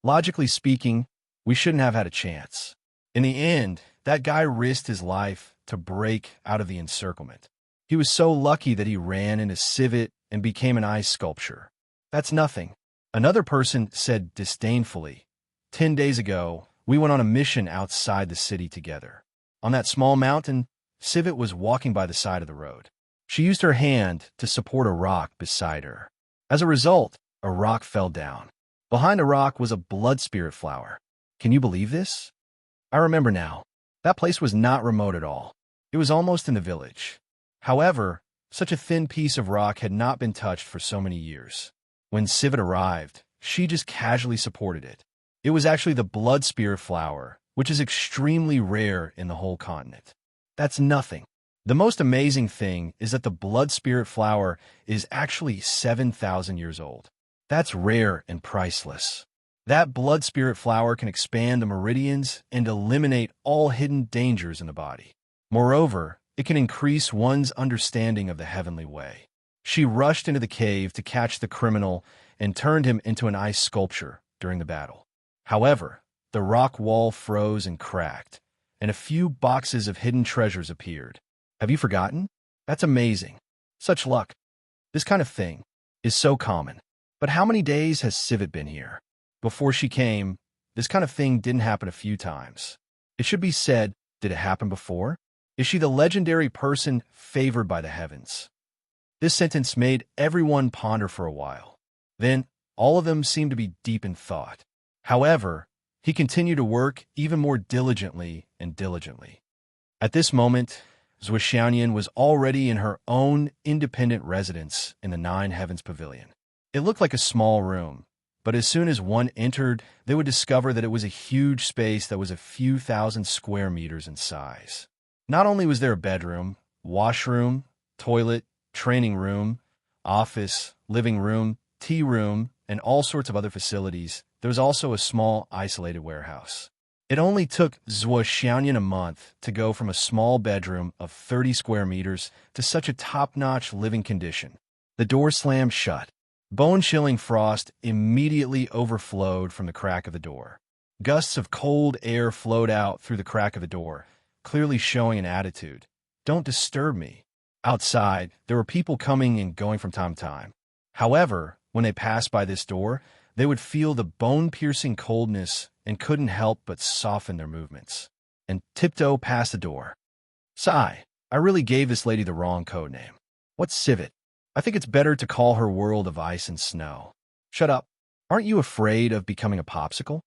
Logically speaking, we shouldn't have had a chance. In the end, that guy risked his life to break out of the encirclement. He was so lucky that he ran into Civet and became an ice sculpture. That's nothing. Another person said disdainfully, 10 days ago, we went on a mission outside the city together. On that small mountain, Civet was walking by the side of the road. She used her hand to support a rock beside her. As a result, a rock fell down. Behind the rock was a blood spirit flower. Can you believe this? I remember now. That place was not remote at all. It was almost in the village. However, such a thin piece of rock had not been touched for so many years. When Civet arrived, she just casually supported it. It was actually the blood spirit flower, which is extremely rare in the whole continent. That's nothing. The most amazing thing is that the blood spirit flower is actually 7,000 years old. That's rare and priceless. That blood spirit flower can expand the meridians and eliminate all hidden dangers in the body. Moreover, it can increase one's understanding of the heavenly way. She rushed into the cave to catch the criminal and turned him into an ice sculpture during the battle. However, the rock wall froze and cracked, and a few boxes of hidden treasures appeared. Have you forgotten? That's amazing. Such luck. This kind of thing is so common. But how many days has Civet been here? Before she came, this kind of thing didn't happen a few times. It should be said, did it happen before? Is she the legendary person favored by the heavens? This sentence made everyone ponder for a while. Then, all of them seemed to be deep in thought. However, he continued to work even more diligently and diligently. At this moment, Zwishanyan was already in her own independent residence in the Nine Heavens Pavilion. It looked like a small room, but as soon as one entered, they would discover that it was a huge space that was a few thousand square meters in size. Not only was there a bedroom, washroom, toilet, training room, office, living room, tea room, and all sorts of other facilities, there was also a small, isolated warehouse. It only took Zwishanyan a month to go from a small bedroom of 30 square meters to such a top-notch living condition. The door slammed shut. Bone-chilling frost immediately overflowed from the crack of the door. Gusts of cold air flowed out through the crack of the door, clearly showing an attitude. Don't disturb me. Outside, there were people coming and going from time to time. However, when they passed by this door, they would feel the bone-piercing coldness and couldn't help but soften their movements and tiptoe past the door. Sigh, I really gave this lady the wrong code name. What's Civet? I think it's better to call her world of ice and snow. Shut up. Aren't you afraid of becoming a popsicle?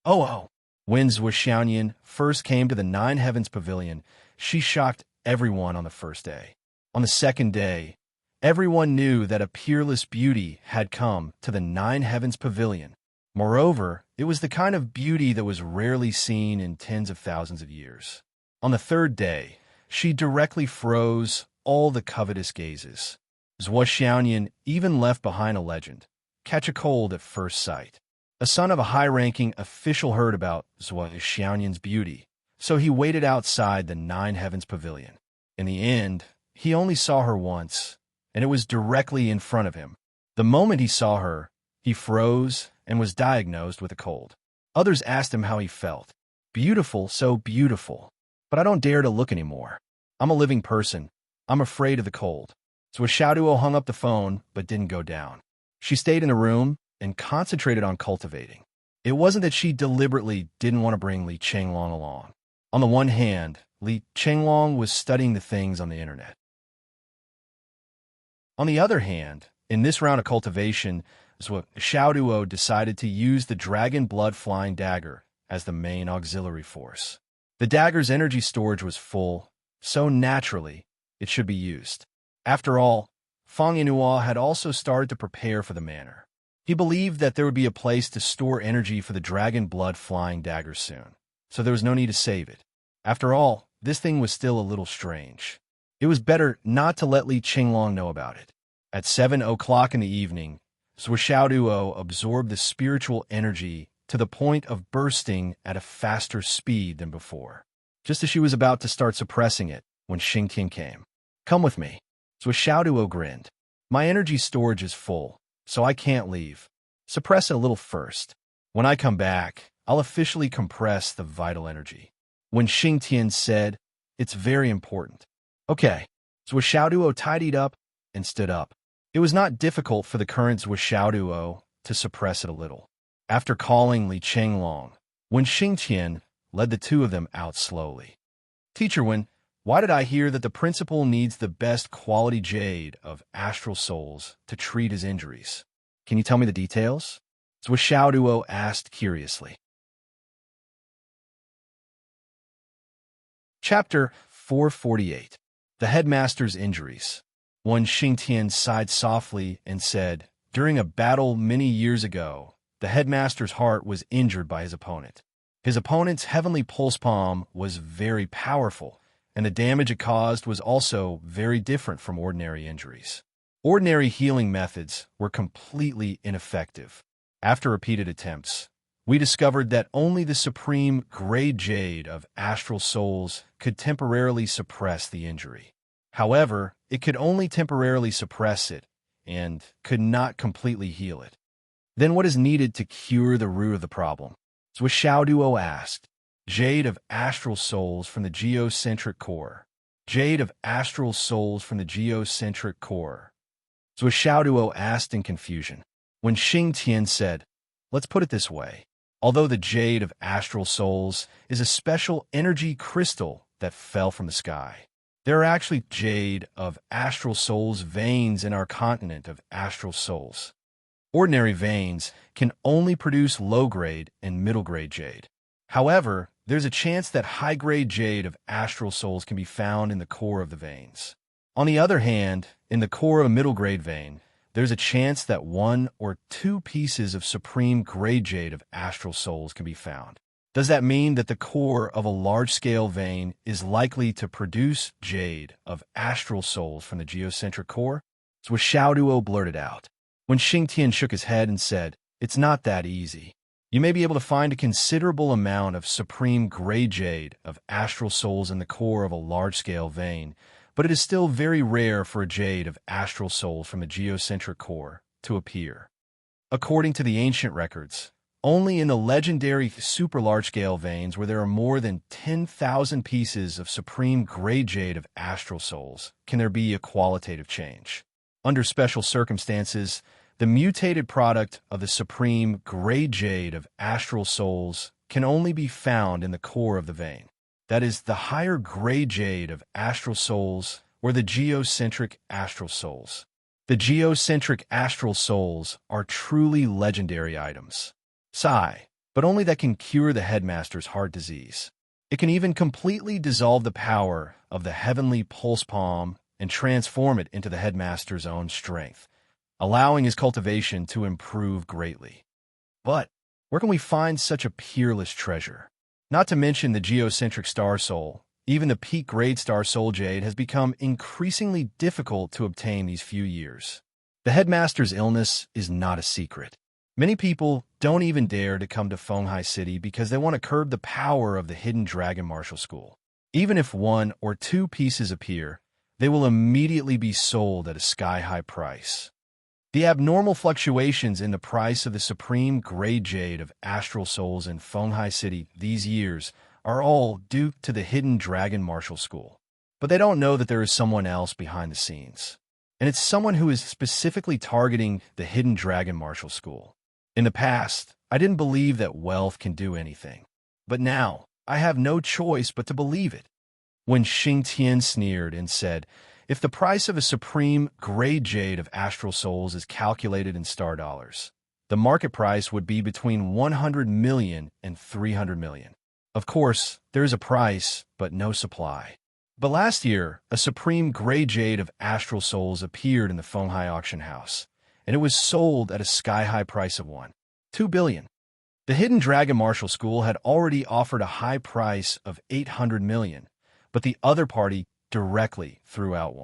Oh. When Zwishanyan first came to the Nine Heavens Pavilion, she shocked everyone on the first day. On the second day, everyone knew that a peerless beauty had come to the Nine Heavens Pavilion. Moreover, it was the kind of beauty that was rarely seen in tens of thousands of years. On the third day, she directly froze all the covetous gazes. Zwishanyan even left behind a legend, catch a cold at first sight. A son of a high-ranking official heard about Zwishanyan's beauty, so he waited outside the Nine Heavens Pavilion. In the end, he only saw her once, and it was directly in front of him. The moment he saw her, he froze and was diagnosed with a cold. Others asked him how he felt. Beautiful, so beautiful. But I don't dare to look anymore. I'm a living person. I'm afraid of the cold. Zwishanyan hung up the phone, but didn't go down. She stayed in the room and concentrated on cultivating. It wasn't that she deliberately didn't want to bring Li Chenglong along. On the one hand, Li Chenglong was studying the things on the internet. On the other hand, in this round of cultivation, Zwishanyan decided to use the dragon blood flying dagger as the main auxiliary force. The dagger's energy storage was full, so naturally, it should be used. After all, Fang Yinhua had also started to prepare for the manor. He believed that there would be a place to store energy for the dragon blood flying dagger soon, so there was no need to save it. After all, this thing was still a little strange. It was better not to let Li Chenglong know about it. At 7 o'clock in the evening, Zwishanyan absorbed the spiritual energy to the point of bursting at a faster speed than before. Just as she was about to start suppressing it, when Xingtian came. Come with me. Zwishanyan grinned. My energy storage is full, so I can't leave. Suppress it a little first. When I come back, I'll officially compress the vital energy. When Xingtian said, it's very important. Okay. Zwishanyan tidied up and stood up. It was not difficult for the current Zwishanyan to suppress it a little. After calling Li Chenglong, when Xingtian led the two of them out slowly. Teacher Wen, why did I hear that the principal needs the best quality jade of astral souls to treat his injuries? Can you tell me the details? Zwishanyan asked curiously. Chapter 448. The Headmaster's Injuries. When Xingtian sighed softly and said, during a battle many years ago, the headmaster's heart was injured by his opponent. His opponent's heavenly pulse palm was very powerful, and the damage it caused was also very different from ordinary injuries. Ordinary healing methods were completely ineffective. After repeated attempts, we discovered that only the supreme grade jade of astral souls could temporarily suppress the injury. However, it could only temporarily suppress it and could not completely heal it. Then what is needed to cure the root of the problem? Zwishanyan asked. Jade of astral souls from the geocentric core. Jade of astral souls from the geocentric core. Zhuo Xiaoduo asked in confusion. When Xing Tian said, let's put it this way. Although the jade of astral souls is a special energy crystal that fell from the sky, there are actually jade of astral souls veins in our continent of astral souls. Ordinary veins can only produce low-grade and middle-grade jade. However, there's a chance that high-grade jade of astral souls can be found in the core of the veins. On the other hand, in the core of a middle-grade vein, there's a chance that 1 or 2 pieces of supreme grade jade of astral souls can be found. Does that mean that the core of a large-scale vein is likely to produce jade of astral souls from the geocentric core? Zhuo Xiaoduo blurted out. When Xing Tian shook his head and said, it's not that easy. You may be able to find a considerable amount of supreme grade jade of astral souls in the core of a large-scale vein, but it is still very rare for a jade of astral souls from a geocentric core to appear. According to the ancient records, only in the legendary super large-scale veins where there are more than 10,000 pieces of supreme grade jade of astral souls can there be a qualitative change. Under special circumstances, the mutated product of the supreme grade jade of astral souls can only be found in the core of the vein. That is, the higher grade jade of astral souls or the geocentric astral souls. The geocentric astral souls are truly legendary items. Sigh, but only that can cure the headmaster's heart disease. It can even completely dissolve the power of the heavenly pulse palm and transform it into the headmaster's own strength, allowing his cultivation to improve greatly. But where can we find such a peerless treasure? Not to mention the geocentric star soul, even the peak grade star soul jade has become increasingly difficult to obtain these few years. The headmaster's illness is not a secret. Many people don't even dare to come to Fenghai City because they want to curb the power of the hidden dragon martial school. Even if 1 or 2 pieces appear, they will immediately be sold at a sky-high price. The abnormal fluctuations in the price of the supreme grade jade of astral souls in Fenghai City these years are all due to the hidden dragon martial school. But they don't know that there is someone else behind the scenes. And it's someone who is specifically targeting the hidden dragon martial school. In the past, I didn't believe that wealth can do anything. But now, I have no choice but to believe it. When Xing Tian sneered and said, if the price of a supreme grade jade of astral souls is calculated in star dollars, the market price would be between 100 million and 300 million. Of course, there is a price, but no supply. But last year, a supreme grade jade of astral souls appeared in the Fenghai auction house, and it was sold at a sky-high price of 2 billion. The hidden dragon martial school had already offered a high price of 800 million, but the other party directly threw out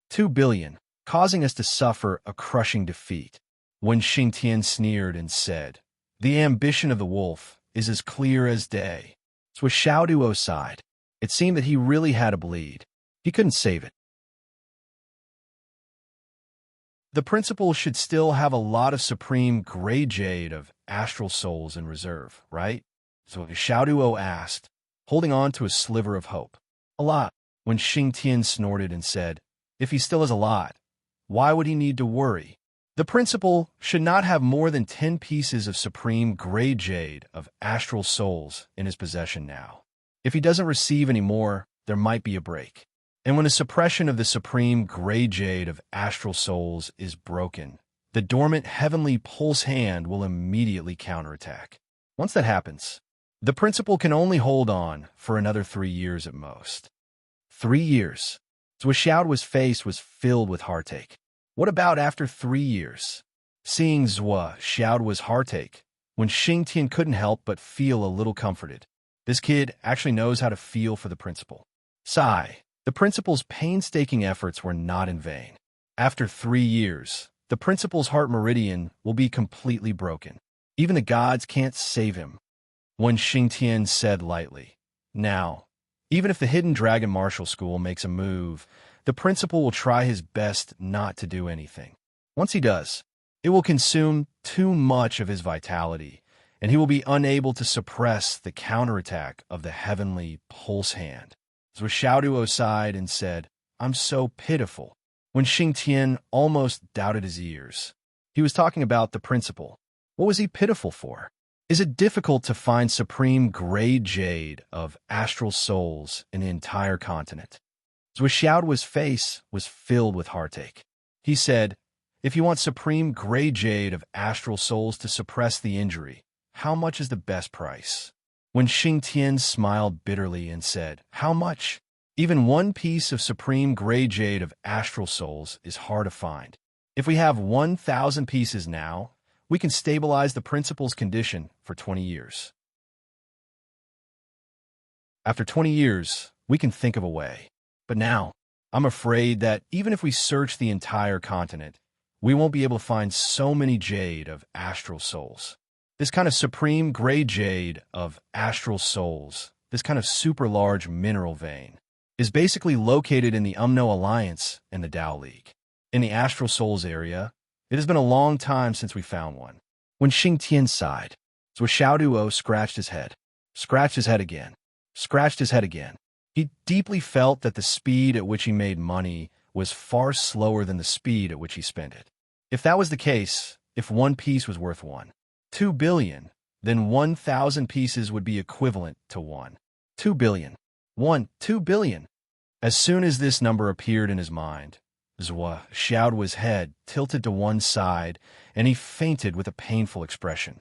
2 billion, causing us to suffer a crushing defeat. When Xing Tian sneered and said, the ambition of the wolf is as clear as day. Zhuo Xiaoduo sighed. It seemed that he really had a bleed. He couldn't save it. The principal should still have a lot of supreme grade jade of astral souls in reserve, right? So Xiaoduo asked, holding on to a sliver of hope. A lot. When Xing Tian snorted and said, if he still has a lot, why would he need to worry? The principal should not have more than 10 pieces of supreme grade jade of astral souls in his possession now. If he doesn't receive any more, there might be a break. And when the suppression of the supreme grade jade of astral souls is broken, the dormant heavenly pulse hand will immediately counterattack. Once that happens, the principal can only hold on for another 3 years at most. 3 years. Zhuo Xiaoduo's face was filled with heartache. What about after 3 years? Seeing Zhuo Xiaoduo's heartache, when Xing Tian couldn't help but feel a little comforted. This kid actually knows how to feel for the principal. Sigh. The principal's painstaking efforts were not in vain. After 3 years, the principal's heart meridian will be completely broken. Even the gods can't save him. When Xing Tian said lightly, now, even if the hidden dragon martial school makes a move, the principal will try his best not to do anything. Once he does, it will consume too much of his vitality, and he will be unable to suppress the counterattack of the heavenly pulse hand. So Xiaoduo sighed and said, I'm so pitiful. When Xingtian almost doubted his ears. He was talking about the principal. What was he pitiful for? Is it difficult to find supreme grade jade of astral souls in the entire continent? Zhuo Xiaoduo's face was filled with heartache. He said, if you want supreme grade jade of astral souls to suppress the injury, how much is the best price? When Xingtian smiled bitterly and said, how much? Even one piece of supreme grade jade of astral souls is hard to find. If we have 1,000 pieces now, we can stabilize the principal's condition for 20 years. After 20 years, we can think of a way. But now, I'm afraid that even if we search the entire continent, we won't be able to find so many jade of astral souls. This kind of supreme grade jade of astral souls, this kind of super large mineral vein, is basically located in the Umno Alliance and the Tao League. In the astral souls area, it has been a long time since we found one. When Xingtian sighed, Zhuo Xiaoduo scratched his head again, scratched his head again. He deeply felt that the speed at which he made money was far slower than the speed at which he spent it. If that was the case, if one piece was worth 2 billion, then 1,000 pieces would be equivalent to 2 billion. 2 billion. As soon as this number appeared in his mind, Zhuo Xiaoduo's head tilted to one side, and he fainted with a painful expression.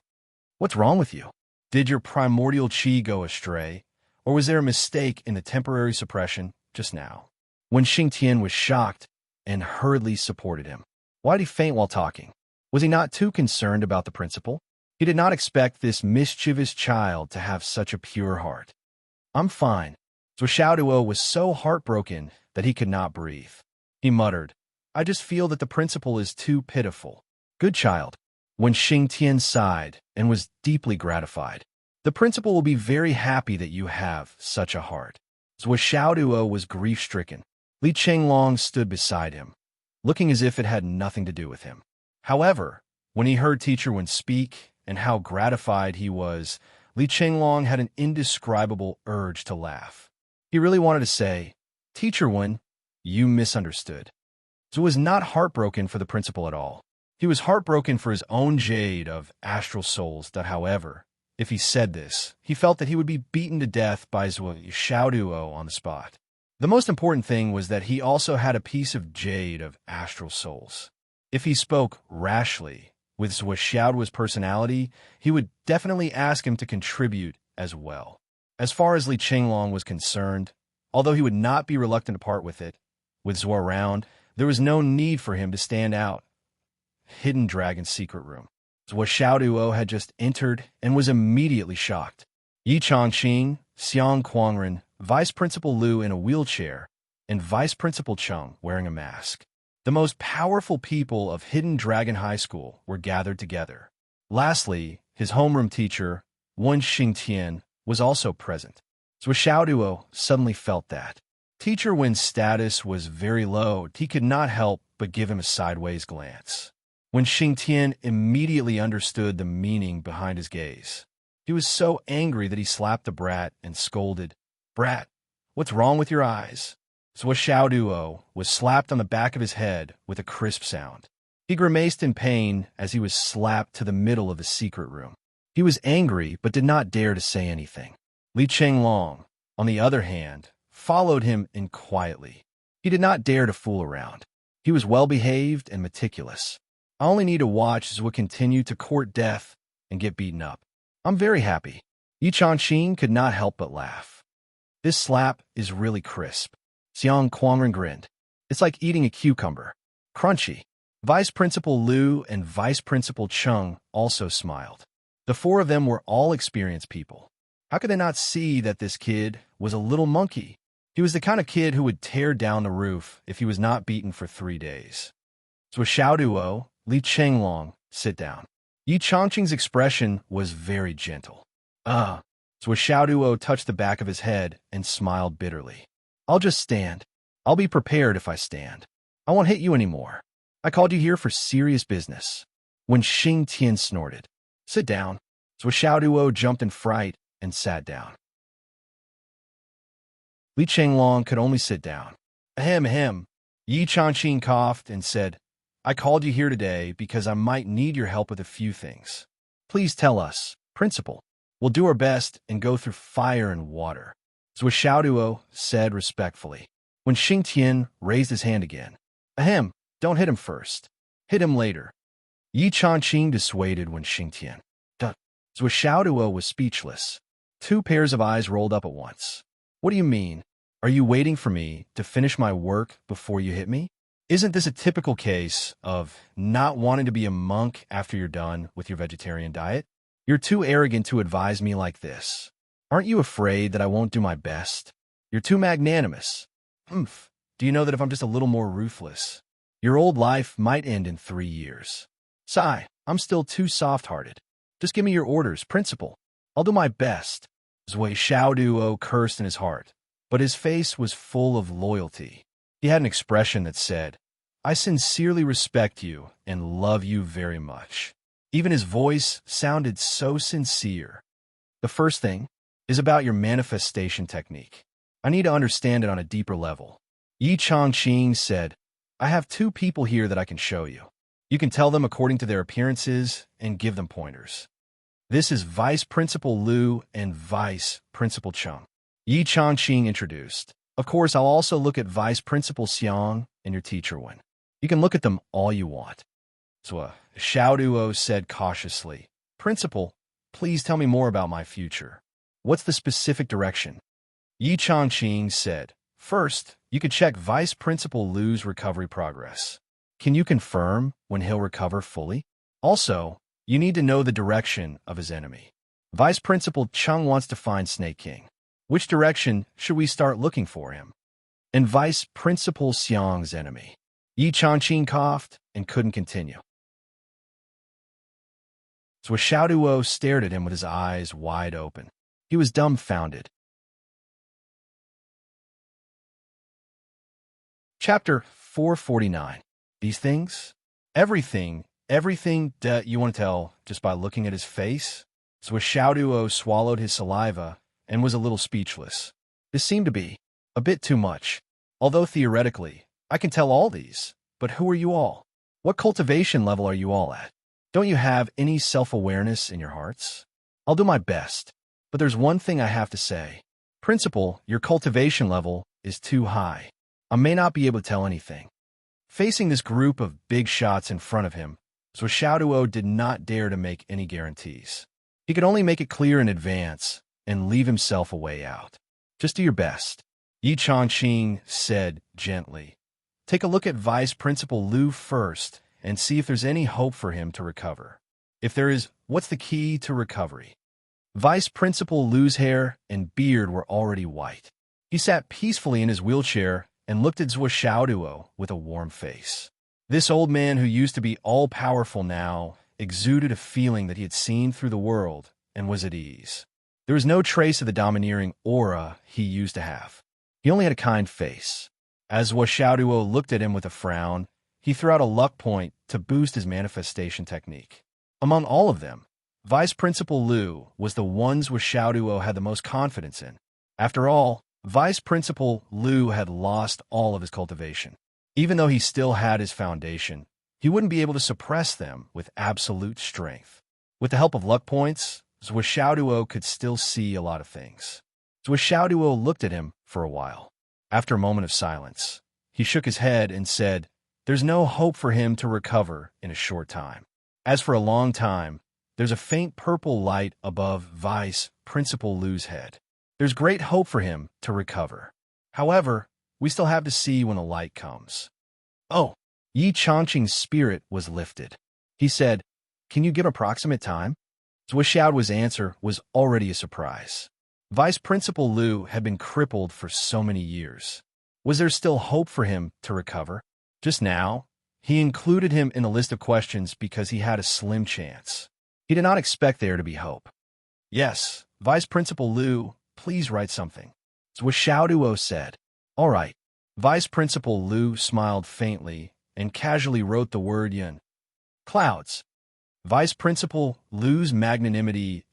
What's wrong with you? Did your primordial qi go astray, or was there a mistake in the temporary suppression just now? When Xingtian was shocked and hurriedly supported him. Why did he faint while talking? Was he not too concerned about the principal? He did not expect this mischievous child to have such a pure heart. I'm fine. Zhuo Xiaoduo was so heartbroken that he could not breathe. He muttered, I just feel that the principal is too pitiful. Good child. When Xingtian sighed and was deeply gratified. The principal will be very happy that you have such a heart. Zhuo Xiaoduo was grief-stricken. Li Chenglong stood beside him, looking as if it had nothing to do with him. However, when he heard Teacher Wen speak and how gratified he was, Li Chenglong had an indescribable urge to laugh. He really wanted to say, Teacher Wen, you misunderstood. Zhuo was not heartbroken for the principal at all. He was heartbroken for his own jade of astral souls that, however, if he said this, he felt that he would be beaten to death by Zhuo Xiaoduo on the spot. The most important thing was that he also had a piece of jade of astral souls. If he spoke rashly, with Zhuo Xiaoduo's personality, he would definitely ask him to contribute as well. As far as Li Chenglong was concerned, although he would not be reluctant to part with it, with Zhuo around, there was no need for him to stand out. Hidden Dragon's secret room. Zhuo Xiaoduo had just entered and was immediately shocked. Yi Chongqing, Xiang Quangren, Vice Principal Liu in a wheelchair, and Vice Principal Cheng wearing a mask. The most powerful people of Hidden Dragon High School were gathered together. Lastly, his homeroom teacher, Wen Xingtian, was also present. Zhuo Xiaoduo suddenly felt that. Teacher Wen's status was very low. He could not help but give him a sideways glance. When Xingtian immediately understood the meaning behind his gaze. He was so angry that he slapped the brat and scolded, Brat, what's wrong with your eyes? Zhuo Xiaoduo was slapped on the back of his head with a crisp sound. He grimaced in pain as he was slapped to the middle of the secret room. He was angry but did not dare to say anything. Li Chenglong, on the other hand, followed him in quietly. He did not dare to fool around. He was well-behaved and meticulous. I only need to watch Zhuo continue to court death and get beaten up. I'm very happy. Yi Chongqing could not help but laugh. This slap is really crisp. Xiang Quangren grinned. It's like eating a cucumber. Crunchy. Vice Principal Liu and Vice Principal Cheng also smiled. The four of them were all experienced people. How could they not see that this kid was a little monkey? He was the kind of kid who would tear down the roof if he was not beaten for 3 days. Zhuo Xiaoduo, Li Chenglong, sit down. Yi Chongqing's expression was very gentle. Zhuo Xiaoduo touched the back of his head and smiled bitterly. I'll just stand. I'll be prepared if I stand. I won't hit you anymore. I called you here for serious business. When Xingtian snorted, sit down. So Xiaoduo jumped in fright and sat down. Li Chenglong could only sit down. Ahem, ahem. Yi Changqing coughed and said, I called you here today because I might need your help with a few things. Please tell us, Principal. We'll do our best and go through fire and water. Zhou Xiaoduo said respectfully. When Xingtian raised his hand again. Ahem, don't hit him first. Hit him later. Yi Changqing dissuaded when Xingtian. Zhou Xiaoduo was speechless. Two pairs of eyes rolled up at once. What do you mean? Are you waiting for me to finish my work before you hit me? Isn't this a typical case of not wanting to be a monk after you're done with your vegetarian diet? You're too arrogant to advise me like this. Aren't you afraid that I won't do my best? You're too magnanimous. Humph. Do you know that if I'm just a little more ruthless, your old life might end in 3 years? Sigh, I'm still too soft-hearted. Just give me your orders, Principal. I'll do my best. Zui Xiaoduo cursed in his heart, but his face was full of loyalty. He had an expression that said, I sincerely respect you and love you very much. Even his voice sounded so sincere. The first thing is about your manifestation technique. I need to understand it on a deeper level. Yi Changqing said, I have 2 people here that I can show you. You can tell them according to their appearances and give them pointers. This is Vice Principal Liu and Vice Principal Cheng. Yi Changqing introduced. Of course, I'll also look at Vice Principal Xiang and your teacher Wen. You can look at them all you want. So Xiaoduo said cautiously, Principal, please tell me more about my future. What's the specific direction? Yi Changqing said, First, you could check Vice Principal Liu's recovery progress. Can you confirm when he'll recover fully? Also, you need to know the direction of his enemy. Vice Principal Cheng wants to find Snake King. Which direction should we start looking for him? And Vice Principal Xiang's enemy. Yi Changqing coughed and couldn't continue. So Xiaoduo stared at him with his eyes wide open. He was dumbfounded. Chapter 449. These things? Everything you want to tell just by looking at his face? So Xiaoduo swallowed his saliva and was a little speechless. This seemed to be a bit too much. Although theoretically, I can tell all these, but who are you all? What cultivation level are you all at? Don't you have any self-awareness in your hearts? I'll do my best, but there's one thing I have to say. Principal, your cultivation level is too high. I may not be able to tell anything. Facing this group of big shots in front of him, so Xiaoduo did not dare to make any guarantees. He could only make it clear in advance and leave himself a way out. Just do your best. Yi Changqing said gently. Take a look at Vice Principal Liu first and see if there's any hope for him to recover. If there is, what's the key to recovery? Vice Principal Liu's hair and beard were already white. He sat peacefully in his wheelchair and looked at Zhou Xiaoduo with a warm face. This old man who used to be all-powerful now exuded a feeling that he had seen through the world and was at ease. There was no trace of the domineering aura he used to have. He only had a kind face. As Zhou Xiaoduo looked at him with a frown, he threw out a luck point to boost his manifestation technique. Among all of them, Vice Principal Liu was the one Zhou Xiaoduo had the most confidence in. After all, Vice Principal Liu had lost all of his cultivation. Even though he still had his foundation, he wouldn't be able to suppress them with absolute strength. With the help of luck points, Zhou Xiaoduo could still see a lot of things. Zhou Xiaoduo looked at him for a while. After a moment of silence, he shook his head and said, There's no hope for him to recover in a short time. As for a long time, there's a faint purple light above Vice Principal Liu's head. There's great hope for him to recover. However, we still have to see when the light comes. Oh, Yi Changqing's spirit was lifted. He said, Can you give approximate time? Zhou Xiaoduo's answer was already a surprise. Vice Principal Liu had been crippled for so many years. Was there still hope for him to recover? Just now, he included him in the list of questions because he had a slim chance. He did not expect there to be hope. Yes, Vice Principal Liu, please write something. Zhou Xiaoduo said. All right. Vice Principal Liu smiled faintly and casually wrote the word yin. Clouds. Vice Principal Lu's magnanimity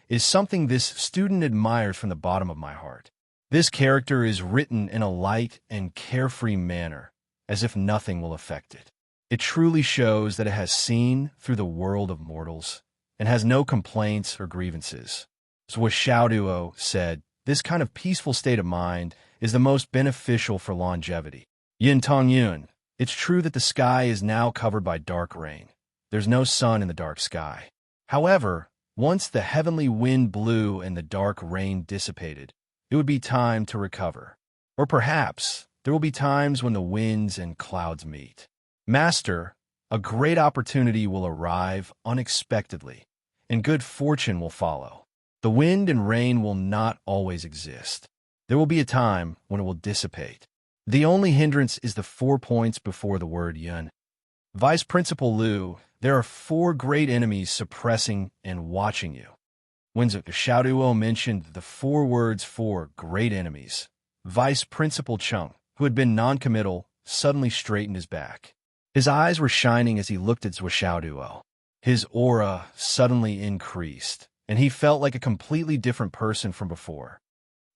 is something this student admires from the bottom of my heart. This character is written in a light and carefree manner, as if nothing will affect it. It truly shows that it has seen through the world of mortals and has no complaints or grievances. Zhuo Xiaoduo said, this kind of peaceful state of mind is the most beneficial for longevity. Yin Tong Yun, it's true that the sky is now covered by dark rain. There's no sun in the dark sky. However, once the heavenly wind blew and the dark rain dissipated, it would be time to recover. Or perhaps there will be times when the winds and clouds meet. Master, a great opportunity will arrive unexpectedly, and good fortune will follow. The wind and rain will not always exist. There will be a time when it will dissipate. The only hindrance is the 4 points before the word yun. Vice Principal Lu, there are 4 great enemies suppressing and watching you. When Xiaoduo mentioned the 4 words 4 great enemies, Vice Principal Chung, who had been non-committal, suddenly straightened his back. His eyes were shining as he looked at Xiaoduo. His aura suddenly increased, and he felt like a completely different person from before.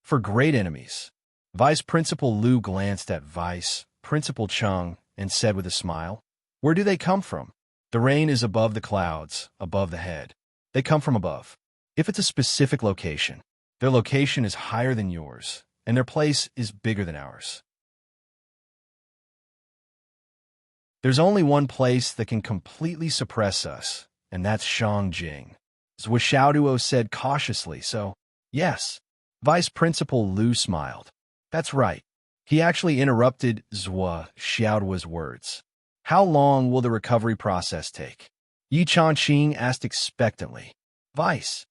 For great enemies, Vice Principal Lu glanced at Vice Principal Chung and said with a smile, where do they come from? The rain is above the clouds, above the head. They come from above. If it's a specific location, their location is higher than yours, and their place is bigger than ours. There's only one place that can completely suppress us, and that's Shangjing. Zhuo Xiaoduo said cautiously, so, yes. Vice Principal Lu smiled. That's right. He actually interrupted Zhuo Xiaoduo's words. How long will the recovery process take? Yi Changqing asked expectantly. Vice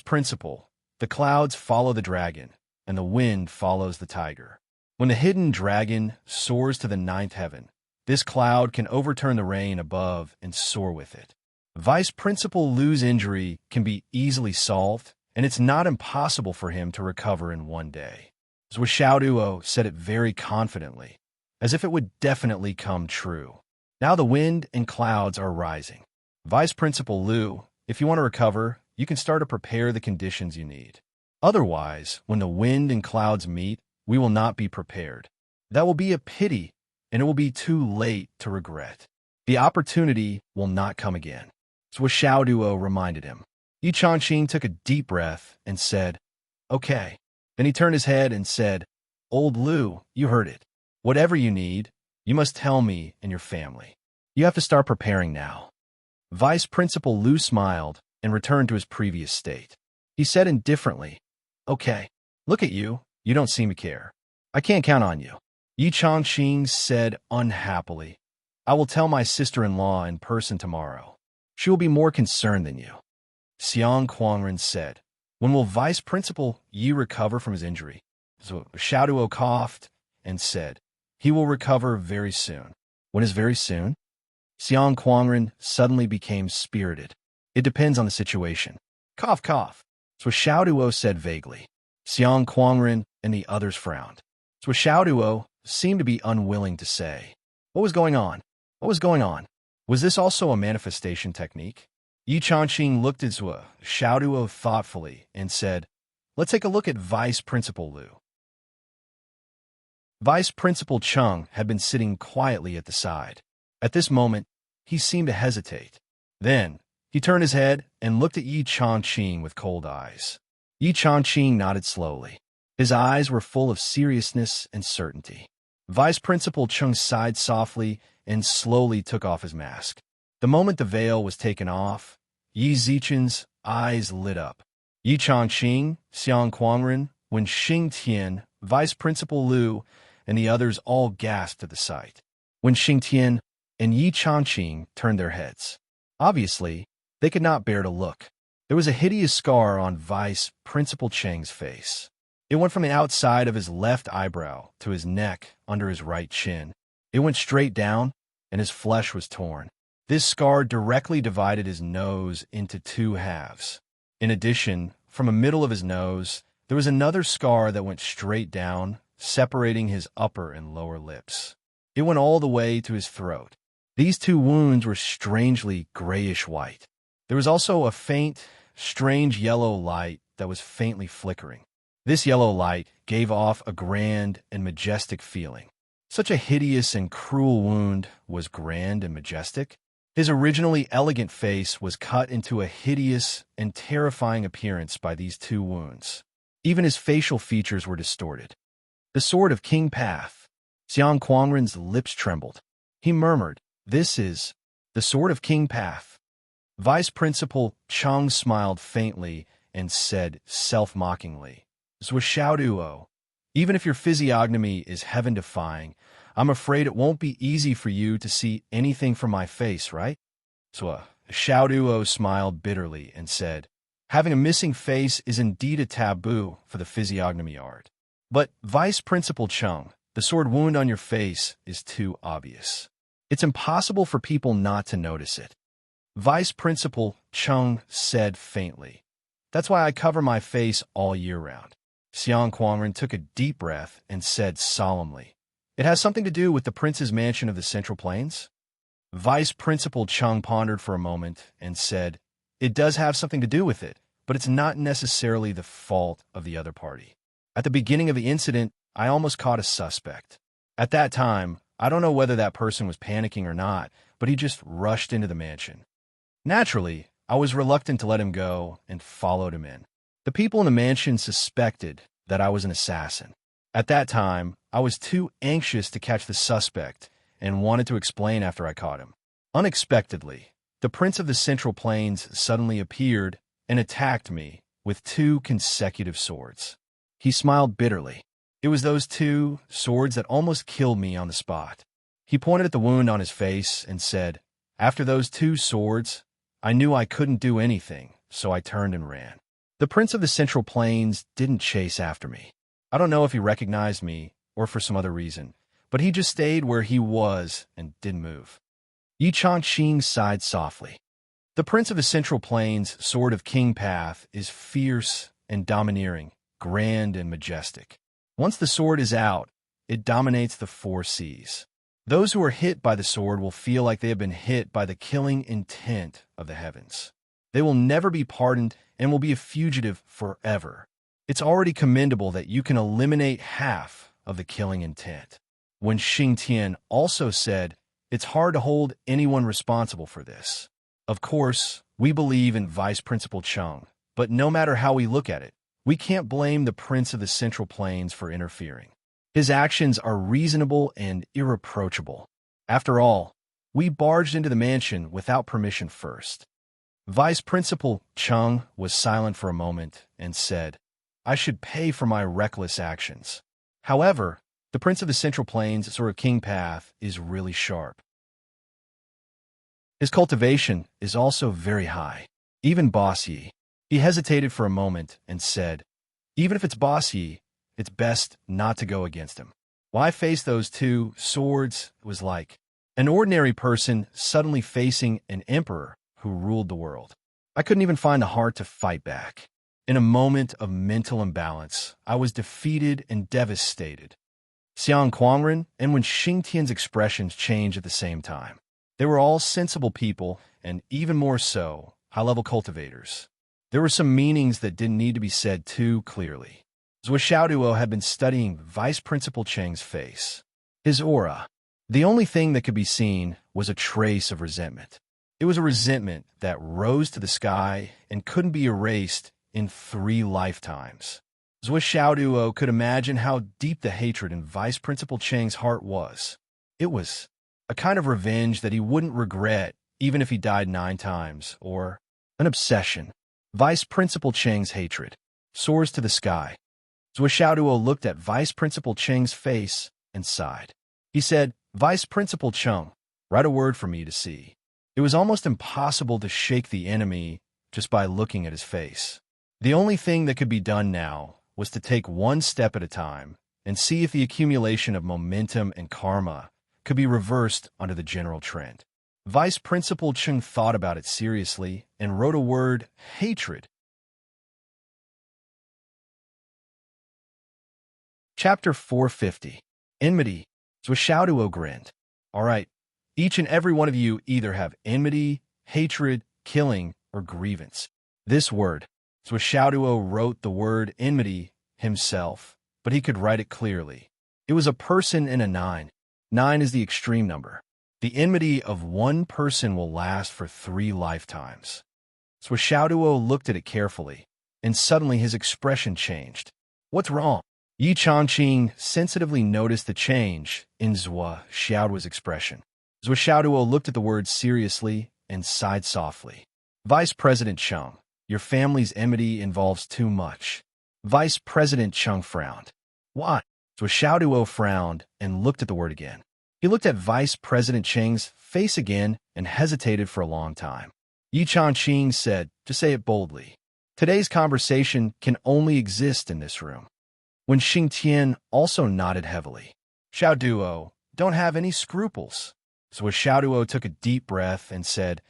Principal, the clouds follow the dragon, and the wind follows the tiger. When the hidden dragon soars to the 9th heaven, this cloud can overturn the rain above and soar with it. Vice Principal Lu's injury can be easily solved, and it's not impossible for him to recover in one day. Zhuo Xiaoduo said it very confidently, as if it would definitely come true. Now the wind and clouds are rising. Vice Principal Lu, if you want to recover, you can start to prepare the conditions you need. Otherwise, when the wind and clouds meet, we will not be prepared. That will be a pity, and it will be too late to regret. The opportunity will not come again. Zhuo Xiaoduo reminded him. Yi Changqing took a deep breath and said, okay. Then he turned his head and said, Old Lu, you heard it. Whatever you need, you must tell me and your family. You have to start preparing now. Vice Principal Lu smiled and returned to his previous state. He said indifferently, okay, look at you, you don't seem to care. I can't count on you. Yi Changqing said unhappily, I will tell my sister-in-law in person tomorrow. She will be more concerned than you. Xiang Quangren said, when will Vice Principal Yi recover from his injury? So Xiaoduo coughed and said, he will recover very soon. When is very soon? Xiang Quangren suddenly became spirited. It depends on the situation. Cough, cough. So Xiaoduo said vaguely. Xiang Quangren and the others frowned. So Xiaoduo seemed to be unwilling to say. What was going on? What was going on? Was this also a manifestation technique? Yi Changqing looked at Zhuo Xiaoduo thoughtfully and said, let's take a look at Vice Principal Lu. Vice Principal Chung had been sitting quietly at the side. At this moment, he seemed to hesitate. Then, he turned his head and looked at Yi Changqing with cold eyes. Yi Changqing nodded slowly. His eyes were full of seriousness and certainty. Vice Principal Chung sighed softly and slowly took off his mask. The moment the veil was taken off, Yi Zichen's eyes lit up. Yi Changqing, Xiang Quangren, Wen Xingtian, Vice Principal Lu, and the others all gasped at the sight. Wen Xingtian and Yi Changqing turned their heads. Obviously, they could not bear to look. There was a hideous scar on Vice Principal Cheng's face. It went from the outside of his left eyebrow to his neck under his right chin. It went straight down, and his flesh was torn. This scar directly divided his nose into 2 halves. In addition, from the middle of his nose, there was another scar that went straight down, separating his upper and lower lips. It went all the way to his throat. These two wounds were strangely grayish-white. There was also a faint, strange yellow light that was faintly flickering. This yellow light gave off a grand and majestic feeling. Such a hideous and cruel wound was grand and majestic. His originally elegant face was cut into a hideous and terrifying appearance by these two wounds. Even his facial features were distorted. The sword of King Path. Xiang Quangren's lips trembled. He murmured, "This is the sword of King Path." Vice Principal Chung smiled faintly and said self-mockingly, "Zhuo, even if your physiognomy is heaven-defying, I'm afraid it won't be easy for you to see anything from my face, right?" Xiaoduo smiled bitterly and said, "Having a missing face is indeed a taboo for the physiognomy art. But, Vice Principal Chung, the sword wound on your face is too obvious. It's impossible for people not to notice it." Vice Principal Chung said faintly, "That's why I cover my face all year round." Xiang Quangren took a deep breath and said solemnly, "It has something to do with the prince's mansion of the Central Plains?" Vice Principal Chung pondered for a moment and said, "It does have something to do with it, but it's not necessarily the fault of the other party. At the beginning of the incident, I almost caught a suspect. At that time, I don't know whether that person was panicking or not, but he just rushed into the mansion. Naturally, I was reluctant to let him go and followed him in. The people in the mansion suspected that I was an assassin. At that time, I was too anxious to catch the suspect and wanted to explain after I caught him. Unexpectedly, the Prince of the Central Plains suddenly appeared and attacked me with 2 consecutive swords." He smiled bitterly. "It was those 2 swords that almost killed me on the spot." He pointed at the wound on his face and said, "After those 2 swords, I knew I couldn't do anything, so I turned and ran. The Prince of the Central Plains didn't chase after me. I don't know if he recognized me or for some other reason, but he just stayed where he was and didn't move." Yi Changqing sighed softly. "The Prince of the Central Plains' Sword of King Path is fierce and domineering, grand and majestic. Once the sword is out, it dominates the 4 seas. Those who are hit by the sword will feel like they have been hit by the killing intent of the heavens. They will never be pardoned and will be a fugitive forever. It's already commendable that you can eliminate half of the killing intent." When Xingtian also said, "It's hard to hold anyone responsible for this. Of course, we believe in Vice Principal Chung, but no matter how we look at it, we can't blame the Prince of the Central Plains for interfering. His actions are reasonable and irreproachable. After all, we barged into the mansion without permission first." Vice Principal Chung was silent for a moment and said, "I should pay for my reckless actions. However, the Prince of the Central Plains' Sword of King Path is really sharp. His cultivation is also very high. Even Boss Yi." He hesitated for a moment and said, "Even if it's Boss Yi, it's best not to go against him. Why face those 2 swords was like an ordinary person suddenly facing an emperor who ruled the world. I couldn't even find the heart to fight back. In a moment of mental imbalance, I was defeated and devastated." Xiang Quangren and when Xingtian's expressions changed at the same time. They were all sensible people, and even more so, high-level cultivators. There were some meanings that didn't need to be said too clearly. Zhuo Xiaoduo had been studying Vice Principal Cheng's face. His aura. The only thing that could be seen was a trace of resentment. It was a resentment that rose to the sky and couldn't be erased in 3 lifetimes. Zhuo Xiaoduo could imagine how deep the hatred in Vice Principal Cheng's heart was. It was a kind of revenge that he wouldn't regret even if he died 9 times, or an obsession. Vice Principal Cheng's hatred soars to the sky. Zhuo Xiaoduo looked at Vice Principal Cheng's face and sighed. He said, "Vice Principal Cheng, write a word for me to see." It was almost impossible to shake the enemy just by looking at his face. The only thing that could be done now was to take 1 step at a time and see if the accumulation of momentum and karma could be reversed under the general trend. Vice Principal Cheng thought about it seriously and wrote a word, hatred. Chapter 450. Enmity. Zhuo Xiaoduo grinned. "All right, Each and every one of you either have enmity, hatred, killing, or grievance. This word, Swishaduo wrote the word enmity himself, but he could write it clearly. It was a person and a 9. 9 is the extreme number. The enmity of one person will last for 3 lifetimes. Swishaduo looked at it carefully, and suddenly his expression changed. What's wrong? Yi Changqing sensitively noticed the change in Swishaduo's expression. Swishaduo looked at the words seriously and sighed softly. Vice President Chung, your family's enmity involves too much. Vice President Chung frowned. Why? Swishaduo frowned and looked at the word again. He looked at Vice President Cheng's face again and hesitated for a long time. Yi Changqing said, to say it boldly, today's conversation can only exist in this room. When Xing Tian also nodded heavily. Xiaoduo, don't have any scruples. So Xiaoduo took a deep breath and said,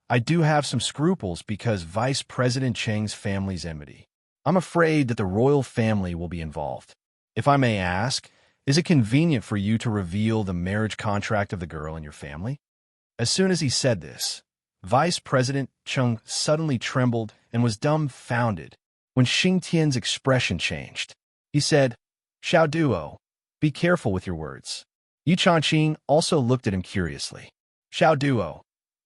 I do have some scruples because Vice President Cheng's family's enmity. I'm afraid that the royal family will be involved. If I may ask, is it convenient for you to reveal the marriage contract of the girl in your family? As soon as he said this, Vice President Chung suddenly trembled and was dumbfounded when Xing Tian's expression changed. He said, Xiaoduo, be careful with your words. Yi Changqing also looked at him curiously. Xiaoduo,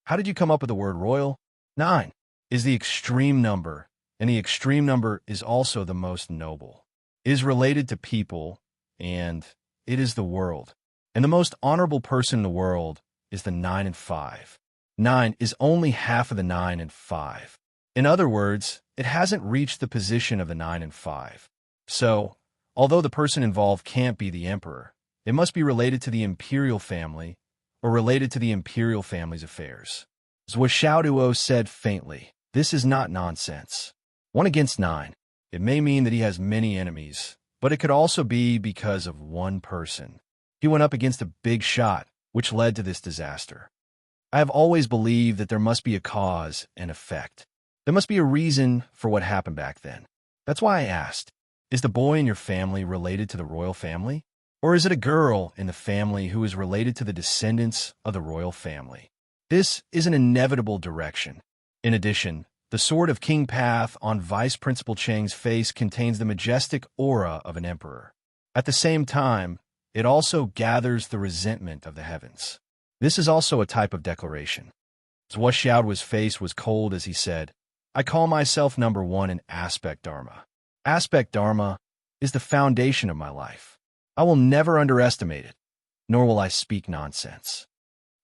how did you come up with the word royal? 9 is the extreme number, and the extreme number is also the most noble. It is related to people, and it is the world. And the most honorable person in the world is the 9 and 5. 9 is only half of the 9 and 5. In other words, it hasn't reached the position of the 9 and 5. So, although the person involved can't be the emperor, it must be related to the imperial family or related to the imperial family's affairs. Xiaoduo said faintly, this is not nonsense. 1 against 9. It may mean that he has many enemies, but it could also be because of one person. He went up against a big shot, which led to this disaster. I have always believed that there must be a cause and effect. There must be a reason for what happened back then. That's why I asked, is the boy in your family related to the royal family? Or is it a girl in the family who is related to the descendants of the royal family? This is an inevitable direction. In addition, the sword of King Path on Vice Principal Cheng's face contains the majestic aura of an emperor. At the same time, it also gathers the resentment of the heavens. This is also a type of declaration. Zhuo Xiaoduo's face was cold as he said, I call myself number 1 in Aspect Dharma. Aspect Dharma is the foundation of my life. I will never underestimate it, nor will I speak nonsense.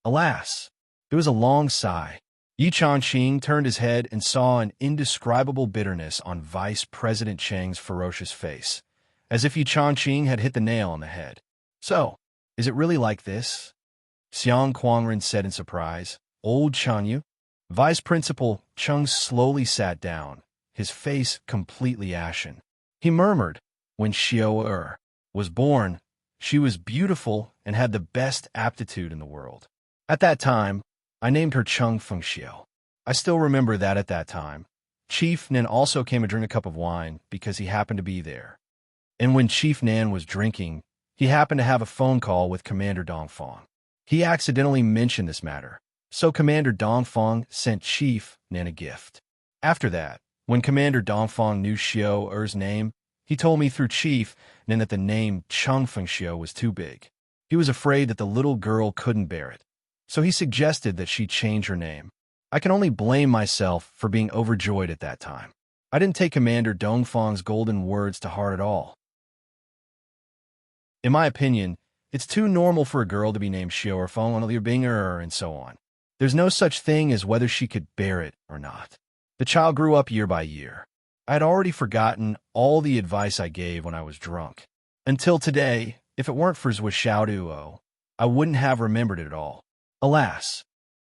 Alas, there was a long sigh. Yi Changqing turned his head and saw an indescribable bitterness on Vice President Cheng's ferocious face, as if Yi Changqing had hit the nail on the head. So, is it really like this? Xiang Quangren said in surprise. Old Changyu? Vice Principal Chung slowly sat down, his face completely ashen. He murmured, when Xiao was born, she was beautiful and had the best aptitude in the world. At that time, I named her Chung Fengxiao. I still remember that at that time. Chief Nan also came to drink a cup of wine because he happened to be there. And when Chief Nan was drinking, he happened to have a phone call with Commander Dongfang. He accidentally mentioned this matter, so Commander Dongfang sent Chief Nan a gift. After that, when Commander Dongfang knew Xiao Er's name, he told me through Chief Nan that the name Chung Fengxiao was too big. He was afraid that the little girl couldn't bear it, so he suggested that she change her name. I can only blame myself for being overjoyed at that time. I didn't take Commander Dongfang's golden words to heart at all. In my opinion, it's too normal for a girl to be named Xiao or Feng or Bing and so on. There's no such thing as whether she could bear it or not. The child grew up year by year. I had already forgotten all the advice I gave when I was drunk. Until today, if it weren't for Zhuo Xiaoduo, I wouldn't have remembered it at all. Alas,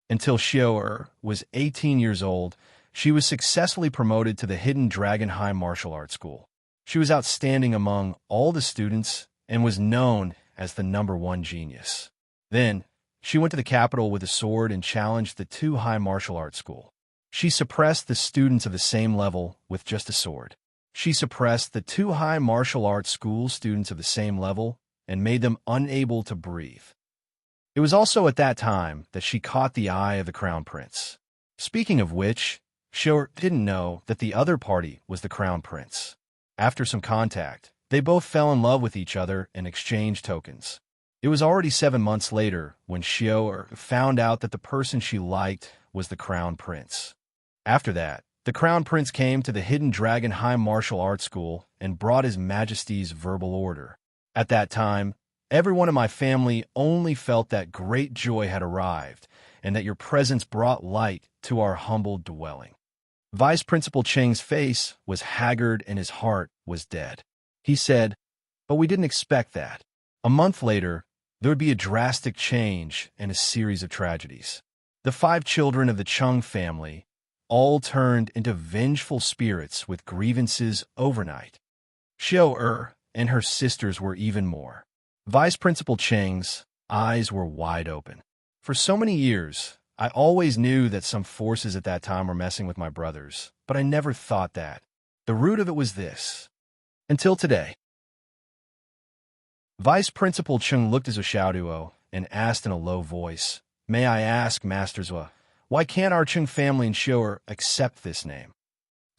until Xiao was 18 years old, she was successfully promoted to the Hidden Dragon High Martial Arts School. She was outstanding among all the students and was known as the #1 genius. Then, she went to the capital with a sword and challenged the 2 high martial arts school. She suppressed the students of the same level with just a sword. She suppressed the 2 high martial arts school students of the same level and made them unable to breathe. It was also at that time that she caught the eye of the crown prince. Speaking of which, Xiao didn't know that the other party was the crown prince. After some contact, they both fell in love with each other and exchanged tokens. It was already 7 months later when Xiao found out that the person she liked was the crown prince. After that, the crown prince came to the Hidden Dragon High Martial Arts School and brought His Majesty's verbal order. At that time, everyone in my family only felt that great joy had arrived and that your presence brought light to our humble dwelling. Vice Principal Cheng's face was haggard and his heart was dead. He said, "But we didn't expect that." A month later, there would be a drastic change and a series of tragedies. The 5 children of the Cheng family all turned into vengeful spirits with grievances overnight. Xiao and her sisters were even more. Vice Principal Cheng's eyes were wide open. For so many years, I always knew that some forces at that time were messing with my brothers, but I never thought that. The root of it was this. Until today. Vice Principal Cheng looked at Xiaoduo and asked in a low voice, "May I ask, Master Zhua, why can't our Cheng family and Xiao accept this name?"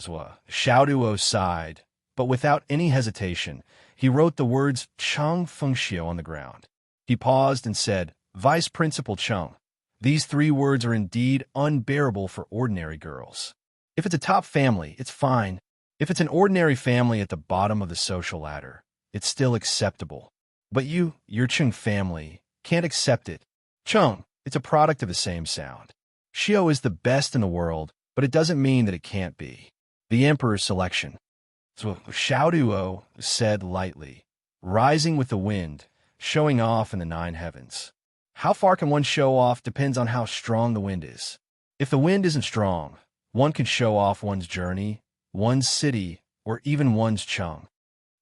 Xiaoduo sighed, but without any hesitation, he wrote the words Cheng Fengxiu on the ground. He paused and said, "Vice Principal Cheng, these 3 words are indeed unbearable for ordinary girls. If it's a top family, it's fine. If it's an ordinary family at the bottom of the social ladder, it's still acceptable. But your Cheng family, can't accept it. Cheng, it's a product of the same sound. Xiao is the best in the world, but it doesn't mean that it can't be. The Emperor's selection." So Xiaoduo said lightly, "Rising with the wind, showing off in the 9 heavens. How far can one show off depends on how strong the wind is. If the wind isn't strong, one can show off one's journey, one's city, or even one's Cheng."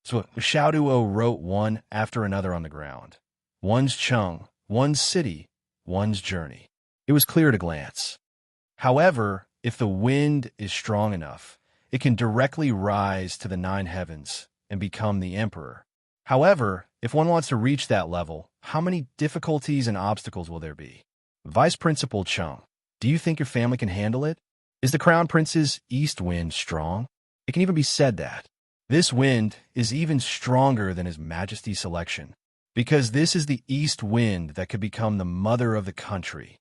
So Xiaoduo wrote one after another on the ground. One's Cheng, one's city, one's journey. It was clear at a glance. However, if the wind is strong enough, it can directly rise to the 9 heavens and become the Emperor. However, if one wants to reach that level, how many difficulties and obstacles will there be? Vice Principal Cheng, do you think your family can handle it? Is the Crown Prince's east wind strong? It can even be said that this wind is even stronger than His Majesty's selection, because this is the east wind that could become the mother of the country.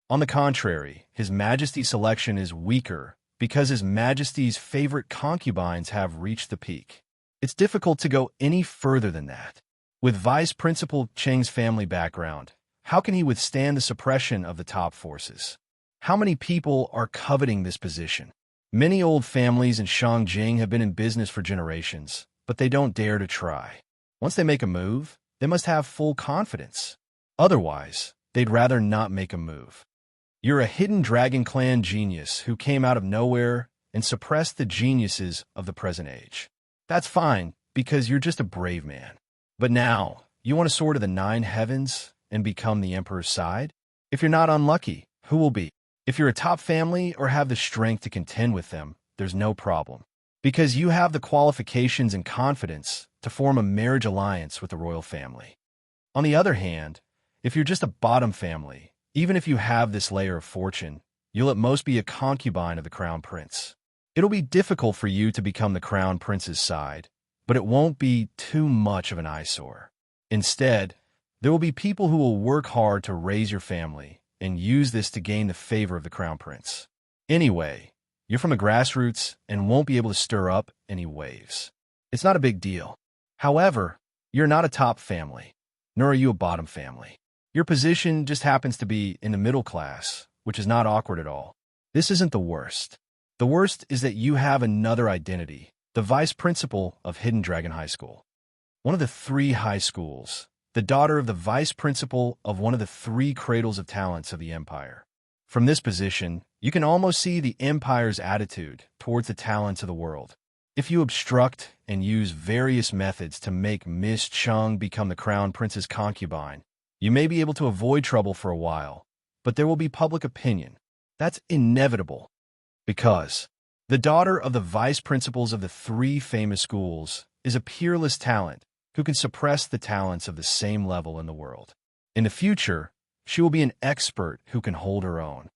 On the contrary, His Majesty's selection is weaker because His Majesty's favorite concubines have reached the peak. It's difficult to go any further than that. With Vice Principal Cheng's family background, how can he withstand the suppression of the top forces? How many people are coveting this position? Many old families in Shangjing have been in business for generations, but they don't dare to try. Once they make a move, they must have full confidence. Otherwise, they'd rather not make a move. You're a hidden Dragon Clan genius who came out of nowhere and suppressed the geniuses of the present age. That's fine, because you're just a brave man. But now, you want to soar to the 9 heavens and become the Emperor's side? If you're not unlucky, who will be? If you're a top family or have the strength to contend with them, there's no problem. Because you have the qualifications and confidence to form a marriage alliance with the royal family. On the other hand, if you're just a bottom family, even if you have this layer of fortune, you'll at most be a concubine of the Crown Prince. It'll be difficult for you to become the Crown Prince's side, but it won't be too much of an eyesore. Instead, there will be people who will work hard to raise your family and use this to gain the favor of the Crown Prince. Anyway, you're from the grassroots and won't be able to stir up any waves. It's not a big deal. However, you're not a top family, nor are you a bottom family. Your position just happens to be in the middle class, which is not awkward at all. This isn't the worst. The worst is that you have another identity, the vice principal of Hidden Dragon High School. One of the 3 high schools, the daughter of the vice principal of one of the 3 cradles of talents of the empire. From this position, you can almost see the empire's attitude towards the talents of the world. If you obstruct and use various methods to make Miss Cheng become the Crown Prince's concubine, you may be able to avoid trouble for a while, but there will be public opinion. That's inevitable. Because the daughter of the vice principals of the 3 famous schools is a peerless talent who can suppress the talents of the same level in the world. In the future, She will be an expert who can hold her own.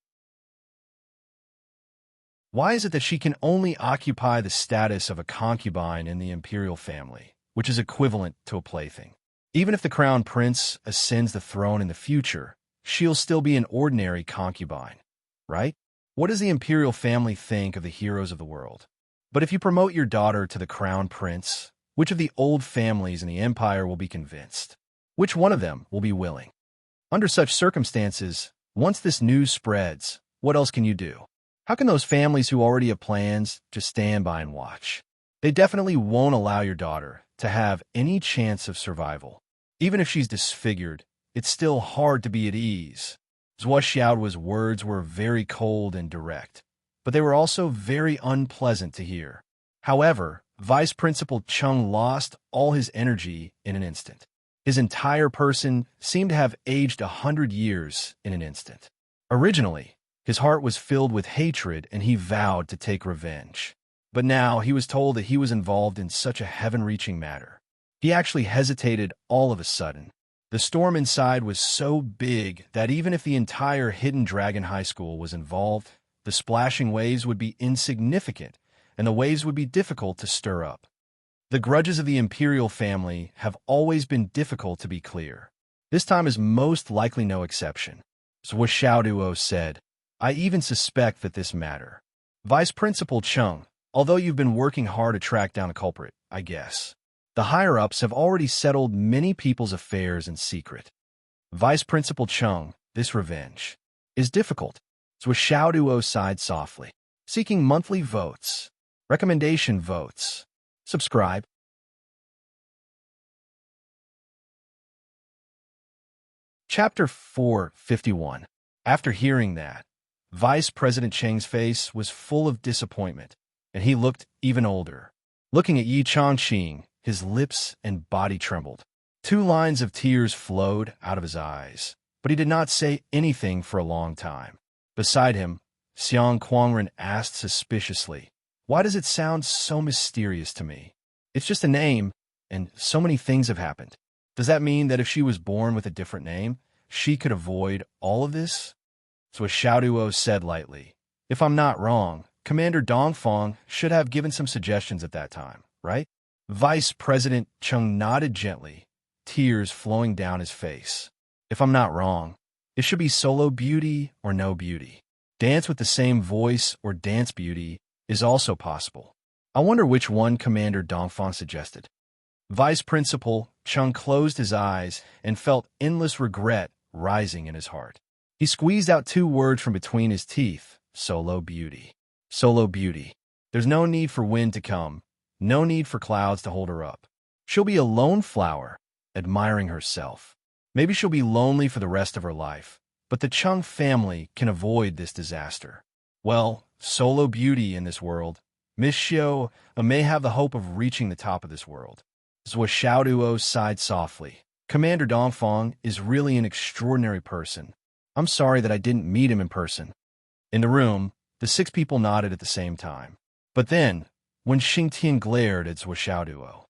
Why is it that she can only occupy the status of a concubine in the imperial family, which is equivalent to a plaything? Even if the crown prince ascends the throne in the future, she'll still be an ordinary concubine, right? What does the imperial family think of the heroes of the world? But if you promote your daughter to the crown prince, which of the old families in the empire will be convinced? Which one of them will be willing? Under such circumstances, once this news spreads, what else can you do? How can those families who already have plans just stand by and watch? They definitely won't allow your daughter to have any chance of survival. Even if she's disfigured, it's still hard to be at ease. Zhuo Xiaoduo's words were very cold and direct, but they were also very unpleasant to hear. However, Vice Principal Cheng lost all his energy in an instant. His entire person seemed to have aged 100 years in an instant. Originally, his heart was filled with hatred and he vowed to take revenge. But now he was told that he was involved in such a heaven-reaching matter. He actually hesitated all of a sudden. The storm inside was so big that even if the entire Hidden Dragon High School was involved, the splashing waves would be insignificant and the waves would be difficult to stir up. The grudges of the imperial family have always been difficult to be clear. This time is most likely no exception. Zhuo Xiaoduo said, I even suspect that this matter. Vice Principal Cheng, although you've been working hard to track down a culprit, I guess. The higher-ups have already settled many people's affairs in secret. Vice Principal Cheng, this revenge is difficult. Zhuo Xiaoduo sighed softly. Seeking monthly votes. Recommendation votes. Subscribe. Chapter 451. After hearing that, Vice President Cheng's face was full of disappointment, and he looked even older. Looking at Yi Changqing, his lips and body trembled. 2 lines of tears flowed out of his eyes, but he did not say anything for a long time. Beside him, Xiang Quangren asked suspiciously, Why does it sound so mysterious to me? It's just a name, and so many things have happened. Does that mean that if she was born with a different name, she could avoid all of this? So Xiaoduo said lightly, If I'm not wrong, Commander Dongfang should have given some suggestions at that time, right? Vice President Cheng nodded gently, tears flowing down his face. If I'm not wrong, it should be solo beauty or no beauty. Dance with the same voice or dance beauty is also possible. I wonder which one Commander Dongfang suggested. Vice Principal Cheng closed his eyes and felt endless regret rising in his heart. He squeezed out 2 words from between his teeth, solo beauty. Solo beauty. There's no need for wind to come, no need for clouds to hold her up. She'll be a lone flower, admiring herself. Maybe she'll be lonely for the rest of her life, but the Cheng family can avoid this disaster. Well, solo beauty in this world. Miss Xiao may have the hope of reaching the top of this world. Zhuo Xiaoduo sighed softly. Commander Dongfang is really an extraordinary person. I'm sorry that I didn't meet him in person. In the room, the 6 people nodded at the same time. But then, when Xingtian glared at Zhuo Xiaoduo.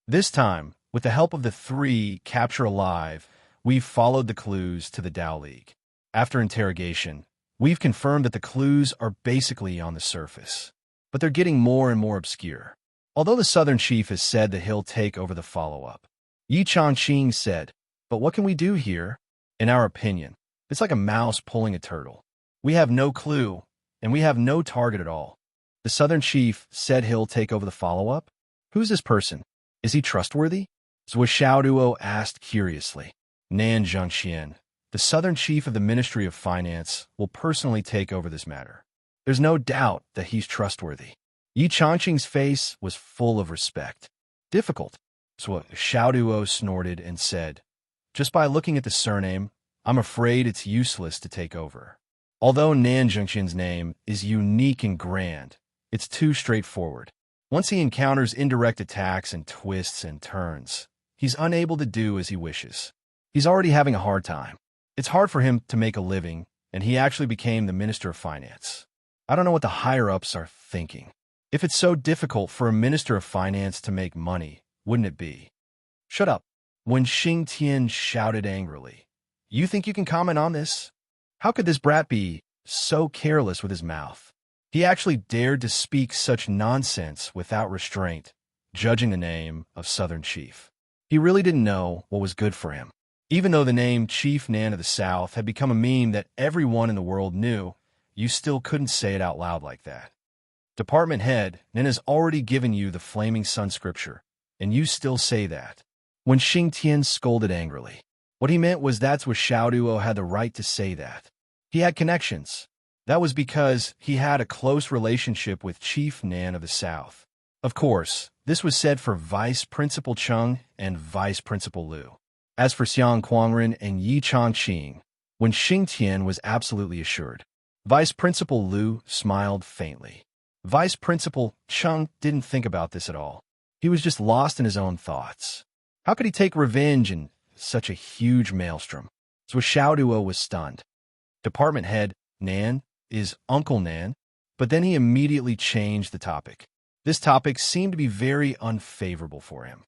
This time, with the help of the 3 capture alive, we've followed the clues to the Dao League. After interrogation, we've confirmed that the clues are basically on the surface, but they're getting more and more obscure. Although the Southern Chief has said that he'll take over the follow-up. Yi Changqing said, But what can we do here? In our opinion, it's like a mouse pulling a turtle. We have no clue, and we have no target at all. The Southern Chief said he'll take over the follow-up? Who's this person? Is he trustworthy? Zhuo Xiaoduo asked curiously. Nan Zhengxian, the Southern Chief of the Ministry of Finance, will personally take over this matter. There's no doubt that he's trustworthy. Yi Changqing's face was full of respect. Difficult. Zhuo Xiaoduo snorted and said, Just by looking at the surname, I'm afraid it's useless to take over. Although Nan Zhengxian's name is unique and grand, it's too straightforward. Once he encounters indirect attacks and twists and turns, he's unable to do as he wishes. He's already having a hard time. It's hard for him to make a living, and he actually became the Minister of Finance. I don't know what the higher-ups are thinking. If it's so difficult for a Minister of Finance to make money, wouldn't it be? Shut up. When Xingtian shouted angrily, You think you can comment on this? How could this brat be so careless with his mouth? He actually dared to speak such nonsense without restraint, judging the name of Southern Chief. He really didn't know what was good for him. Even though the name Chief Nan of the South had become a meme that everyone in the world knew, you still couldn't say it out loud like that. Department head, Nan has already given you the flaming sun scripture, and you still say that. When Xing Tian scolded angrily, what he meant was that's where Xiao Duo had the right to say that. He had connections. That was because he had a close relationship with Chief Nan of the South. Of course, this was said for Vice Principal Cheng and Vice Principal Liu. As for Xiang Quangren and Yi Changqing, when Xing Tian was absolutely assured, Vice Principal Liu smiled faintly. Vice Principal Cheng didn't think about this at all. He was just lost in his own thoughts. How could he take revenge in such a huge maelstrom? So Xiao Duo was stunned. Department head Nan is Uncle Nan, but then he immediately changed the topic. This topic seemed to be very unfavorable for him.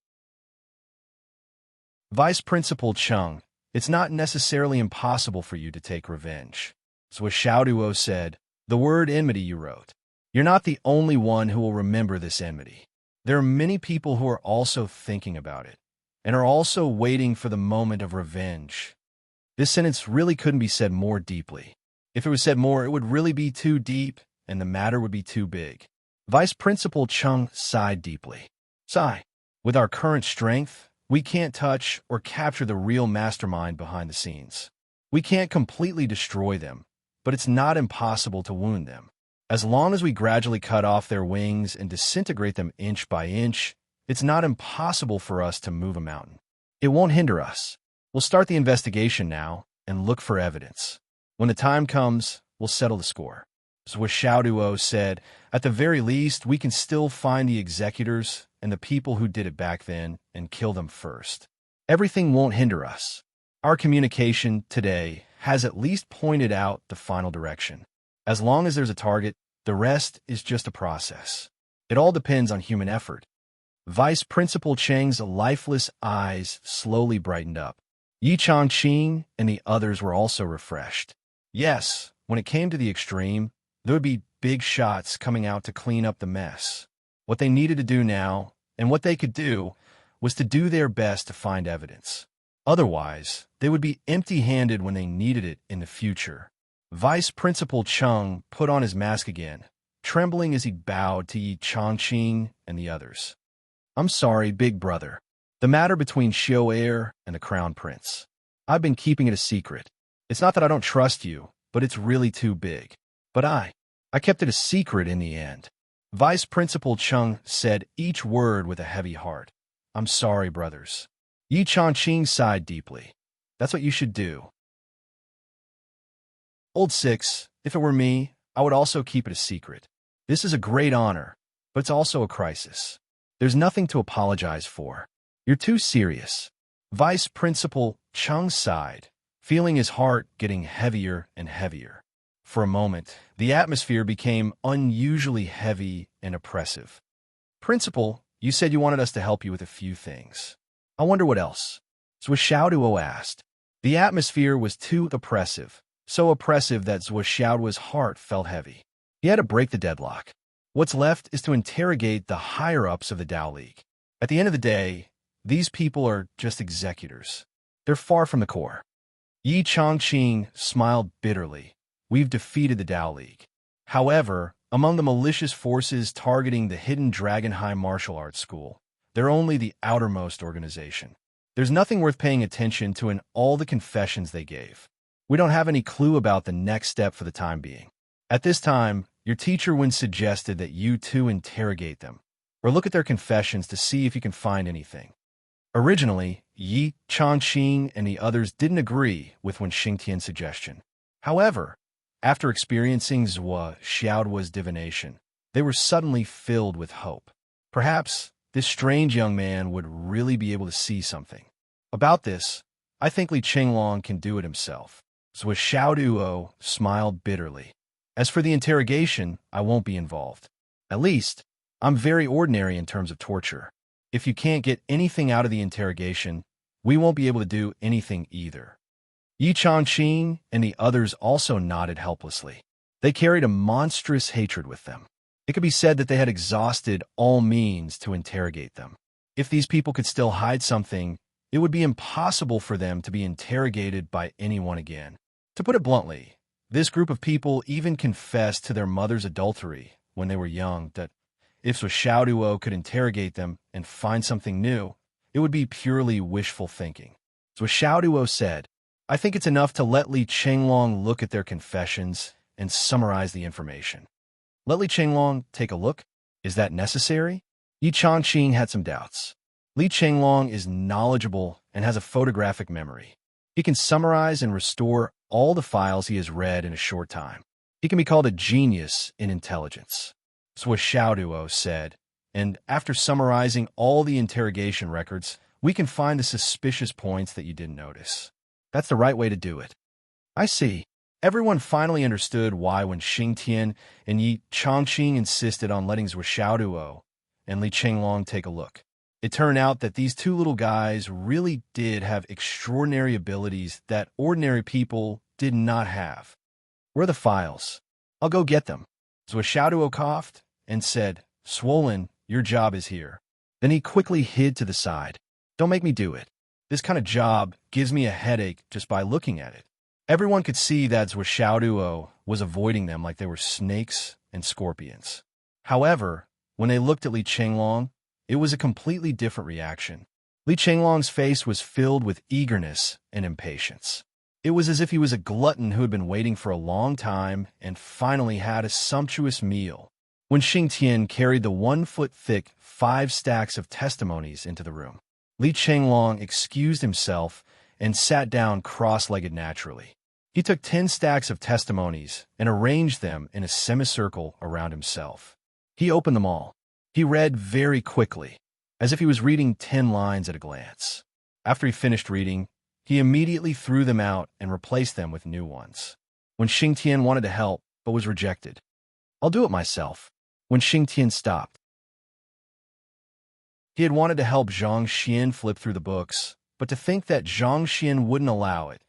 Vice Principal Cheng, it's not necessarily impossible for you to take revenge. So Xiao Duo said, the word enmity you wrote. You're not the only one who will remember this enmity. There are many people who are also thinking about it, and are also waiting for the moment of revenge. This sentence really couldn't be said more deeply. If it was said more, it would really be too deep, and the matter would be too big. Vice Principal Cheng sighed deeply. Sigh. With our current strength, we can't touch or capture the real mastermind behind the scenes. We can't completely destroy them, but it's not impossible to wound them. As long as we gradually cut off their wings and disintegrate them inch by inch, it's not impossible for us to move a mountain. It won't hinder us. We'll start the investigation now and look for evidence. When the time comes, we'll settle the score. So what Xiao Duo said, at the very least, we can still find the executors and the people who did it back then and kill them first. Everything won't hinder us. Our communication today has at least pointed out the final direction. As long as there's a target, the rest is just a process. It all depends on human effort. Vice Principal Cheng's lifeless eyes slowly brightened up. Yi Changqing and the others were also refreshed. Yes, when it came to the extreme, there would be big shots coming out to clean up the mess. What they needed to do now, and what they could do, was to do their best to find evidence. Otherwise, they would be empty-handed when they needed it in the future. Vice Principal Cheng put on his mask again, trembling as he bowed to Yi Changqing and the others. I'm sorry, big brother. The matter between Xiao Heir and the Crown Prince. I've been keeping it a secret. It's not that I don't trust you, but it's really too big. But I kept it a secret in the end. Vice Principal Cheng said each word with a heavy heart. I'm sorry, brothers. Yi Changqing sighed deeply. That's what you should do. Old Six, if it were me, I would also keep it a secret. This is a great honor, but it's also a crisis. There's nothing to apologize for. You're too serious. Vice Principal Cheng sighed, feeling his heart getting heavier and heavier. For a moment, the atmosphere became unusually heavy and oppressive. Principal, you said you wanted us to help you with a few things. I wonder what else. So Xiao Duo asked. The atmosphere was too oppressive, so oppressive that Xiaoduo's heart felt heavy. He had to break the deadlock. What's left is to interrogate the higher-ups of the Tao League. At the end of the day, these people are just executors. They're far from the core. Yi Changqing smiled bitterly. We've defeated the Tao League. However, among the malicious forces targeting the hidden Dragon High Martial Arts School, they're only the outermost organization. There's nothing worth paying attention to in all the confessions they gave. We don't have any clue about the next step for the time being. At this time, your teacher Wen suggested that you two interrogate them, or look at their confessions to see if you can find anything. Originally, Yi Changqing and the others didn't agree with Wen Xingtian's suggestion. However, after experiencing Xiaoduo's divination, they were suddenly filled with hope. Perhaps this strange young man would really be able to see something. About this, I think Li Qinglong can do it himself. So Xiao Duo smiled bitterly. As for the interrogation, I won't be involved. At least, I'm very ordinary in terms of torture. If you can't get anything out of the interrogation, we won't be able to do anything either. Enchanting and the others also nodded helplessly. They carried a monstrous hatred with them. It could be said that they had exhausted all means to interrogate them. If these people could still hide something, it would be impossible for them to be interrogated by anyone again. To put it bluntly, this group of people even confessed to their mother's adultery when they were young, that if Xiaoduo could interrogate them and find something new, it would be purely wishful thinking. So Xiaoduo said, "I think it's enough to let Li Chenglong look at their confessions and summarize the information." Let Li Chenglong take a look? Is that necessary? Yi Changqing had some doubts. Li Chenglong is knowledgeable and has a photographic memory. He can summarize and restore all the files he has read in a short time. He can be called a genius in intelligence. So Xiaoduo said, and after summarizing all the interrogation records, we can find the suspicious points that you didn't notice. That's the right way to do it. I see. Everyone finally understood why when Xingtian and Yi Changqing insisted on letting Xiaoduo and Li Chenglong take a look. It turned out that these two little guys really did have extraordinary abilities that ordinary people did not have. Where are the files? I'll go get them. Xiaoduo coughed and said, "Swollen, your job is here." Then he quickly hid to the side. "Don't make me do it. This kind of job gives me a headache just by looking at it." Everyone could see that Xiaoduo was avoiding them like they were snakes and scorpions. However, when they looked at Li Chenglong, it was a completely different reaction. Li Chenglong's face was filled with eagerness and impatience. It was as if he was a glutton who had been waiting for a long time and finally had a sumptuous meal. When Xingtian carried the 1-foot-thick 5 stacks of testimonies into the room, Li Chenglong excused himself and sat down cross-legged naturally. He took 10 stacks of testimonies and arranged them in a semicircle around himself. He opened them all. He read very quickly, as if he was reading 10 lines at a glance. After he finished reading, he immediately threw them out and replaced them with new ones. When Xingtian wanted to help, but was rejected. "I'll do it myself." When Xingtian stopped. He had wanted to help Zhang Xian flip through the books, but to think that Zhang Xian wouldn't allow it.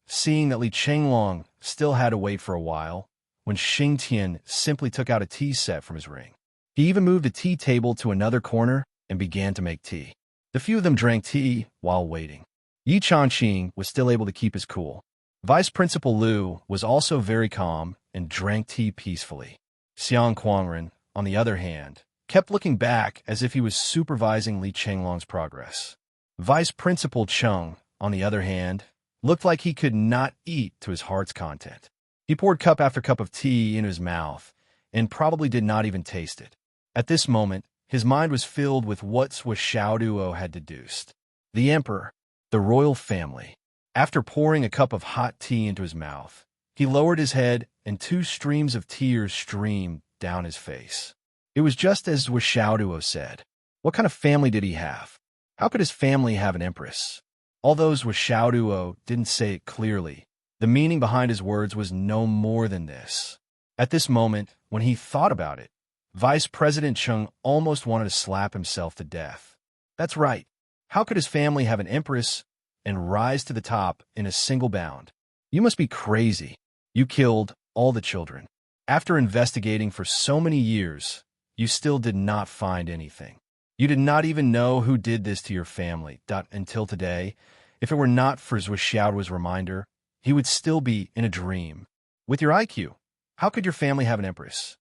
Seeing that Li Chenglong still had to wait for a while, when Xingtian simply took out a tea set from his ring. He even moved the tea table to another corner and began to make tea. The few of them drank tea while waiting. Yi Changqing was still able to keep his cool. Vice Principal Liu was also very calm and drank tea peacefully. Xiang Quangren, on the other hand, kept looking back as if he was supervising Li Chenglong's progress. Vice Principal Cheng, on the other hand, looked like he could not eat to his heart's content. He poured cup after cup of tea into his mouth and probably did not even taste it. At this moment, his mind was filled with what Xiaoduo had deduced. The emperor, the royal family. After pouring a cup of hot tea into his mouth, he lowered his head and 2 streams of tears streamed down his face. It was just as Xiaoduo said. What kind of family did he have? How could his family have an empress? Although Xiaoduo didn't say it clearly, the meaning behind his words was no more than this. At this moment, when he thought about it, Vice President Cheng almost wanted to slap himself to death. That's right. How could his family have an empress and rise to the top in a single bound? You must be crazy. You killed all the children. After investigating for so many years, you still did not find anything. You did not even know who did this to your family. Until today, if it were not for Xiaoduo's reminder, he would still be in a dream. With your IQ, how could your family have an empress?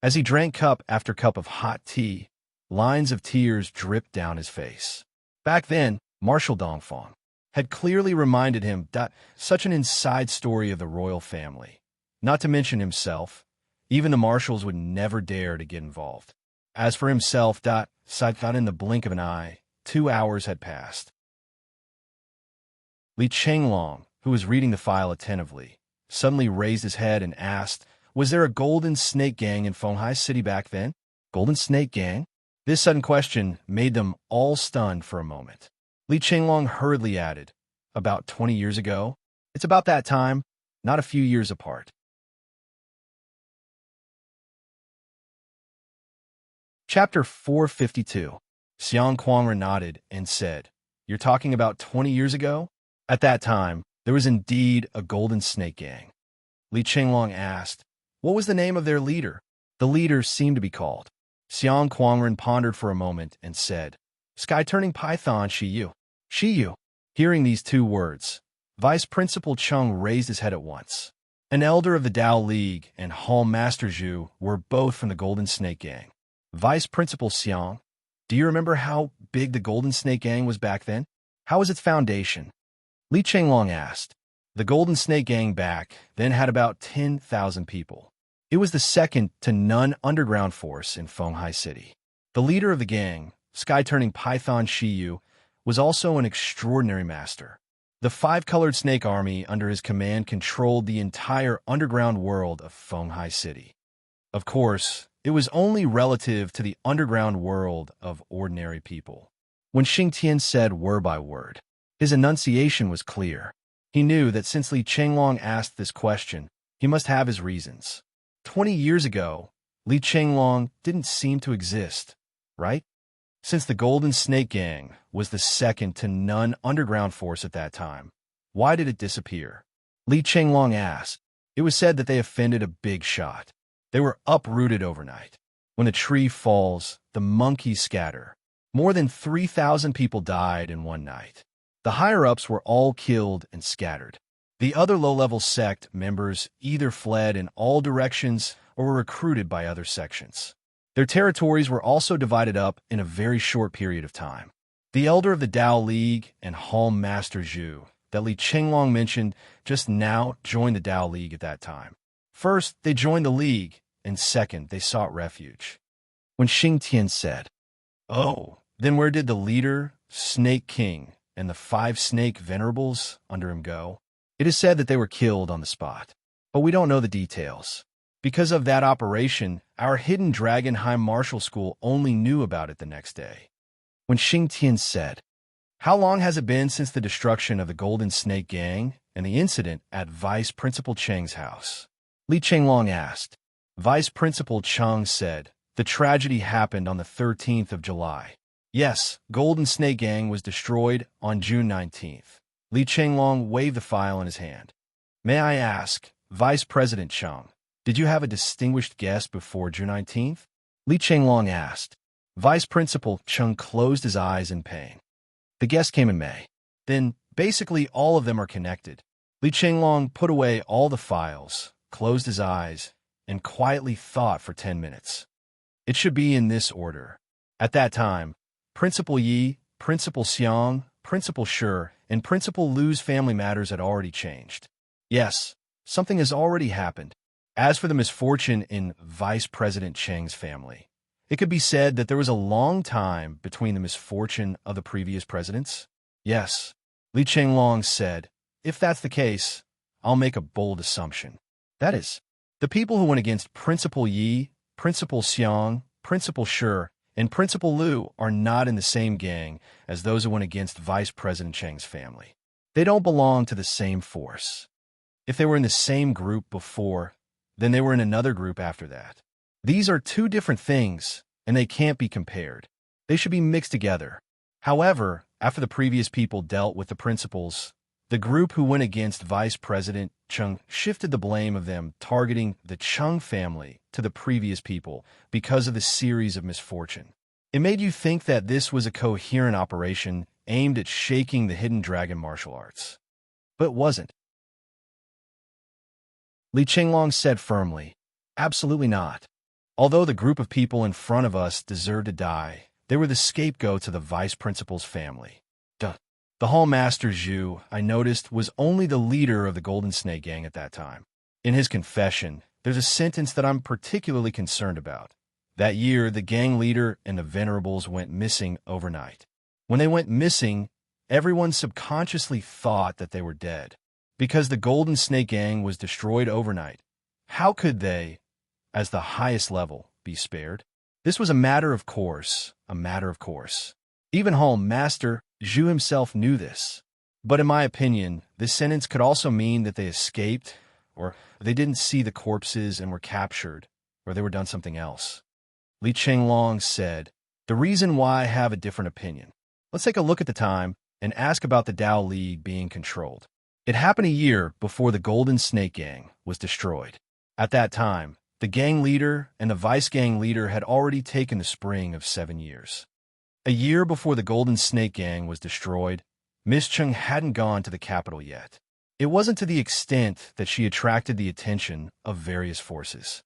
As he drank cup after cup of hot tea, lines of tears dripped down his face. Back then, Marshal Dongfang had clearly reminded him that such an inside story of the royal family, not to mention himself, even the marshals would never dare to get involved. As for himself, in the blink of an eye, 2 hours had passed. Li Chenglong, who was reading the file attentively, suddenly raised his head and asked, "Was there a Golden Snake Gang in Fenghai City back then?" Golden Snake Gang? This sudden question made them all stunned for a moment. Li Chenglong hurriedly added, "About 20 years ago? It's about that time, not a few years apart." Chapter 452. Xiang Quangren nodded and said, "You're talking about 20 years ago?" At that time, There was indeed a Golden Snake Gang. Li Qinglong asked, "What was the name of their leader?" The leader seemed to be called. Xiang Kuangren pondered for a moment and said, "Sky-turning Python Shiyu." Shiyu. Hearing these two words, Vice Principal Cheng raised his head at once. An elder of the Dao League and Hall Master Zhu were both from the Golden Snake Gang. Vice Principal Xiang, do you remember how big the Golden Snake Gang was back then? How was its foundation? Li Qinglong asked. The Golden Snake Gang back then had about 10,000 people. It was the second to none underground force in Fenghai City. The leader of the gang, Sky-turning Python Shiyu, was also an extraordinary master. The five-colored snake army under his command controlled the entire underground world of Fenghai City. Of course, it was only relative to the underground world of ordinary people. When Xing Tian said word by word, his enunciation was clear. He knew that since Li Qinglong asked this question, he must have his reasons. 20 years ago, Li Qinglong didn't seem to exist, right? Since the Golden Snake Gang was the second to none underground force at that time, why did it disappear? Li Qinglong asked. It was said that they offended a big shot. They were uprooted overnight. When a tree falls, the monkeys scatter. More than 3,000 people died in one night. The higher-ups were all killed and scattered. The other low-level sect members either fled in all directions or were recruited by other sections. Their territories were also divided up in a very short period of time. The elder of the Dao League and Hall Master Zhu that Li Qinglong mentioned just now joined the Dao League at that time. First, they joined the League, and second, they sought refuge. When Xing Tian said, "Oh, then where did the leader, Snake King, and the 5 snake venerables under him go?" It is said that they were killed on the spot, but we don't know the details. Because of that operation, our hidden Dragon High Martial School only knew about it the next day. When Xing Tian said, "How long has it been since the destruction of the Golden Snake Gang and the incident at Vice Principal Cheng's house?" Li Qinglong asked. Vice Principal Cheng said, "The tragedy happened on the 13th of July. Yes, Golden Snake Gang was destroyed on June 19th. Li Qinglong waved the file in his hand. "May I ask, Vice President Cheng, did you have a distinguished guest before June 19th? Li Qinglong asked. Vice Principal Cheng closed his eyes in pain. "The guest came in May. Then, basically all of them are connected." Li Qinglong put away all the files, closed his eyes, and quietly thought for 10 minutes. It should be in this order. At that time, Principal Yi, Principal Xiang, Principal Shi, and Principal Lu's family matters had already changed. Yes, something has already happened. As for the misfortune in Vice President Cheng's family, it could be said that there was a long time between the misfortune of the previous presidents. Yes, Li Qinglong said, "If that's the case, I'll make a bold assumption. That is, the people who went against Principal Yi, Principal Xiang, Principal Shi, and Principal Lu are not in the same gang as those who went against Vice President Cheng's family. They don't belong to the same force. If they were in the same group before, then they were in another group after that. These are two different things, and they can't be compared. They should be mixed together. However, after the previous people dealt with the principals, the group who went against Vice President Cheng shifted the blame of them targeting the Cheng family to the previous people because of the series of misfortune. It made you think that this was a coherent operation aimed at shaking the hidden dragon martial arts. But it wasn't. Li Qinglong said firmly, "Absolutely not. Although the group of people in front of us deserved to die, they were the scapegoats of the vice principal's family. The Hall Master Zhu, I noticed, was only the leader of the Golden Snake Gang at that time. In his confession, there's a sentence that I'm particularly concerned about. That year, the gang leader and the venerables went missing overnight. When they went missing, everyone subconsciously thought that they were dead. Because the Golden Snake Gang was destroyed overnight, how could they, as the highest level, be spared? This was a matter of course, Even Hall Master Zhu himself knew this. But in my opinion, this sentence could also mean that they escaped, or they didn't see the corpses and were captured, or they were done something else." Li Qinglong said, "The reason why I have a different opinion. Let's take a look at the time and ask about the Dao League being controlled. It happened a year before the Golden Snake Gang was destroyed. At that time, the gang leader and the vice gang leader had already taken the spring of 7 years. A year before the Golden Snake Gang was destroyed, Miss Chung hadn't gone to the capital yet. It wasn't to the extent that she attracted the attention of various forces.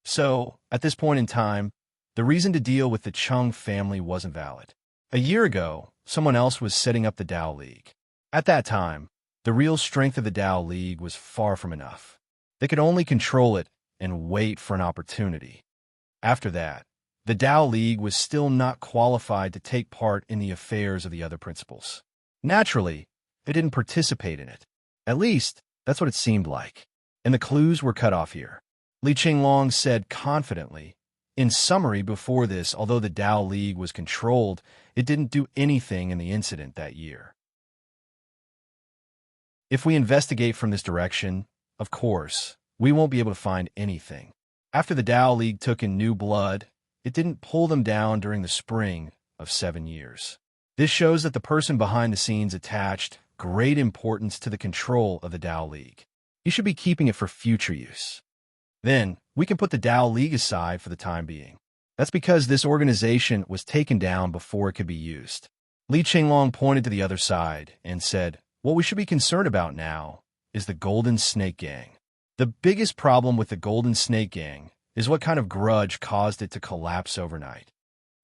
So, at this point in time, the reason to deal with the Chung family wasn't valid. A year ago, someone else was setting up the Tao League. At that time, the real strength of the Tao League was far from enough. They could only control it and wait for an opportunity. After that, the Tao League was still not qualified to take part in the affairs of the other principals. Naturally, they didn't participate in it. At least, that's what it seemed like. And the clues were cut off here. Li Qinglong said confidently. In summary, before this, although the Tao League was controlled, it didn't do anything in the incident that year. If we investigate from this direction, of course, we won't be able to find anything. After the Tao League took in new blood, it didn't pull them down during the spring of 7 years. This shows that the person behind the scenes attached great importance to the control of the Tao League. You should be keeping it for future use. Then, we can put the Tao League aside for the time being. That's because this organization was taken down before it could be used. Li Qinglong pointed to the other side and said, "What we should be concerned about now is the Golden Snake Gang. The biggest problem with the Golden Snake Gang is what kind of grudge caused it to collapse overnight.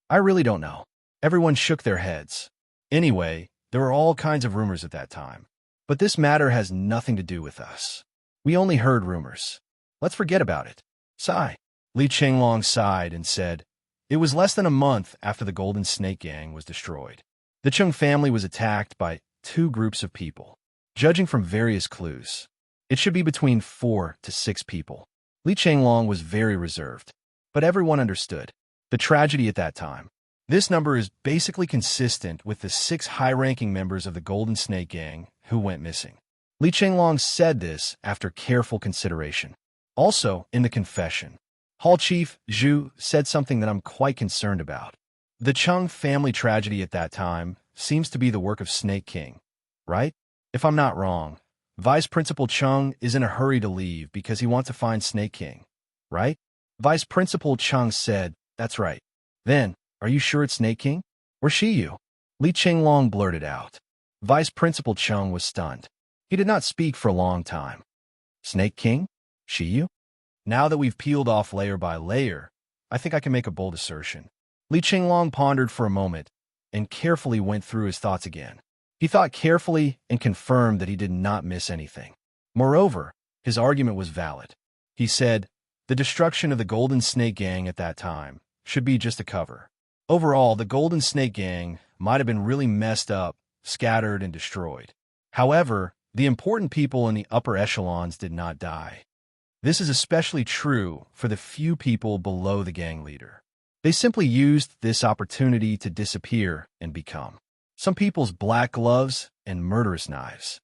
I really don't know." Everyone shook their heads. Anyway, there were all kinds of rumors at that time. But this matter has nothing to do with us. We only heard rumors. Let's forget about it. Sigh. Li Qinglong sighed and said, "It was less than a month after the Golden Snake Gang was destroyed. The Chung family was attacked by 2 groups of people. Judging from various clues, it should be between 4 to 6 people." Li Qinglong was very reserved, but everyone understood the tragedy at that time. This number is basically consistent with the 6 high-ranking members of the Golden Snake Gang who went missing. Li Qinglong said this after careful consideration. Also, in the confession, Hall Chief Zhu said something that I'm quite concerned about. The Chung family tragedy at that time seems to be the work of Snake King, right? If I'm not wrong, Vice Principal Chung is in a hurry to leave because he wants to find Snake King, right? Vice Principal Chung said, "That's right." Then, are you sure it's Snake King? Or Shiyu? Li Qinglong blurted out. Vice Principal Chung was stunned. He did not speak for a long time. Snake King? Shiyu? Now that we've peeled off layer by layer, I think I can make a bold assertion. Li Qinglong pondered for a moment and carefully went through his thoughts again. He thought carefully and confirmed that he did not miss anything. Moreover, his argument was valid. He said, the destruction of the Golden Snake Gang at that time should be just a cover. Overall, the Golden Snake Gang might have been really messed up, scattered, and destroyed. However, the important people in the upper echelons did not die. This is especially true for the few people below the gang leader. They simply used this opportunity to disappear and become some people's black gloves and murderous knives.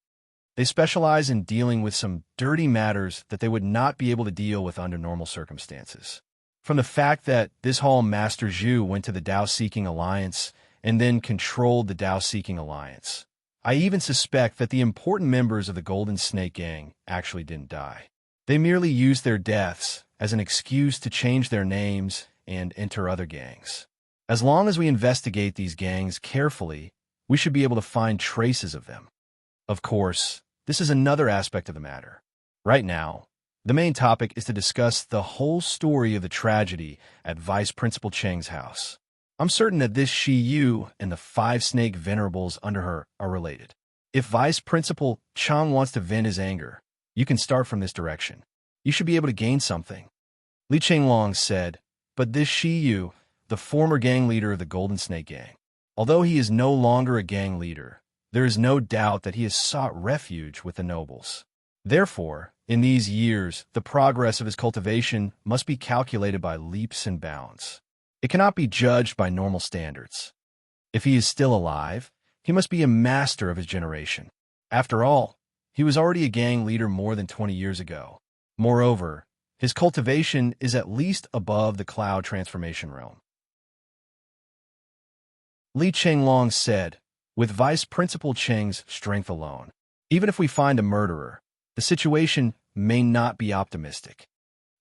They specialize in dealing with some dirty matters that they would not be able to deal with under normal circumstances. From the fact that this Hall Master Zhu went to the Tao-Seeking Alliance and then controlled the Tao-Seeking Alliance, I even suspect that the important members of the Golden Snake Gang actually didn't die. They merely used their deaths as an excuse to change their names and enter other gangs. As long as we investigate these gangs carefully, we should be able to find traces of them. Of course, this is another aspect of the matter. Right now, the main topic is to discuss the whole story of the tragedy at Vice Principal Cheng's house. I'm certain that this Shi Yu and the 5 snake venerables under her are related. If Vice Principal Cheng wants to vent his anger, you can start from this direction. You should be able to gain something. Li Qinglong said, but this Shi Yu, the former gang leader of the Golden Snake Gang, although he is no longer a gang leader, there is no doubt that he has sought refuge with the nobles. Therefore, in these years, the progress of his cultivation must be calculated by leaps and bounds. It cannot be judged by normal standards. If he is still alive, he must be a master of his generation. After all, he was already a gang leader more than 20 years ago. Moreover, his cultivation is at least above the cloud transformation realm. Li Qinglong said, with Vice Principal Cheng's strength alone, Even if we find a murderer, the situation may not be optimistic.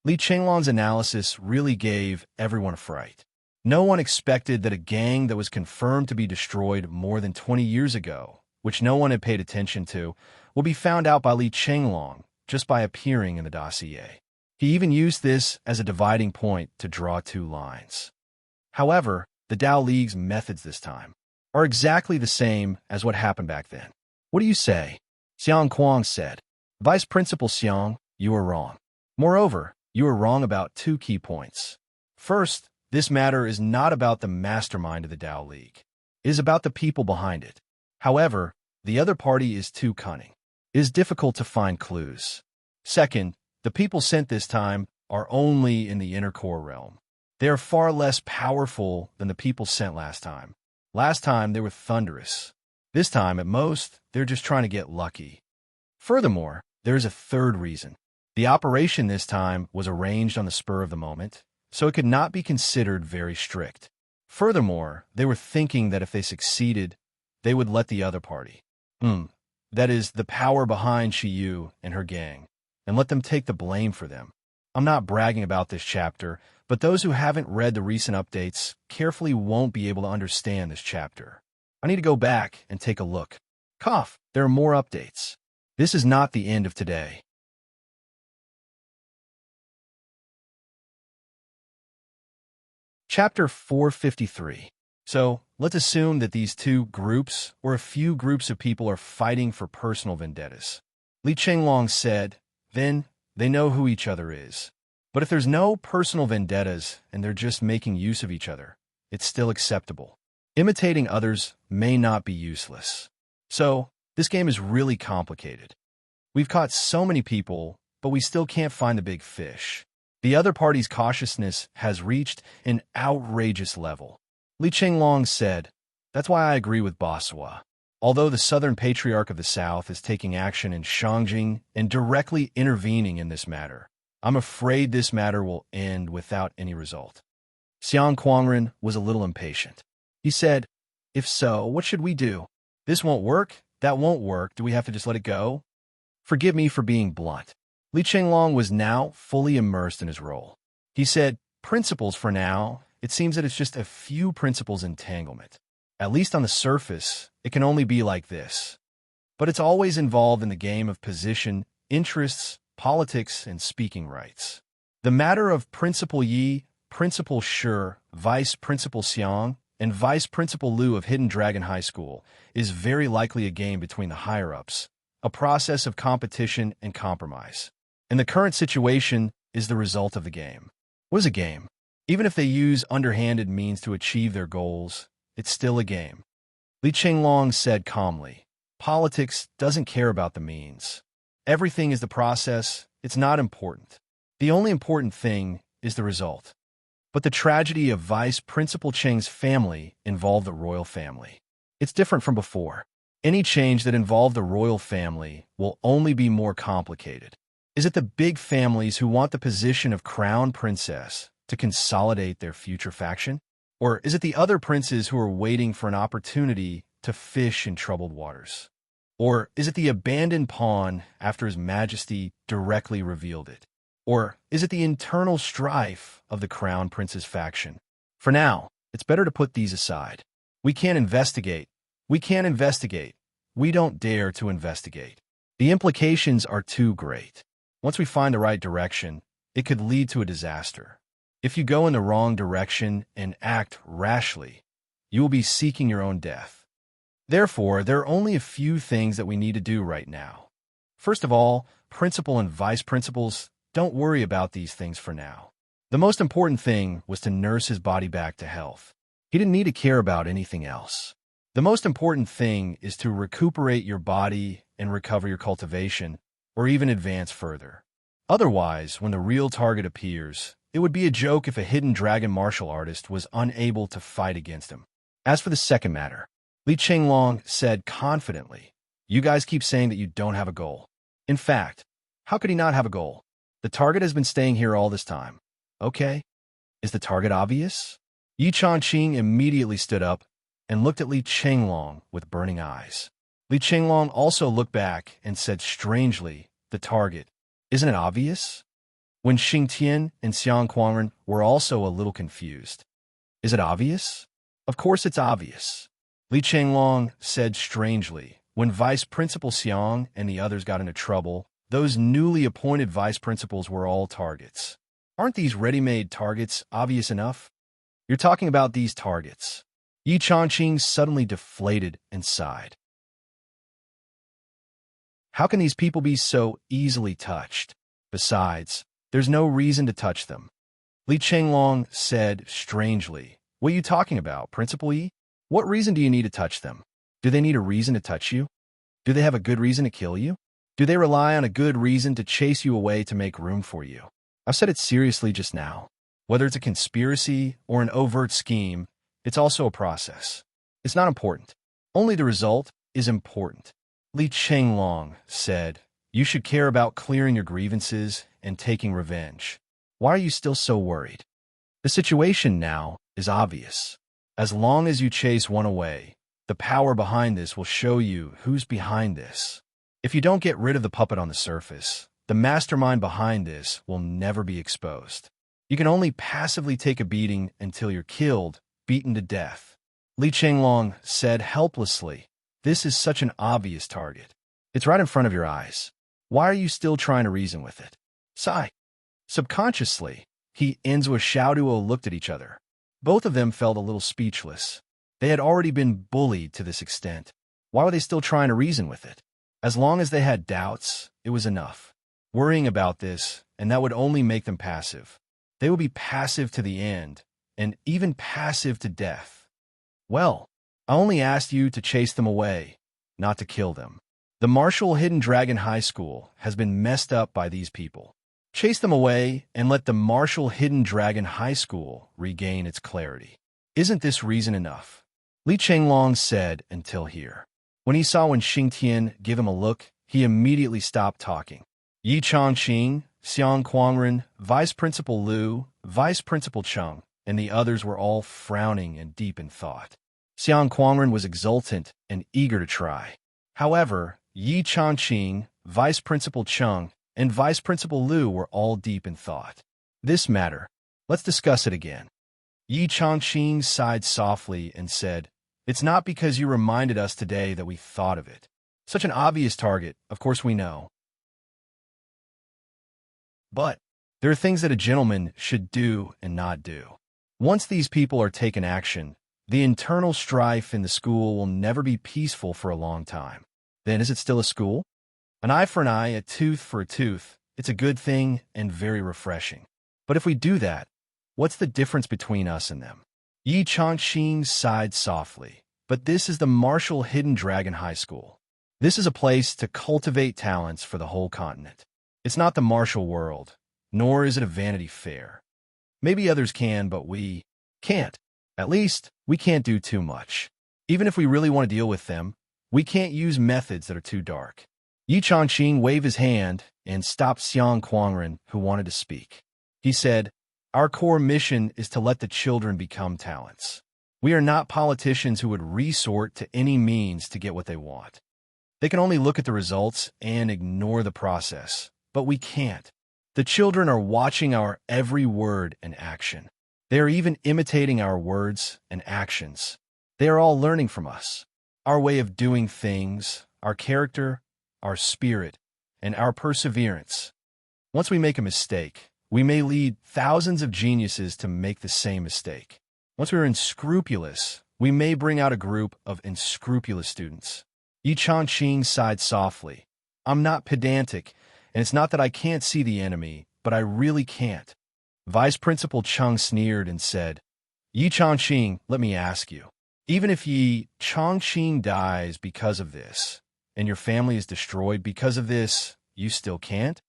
Li Chenglong's analysis really gave everyone a fright. No one expected that a gang that was confirmed to be destroyed more than 20 years ago, which no one had paid attention to, will be found out by Li Chenglong just by appearing in the dossier. He even used this as a dividing point to draw two lines. However, the Dao League's methods this time are exactly the same as what happened back then. What do you say? Xiang Kuang said. Vice Principal Xiang, you are wrong. Moreover, you are wrong about two key points. First, this matter is not about the mastermind of the Dao League. It is about the people behind it. However, the other party is too cunning. It is difficult to find clues. Second, the people sent this time are only in the inner core realm. They are far less powerful than the people sent last time. Last time, they were thunderous. This time, at most, they're just trying to get lucky. Furthermore, there is a third reason. The operation this time was arranged on the spur of the moment, so it could not be considered very strict. Furthermore, they were thinking that if they succeeded, they would let the other party, that is, the power behind Shiyu and her gang, and let them take the blame for them. I'm not bragging about this chapter, but those who haven't read the recent updates carefully won't be able to understand this chapter. I need to go back and take a look. Cough, there are more updates. This is not the end of today. Chapter 453. So, let's assume that these two groups, or a few groups of people, are fighting for personal vendettas. Li Chenglong said, then they know who each other is. But if there's no personal vendettas and they're just making use of each other, it's still acceptable. Imitating others may not be useless. So, this game is really complicated. We've caught so many people, but we still can't find the big fish. The other party's cautiousness has reached an outrageous level. Li Chenglong said, that's why I agree with Baswa. Although the Southern Patriarch of the South is taking action in Shangjing and directly intervening in this matter, I'm afraid this matter will end without any result. Xiang Kuangren was a little impatient. He said, if so, what should we do? This won't work, that won't work, do we have to just let it go? Forgive me for being blunt. Li Chenglong was now fully immersed in his role. He said, principles for now, it seems that it's just a few principles entanglement. At least on the surface, it can only be like this. But it's always involved in the game of position, interests, politics, and speaking rights. The matter of Principal Yi, Principal Shi, Vice Principal Xiang, and Vice Principal Liu of Hidden Dragon High School is very likely a game between the higher-ups, a process of competition and compromise. And the current situation is the result of the game. What is a game? Even if they use underhanded means to achieve their goals, it's still a game. Li Chenglong said calmly, politics doesn't care about the means. Everything is the process, it's not important. The only important thing is the result. But the tragedy of Vice Principal Cheng's family involved the royal family. It's different from before. Any change that involved the royal family will only be more complicated. Is it the big families who want the position of crown princess to consolidate their future faction? Or is it the other princes who are waiting for an opportunity to fish in troubled waters? Or is it the abandoned pawn after His Majesty directly revealed it? Or is it the internal strife of the crown prince's faction? For now, it's better to put these aside. We can't investigate. We can't investigate. We don't dare to investigate. The implications are too great. Once we find the right direction, it could lead to a disaster. If you go in the wrong direction and act rashly, you will be seeking your own death. Therefore, there are only a few things that we need to do right now. First of all, principal and vice principals, don't worry about these things for now. The most important thing was to nurse his body back to health. He didn't need to care about anything else. The most important thing is to recuperate your body and recover your cultivation, or even advance further. Otherwise, when the real target appears, it would be a joke if a hidden dragon martial artist was unable to fight against him. As for the second matter, Li Chenglong said confidently, you guys keep saying that you don't have a goal. In fact, how could he not have a goal? The target has been staying here all this time. Okay. Is the target obvious? Yi Changqing immediately stood up and looked at Li Chenglong with burning eyes. Li Qinglong also looked back and said strangely, the target. Isn't it obvious? When Xingtian and Xiang Quangren were also a little confused. Is it obvious? Of course it's obvious. Li Qinglong said strangely. When Vice Principal Xiang and the others got into trouble, those newly appointed vice principals were all targets. Aren't these ready-made targets obvious enough? You're talking about these targets. Yi Changqing suddenly deflated and sighed. How can these people be so easily touched? Besides, there's no reason to touch them. Li Qinglong said strangely. What are you talking about, Principal Yi? What reason do you need to touch them? Do they need a reason to touch you? Do they have a good reason to kill you? Do they rely on a good reason to chase you away to make room for you? I've said it seriously just now. Whether it's a conspiracy or an overt scheme, it's also a process. It's not important. Only the result is important. Li Qinglong said, you should care about clearing your grievances and taking revenge. Why are you still so worried? The situation now is obvious. As long as you chase one away, the power behind this will show you who's behind this. If you don't get rid of the puppet on the surface, the mastermind behind this will never be exposed. You can only passively take a beating until you're killed, beaten to death. Li Qinglong said helplessly, this is such an obvious target. It's right in front of your eyes. Why are you still trying to reason with it? Sigh. Subconsciously, he and Zhua Xiaoduo looked at each other. Both of them felt a little speechless. They had already been bullied to this extent. Why were they still trying to reason with it? As long as they had doubts, it was enough. Worrying about this, and that would only make them passive. They would be passive to the end, and even passive to death. Well, I only asked you to chase them away, not to kill them. The Martial Hidden Dragon High School has been messed up by these people. Chase them away and let the Martial Hidden Dragon High School regain its clarity. Isn't this reason enough? Li Qinglong said until here. When he saw Xingtian give him a look, he immediately stopped talking. Yi Changqing, Xiang Quangren, Vice Principal Liu, Vice Principal Cheng, and the others were all frowning and deep in thought. Xiang Quangren was exultant and eager to try. However, Yi Changqing, Vice Principal Cheng, and Vice Principal Liu were all deep in thought. This matter, let's discuss it again. Yi Changqing sighed softly and said, it's not because you reminded us today that we thought of it. Such an obvious target, of course we know. But there are things that a gentleman should do and not do. Once these people are taken action, the internal strife in the school will never be peaceful for a long time. Then is it still a school? An eye for an eye, a tooth for a tooth. It's a good thing and very refreshing. But if we do that, what's the difference between us and them? Yi Changqing sighed softly. But this is the Martial Hidden Dragon High School. This is a place to cultivate talents for the whole continent. It's not the martial world, nor is it a vanity fair. Maybe others can, but we can't. At least, we can't do too much. Even if we really want to deal with them, we can't use methods that are too dark. Yi Changqing waved his hand and stopped Xiang Quangren, who wanted to speak. He said, our core mission is to let the children become talents. We are not politicians who would resort to any means to get what they want. They can only look at the results and ignore the process, but we can't. The children are watching our every word and action. They are even imitating our words and actions. They are all learning from us. Our way of doing things, our character, our spirit, and our perseverance. Once we make a mistake, we may lead thousands of geniuses to make the same mistake. Once we are unscrupulous, we may bring out a group of unscrupulous students. Yi Changqing sighed softly. I'm not pedantic, and it's not that I can't see the enemy, but I really can't. Vice Principal Cheng sneered and said, Yi Changqing, let me ask you. Even if Yi Changqing dies because of this, and your family is destroyed because of this, you still can't?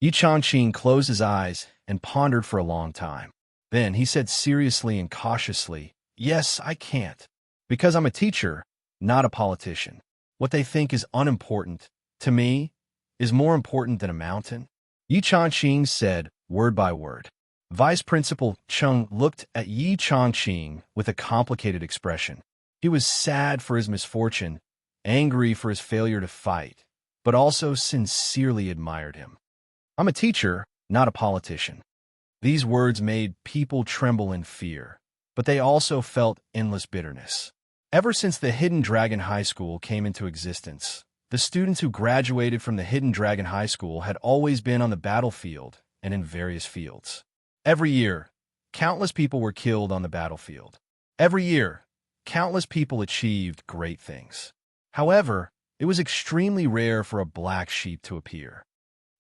Yi Changqing closed his eyes and pondered for a long time. Then he said seriously and cautiously, yes, I can't. Because I'm a teacher, not a politician. What they think is unimportant, to me, is more important than a mountain. Yi Changqing said, word by word. Vice Principal Cheng looked at Yi Changqing with a complicated expression. He was sad for his misfortune, angry for his failure to fight, but also sincerely admired him. I'm a teacher, not a politician. These words made people tremble in fear, but they also felt endless bitterness. Ever since the Hidden Dragon High School came into existence, the students who graduated from the Hidden Dragon High School had always been on the battlefield and in various fields. Every year, countless people were killed on the battlefield. Every year, countless people achieved great things. However, it was extremely rare for a black sheep to appear.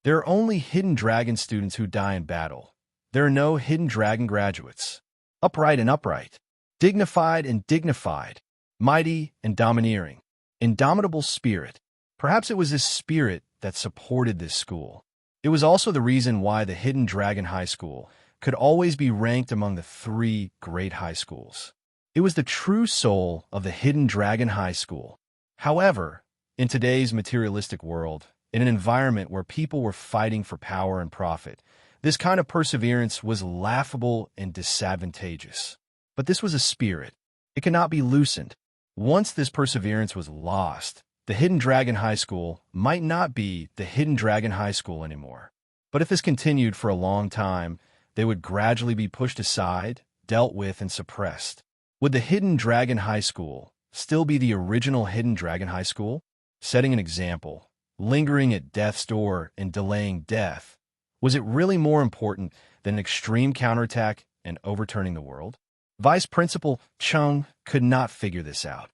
There are only Hidden Dragon students who die in battle. There are no Hidden Dragon graduates. Upright and upright, dignified and dignified, mighty and domineering, indomitable spirit. Perhaps it was this spirit that supported this school. It was also the reason why the Hidden Dragon High School could always be ranked among the 3 great high schools. It was the true soul of the Hidden Dragon High School. However, in today's materialistic world, in an environment where people were fighting for power and profit, this kind of perseverance was laughable and disadvantageous. But this was a spirit. It cannot be loosened. Once this perseverance was lost, the Hidden Dragon High School might not be the Hidden Dragon High School anymore. But if this continued for a long time, they would gradually be pushed aside, dealt with, and suppressed. Would the Hidden Dragon High School still be the original Hidden Dragon High School, setting an example, lingering at death's door and delaying death? Was it really more important than an extreme counterattack and overturning the world? Vice Principal Chung could not figure this out.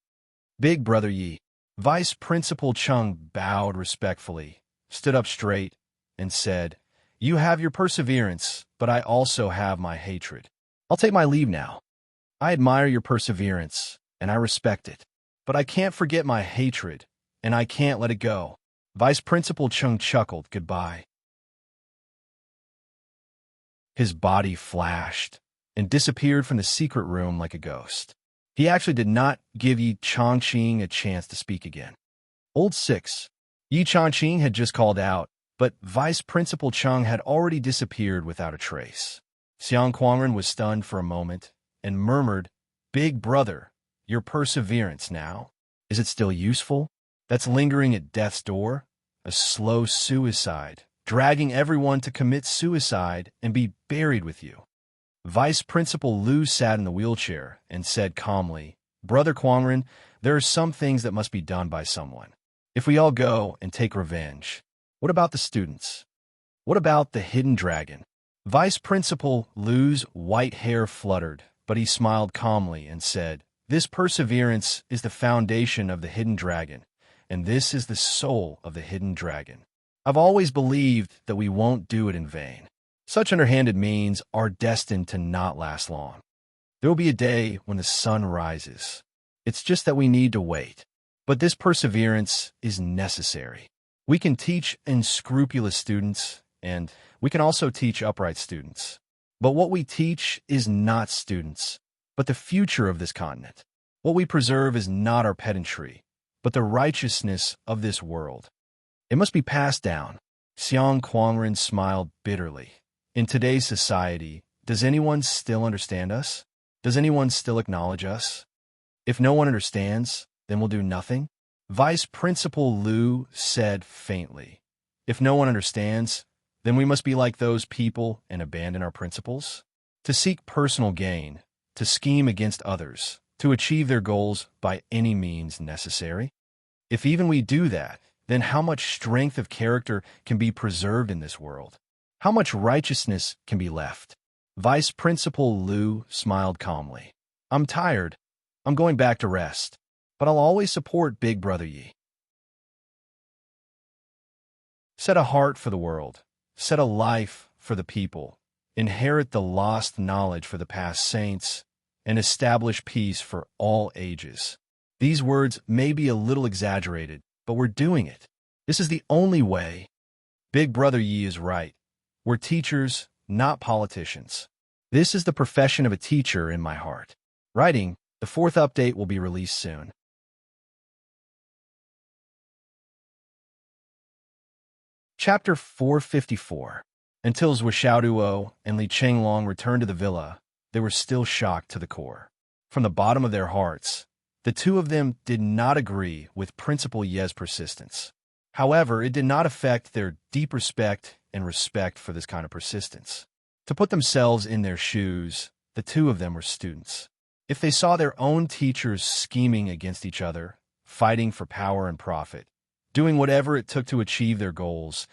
Big Brother Yi. Vice Principal Chung bowed respectfully, stood up straight, and said, "You have your perseverance, but I also have my hatred. I'll take my leave now. I admire your perseverance, and I respect it. But I can't forget my hatred, and I can't let it go." Vice Principal Chung chuckled goodbye. His body flashed and disappeared from the secret room like a ghost. He actually did not give Yi Chongqing a chance to speak again. Old 6. Yi Chongqing had just called out, but Vice Principal Chung had already disappeared without a trace. Xiang Quangren was stunned for a moment and murmured, "Big brother, your perseverance now? Is it still useful? That's lingering at death's door? A slow suicide, dragging everyone to commit suicide and be buried with you." Vice Principal Liu sat in the wheelchair and said calmly, "Brother Quangren, there are some things that must be done by someone. If we all go and take revenge, what about the students? What about the Hidden Dragon?" Vice Principal Liu's white hair fluttered, but he smiled calmly and said, "This perseverance is the foundation of the Hidden Dragon, and this is the soul of the Hidden Dragon. I've always believed that we won't do it in vain. Such underhanded means are destined to not last long. There will be a day when the sun rises. It's just that we need to wait. But this perseverance is necessary. We can teach unscrupulous students, and we can also teach upright students. But what we teach is not students, but the future of this continent. What we preserve is not our pedantry, but the righteousness of this world. It must be passed down." Xiang Quangren smiled bitterly. In today's society, does anyone still understand us? Does anyone still acknowledge us? If no one understands, then we'll do nothing? Vice Principal Liu said faintly. If no one understands, then we must be like those people and abandon our principles? To seek personal gain, to scheme against others, to achieve their goals by any means necessary? If even we do that, then how much strength of character can be preserved in this world? How much righteousness can be left? Vice Principal Liu smiled calmly. "I'm tired. I'm going back to rest. But I'll always support Big Brother Yi. Set a heart for the world. Set a life for the people. Inherit the lost knowledge for the past saints, and establish peace for all ages." These words may be a little exaggerated, but we're doing it. This is the only way. Big Brother Yi is right. We're teachers, not politicians. This is the profession of a teacher in my heart. Writing, the 4th update will be released soon. Chapter 454. Until Zhou Xiaoduo and Li Chenglong returned to the villa, they were still shocked to the core. From the bottom of their hearts, The two of them did not agree with Principal Ye's persistence. However, it did not affect their deep respect and respect for this kind of persistence. To put themselves in their shoes, the two of them were students. If they saw their own teachers scheming against each other, fighting for power and profit, doing whatever it took to achieve their goals,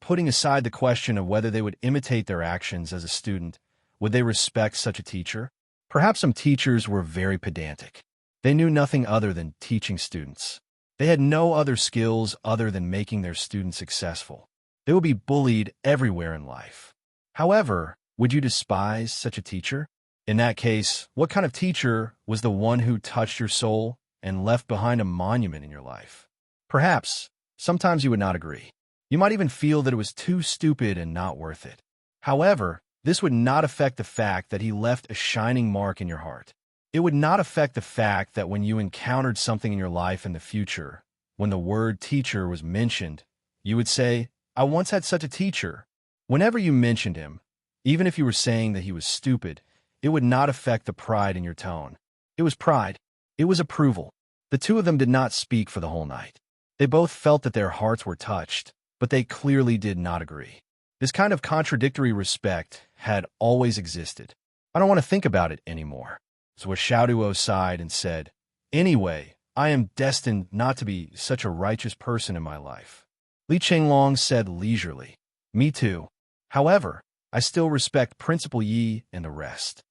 putting aside the question of whether they would imitate their actions as a student, would they respect such a teacher? Perhaps some teachers were very pedantic. They knew nothing other than teaching students. They had no other skills other than making their students successful. They would be bullied everywhere in life. However, would you despise such a teacher? In that case, what kind of teacher was the one who touched your soul and left behind a monument in your life? Perhaps, sometimes you would not agree. You might even feel that it was too stupid and not worth it. However, this would not affect the fact that he left a shining mark in your heart. It would not affect the fact that when you encountered something in your life in the future, when the word teacher was mentioned, you would say, I once had such a teacher. Whenever you mentioned him, even if you were saying that he was stupid, it would not affect the pride in your tone. It was pride. It was approval. The two of them did not speak for the whole night. They both felt that their hearts were touched, but they clearly did not agree. This kind of contradictory respect had always existed. I don't want to think about it anymore. So Xiaoduo sighed and said, Anyway, I am destined not to be such a righteous person in my life. Li Qinglong said leisurely, Me too. However, I still respect Principal Yi and the rest.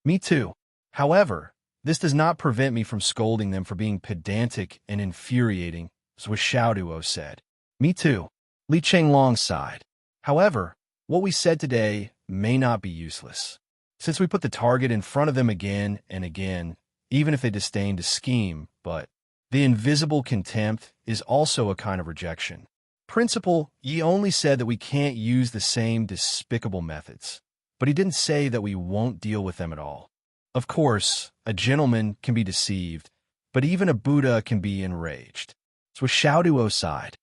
Me too. However, this does not prevent me from scolding them for being pedantic and infuriating, so Xiaoduo said. Me too. Li Qinglong sighed. However, what we said today may not be useless. Since we put the target in front of them again and again, even if they disdain to scheme, but the invisible contempt is also a kind of rejection. Principal Yi only said that we can't use the same despicable methods, but he didn't say that we won't deal with them at all. Of course, a gentleman can be deceived, but even a Buddha can be enraged. So Xiaoduo sighed.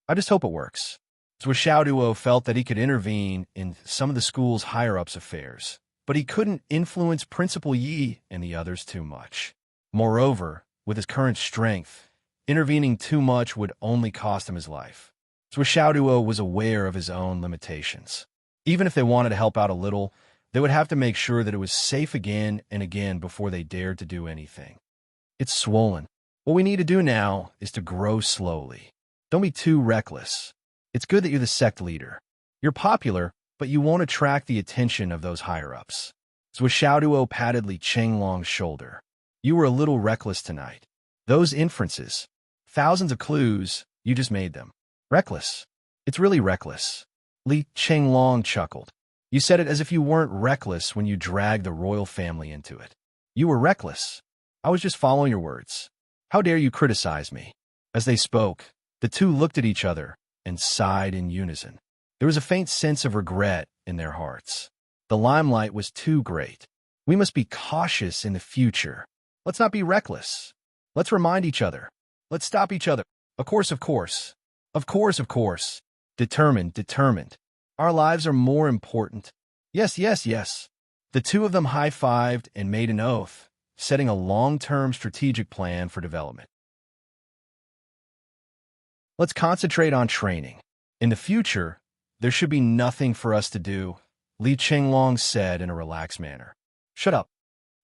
I just hope it works. So Xiaoduo felt that he could intervene in some of the school's higher-ups' affairs, but he couldn't influence Principal Yi and the others too much. Moreover, with his current strength, intervening too much would only cost him his life. So Xiaoduo was aware of his own limitations. Even if they wanted to help out a little, they would have to make sure that it was safe again and again before they dared to do anything. It's swollen. What we need to do now is to grow slowly. Don't be too reckless. It's good that you're the sect leader. You're popular, but you won't attract the attention of those higher-ups. So Xiaoduo patted Li Qinglong's shoulder. You were a little reckless tonight. Those inferences, thousands of clues, you just made them. Reckless. It's really reckless. Li Qinglong chuckled. You said it as if you weren't reckless when you dragged the royal family into it. You were reckless. I was just following your words. How dare you criticize me? As they spoke, the two looked at each other and sighed in unison. There was a faint sense of regret in their hearts. The limelight was too great. We must be cautious in the future. Let's not be reckless. Let's remind each other. Let's stop each other. Of course, of course. Of course, of course. Determined, determined. Our lives are more important. Yes, yes, yes. The two of them high-fived and made an oath, setting a long-term strategic plan for development. Let's concentrate on training. In the future, there should be nothing for us to do, Li Qinglong said in a relaxed manner. Shut up.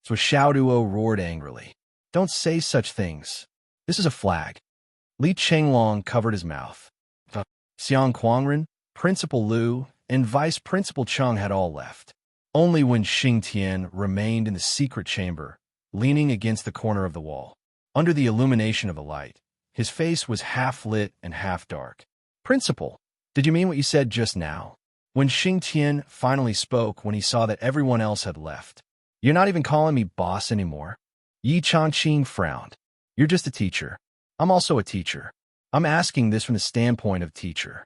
So Xiaoduo roared angrily. Don't say such things. This is a flag. Li Qinglong covered his mouth. Xiang Quangren, Principal Lu, and Vice Principal Cheng had all left. Only when Xing Tian remained in the secret chamber, leaning against the corner of the wall. Under the illumination of the light, his face was half lit and half dark. Principal, did you mean what you said just now? When Xing Tian finally spoke when he saw that everyone else had left. You're not even calling me boss anymore? Yi Changqing frowned. You're just a teacher. I'm also a teacher. I'm asking this from the standpoint of teacher.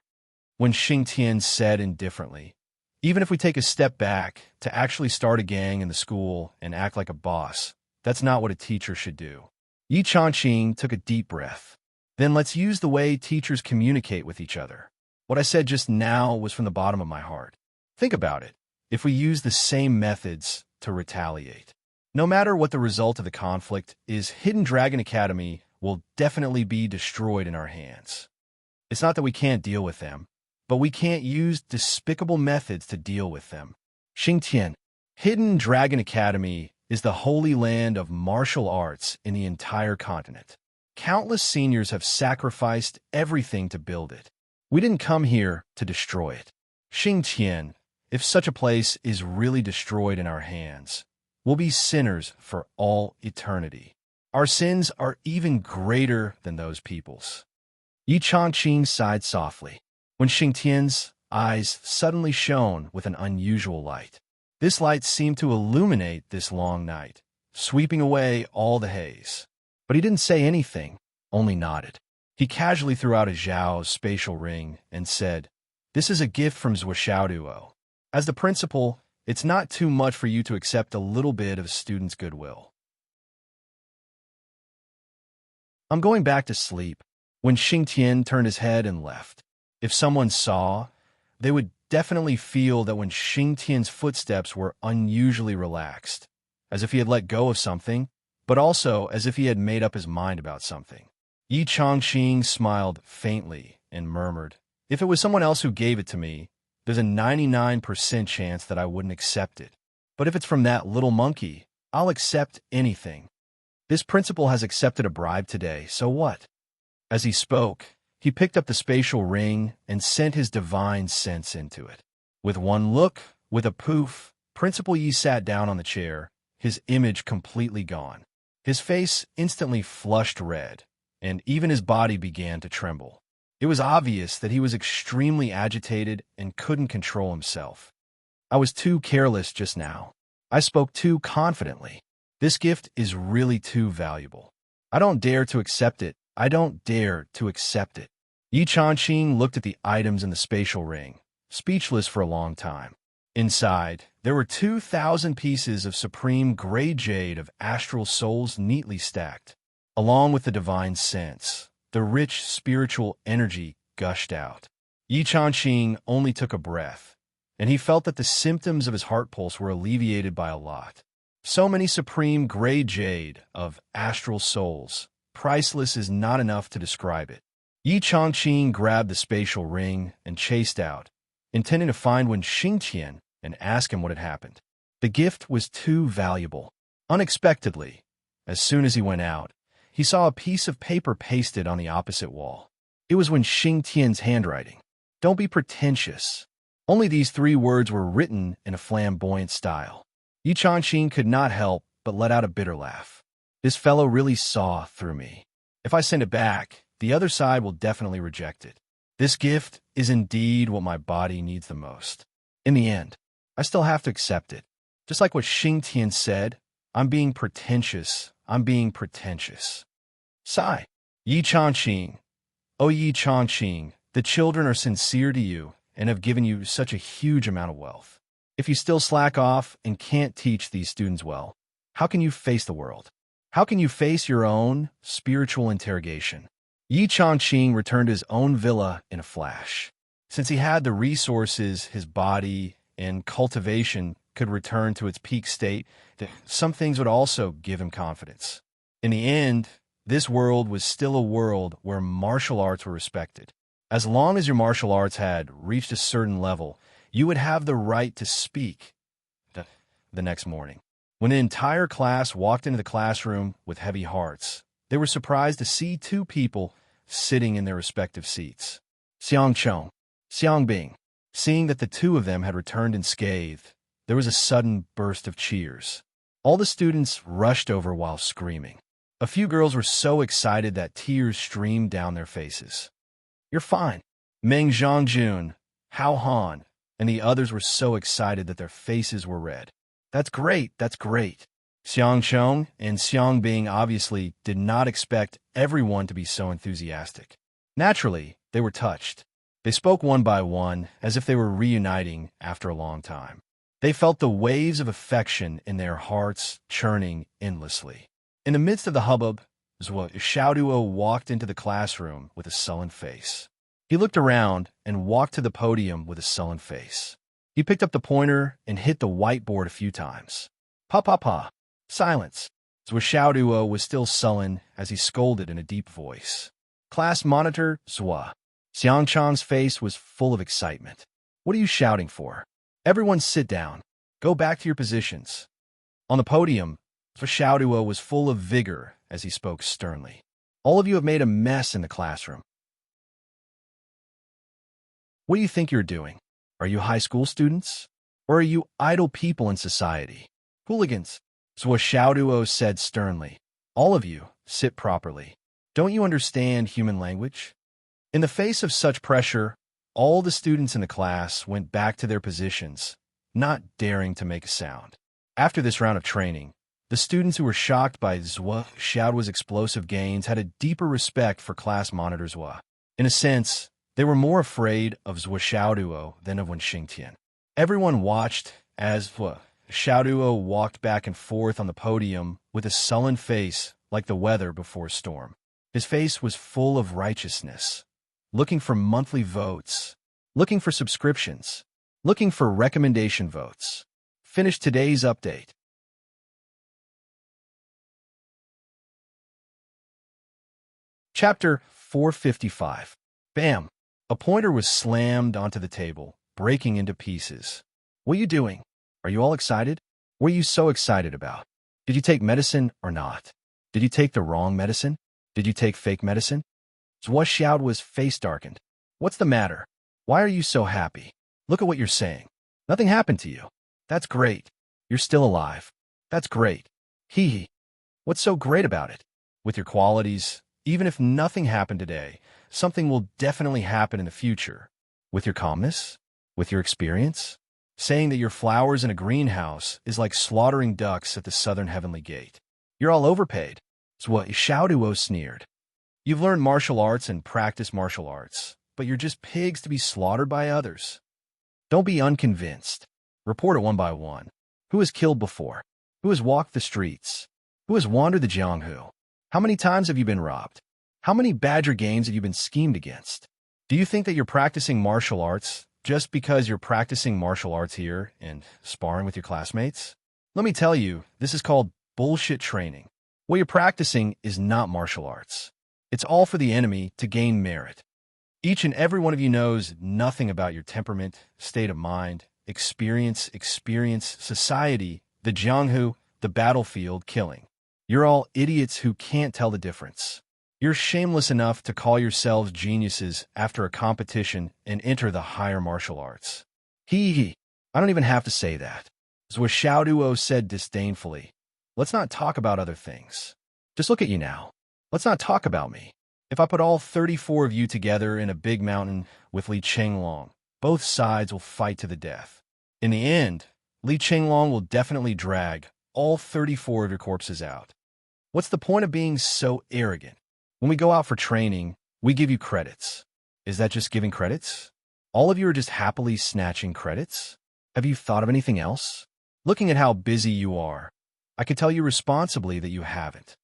When Xing Tian said indifferently, even if we take a step back to actually start a gang in the school and act like a boss, that's not what a teacher should do. Yi Changqing took a deep breath. Then let's use the way teachers communicate with each other. What I said just now was from the bottom of my heart. Think about it. If we use the same methods to retaliate, No matter what the result of the conflict is, Hidden Dragon Academy will definitely be destroyed in our hands. It's not that we can't deal with them, but we can't use despicable methods to deal with them. Xingtian, Hidden Dragon Academy is the holy land of martial arts in the entire continent. Countless seniors have sacrificed everything to build it. We didn't come here to destroy it. Xingtian, if such a place is really destroyed in our hands, we'll be sinners for all eternity. Our sins are even greater than those people's. Yi Changqing sighed softly, when Xingtian's eyes suddenly shone with an unusual light. This light seemed to illuminate this long night, sweeping away all the haze. But he didn't say anything, only nodded. He casually threw out a Zhao's spatial ring and said, "This is a gift from Zhuo. As the principal, it's not too much for you to accept a little bit of a student's goodwill." I'm going back to sleep, when Xingtian turned his head and left. If someone saw, they would definitely feel that when Xingtian's footsteps were unusually relaxed, as if he had let go of something, but also as if he had made up his mind about something. Yi Changqing smiled faintly and murmured, "If it was someone else who gave it to me, there's a 99% chance that I wouldn't accept it. But if it's from that little monkey, I'll accept anything. This principal has accepted a bribe today, so what?" As he spoke, he picked up the spatial ring and sent his divine sense into it. With one look, with a poof, Principal Yi sat down on the chair, his image completely gone. His face instantly flushed red, and even his body began to tremble. It was obvious that he was extremely agitated and couldn't control himself. "I was too careless just now. I spoke too confidently. This gift is really too valuable. I don't dare to accept it. I don't dare to accept it." Yi Changqing looked at the items in the spatial ring, speechless for a long time. Inside, there were 2,000 pieces of supreme gray jade of astral souls neatly stacked. Along with the divine sense, the rich spiritual energy gushed out. Yi Changqing only took a breath, and he felt that the symptoms of his heart pulse were alleviated by a lot. So many supreme gray jade of astral souls. Priceless is not enough to describe it. Yi Changqing grabbed the spatial ring and chased out, intending to find Wen Xingtian and ask him what had happened. The gift was too valuable. Unexpectedly, as soon as he went out, he saw a piece of paper pasted on the opposite wall. It was Wen Xingtian's handwriting. "Don't be pretentious." Only these 3 words were written in a flamboyant style. Yi Changqing could not help but let out a bitter laugh. This fellow really saw through me. If I send it back, the other side will definitely reject it. This gift is indeed what my body needs the most. In the end, I still have to accept it. Just like what Xingtian said, I'm being pretentious. I'm being pretentious. Sigh. Yi Changqing. Oh, Yi Changqing, the children are sincere to you and have given you such a huge amount of wealth. If you still slack off and can't teach these students well, how can you face the world? How can you face your own spiritual interrogation? Yi Changqing returned to his own villa in a flash. Since he had the resources, his body and cultivation could return to its peak state, some things would also give him confidence. In the end, this world was still a world where martial arts were respected. As long as your martial arts had reached a certain level, you would have the right to speak. The next morning, when an entire class walked into the classroom with heavy hearts, they were surprised to see 2 people sitting in their respective seats. Xiang Chong, Xiang Bing. Seeing that the 2 of them had returned unscathed, there was a sudden burst of cheers. All the students rushed over while screaming. A few girls were so excited that tears streamed down their faces. "You're fine." Meng Zhongjun, Hao Han, and the others were so excited that their faces were red. "That's great, that's great." Xiang Chong and Xiang Bing obviously did not expect everyone to be so enthusiastic. Naturally, they were touched. They spoke one by one as if they were reuniting after a long time. They felt the waves of affection in their hearts churning endlessly. In the midst of the hubbub, Xiaoduo walked into the classroom with a sullen face. He looked around and walked to the podium with a sullen face. He picked up the pointer and hit the whiteboard a few times. Pa pa pa. Silence. Zhuo was still sullen as he scolded in a deep voice. Class monitor, Zhua. Xiangchang's face was full of excitement. What are you shouting for? Everyone sit down. Go back to your positions. On the podium, Zhuo was full of vigor as he spoke sternly. All of you have made a mess in the classroom. What do you think you're doing? Are you high school students? Or are you idle people in society? Hooligans. Zhuo said sternly. All of you, sit properly. Don't you understand human language? In the face of such pressure, all the students in the class went back to their positions, not daring to make a sound. After this round of training, the students who were shocked by Zhuo's explosive gains had a deeper respect for class monitor Zhua. In a sense, they were more afraid of Zhuo than of Xingtian. Everyone watched as Zhuo walked back and forth on the podium with a sullen face like the weather before a storm. His face was full of righteousness, looking for monthly votes, looking for subscriptions, looking for recommendation votes. Finish today's update. Chapter 455. Bam! A pointer was slammed onto the table, breaking into pieces. What are you doing? Are you all excited? What are you so excited about? Did you take medicine or not? Did you take the wrong medicine? Did you take fake medicine? Zhuo's face darkened. What's the matter? Why are you so happy? Look at what you're saying. Nothing happened to you. That's great. You're still alive. That's great. Hee hee. What's so great about it? With your qualities, even if nothing happened today, something will definitely happen in the future. With your calmness? With your experience? Saying that your flowers in a greenhouse is like slaughtering ducks at the southern heavenly gate. You're all overpaid. Zhuo sneered. You've learned martial arts and practiced martial arts, but you're just pigs to be slaughtered by others. Don't be unconvinced. Report it one by one. Who has killed before? Who has walked the streets? Who has wandered the Jianghu? How many times have you been robbed? How many badger games have you been schemed against? Do you think that you're practicing martial arts just because you're practicing martial arts here and sparring with your classmates? Let me tell you, this is called bullshit training. What you're practicing is not martial arts. It's all for the enemy to gain merit. Each and every one of you knows nothing about your temperament, state of mind, experience, society, the Jianghu, the battlefield, killing. You're all idiots who can't tell the difference. You're shameless enough to call yourselves geniuses after a competition and enter the higher martial arts. Hee hee. I don't even have to say that. Zhuo said disdainfully. Let's not talk about other things. Just look at you now. Let's not talk about me. If I put all 34 of you together in a big mountain with Li Chenglong, both sides will fight to the death. In the end, Li Chenglong will definitely drag all 34 of your corpses out. What's the point of being so arrogant? When we go out for training, we give you credits. Is that just giving credits? All of you are just happily snatching credits? Have you thought of anything else? Looking at how busy you are, I can tell you responsibly that you haven't.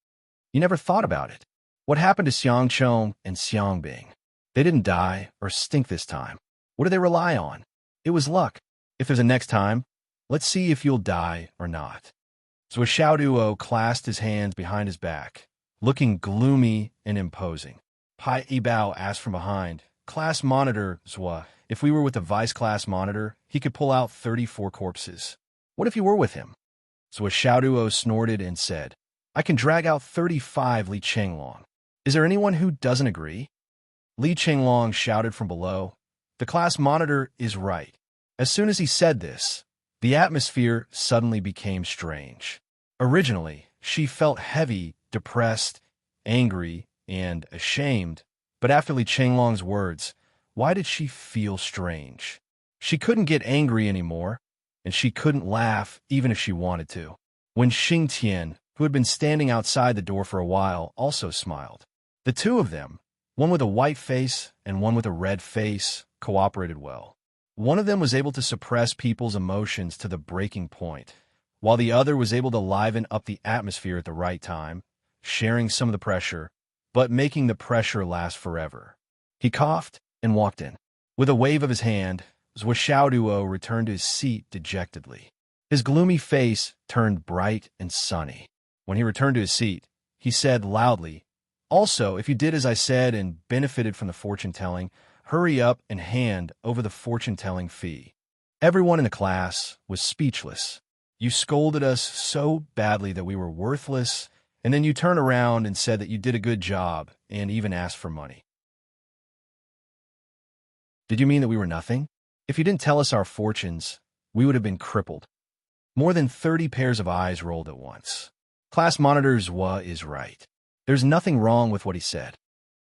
You never thought about it. What happened to Xiangchong and Xiangbing? They didn't die or stink this time. What do they rely on? It was luck. If there's a next time, let's see if you'll die or not. Zhuo clasped his hands behind his back, looking gloomy and imposing. Pai Yibao asked from behind, Class monitor, Zhua, if we were with the vice class monitor, he could pull out 34 corpses. What if you were with him? Zhuo snorted and said, I can drag out 35 Li Chenglong. Is there anyone who doesn't agree? Li Chenglong shouted from below, the class monitor is right. As soon as he said this, the atmosphere suddenly became strange. Originally, she felt heavy, depressed, angry, and ashamed, but after Li Chenglong's words, why did she feel strange? She couldn't get angry anymore, and she couldn't laugh even if she wanted to. When Xingtian, who had been standing outside the door for a while, also smiled. The two of them, one with a white face and one with a red face, cooperated well. One of them was able to suppress people's emotions to the breaking point, while the other was able to liven up the atmosphere at the right time, sharing some of the pressure, but making the pressure last forever. He coughed and walked in. With a wave of his hand, Zhuo returned to his seat dejectedly. His gloomy face turned bright and sunny. When he returned to his seat, he said loudly, "Also, if you did as I said and benefited from the fortune-telling, hurry up and hand over the fortune-telling fee." Everyone in the class was speechless. You scolded us so badly that we were worthless, and then you turned around and said that you did a good job and even asked for money. Did you mean that we were nothing? If you didn't tell us our fortunes, we would have been crippled. More than 30 pairs of eyes rolled at once. Class monitor Zhua is right. There's nothing wrong with what he said.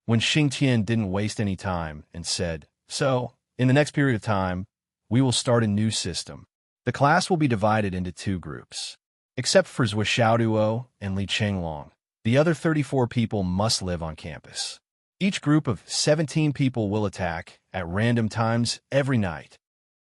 When Xingtian didn't waste any time and said, "So, in the next period of time, we will start a new system. The class will be divided into 2 groups. Except for Zhua Xiaoduo and Li Chenglong, the other 34 people must live on campus. Each group of 17 people will attack at random times every night.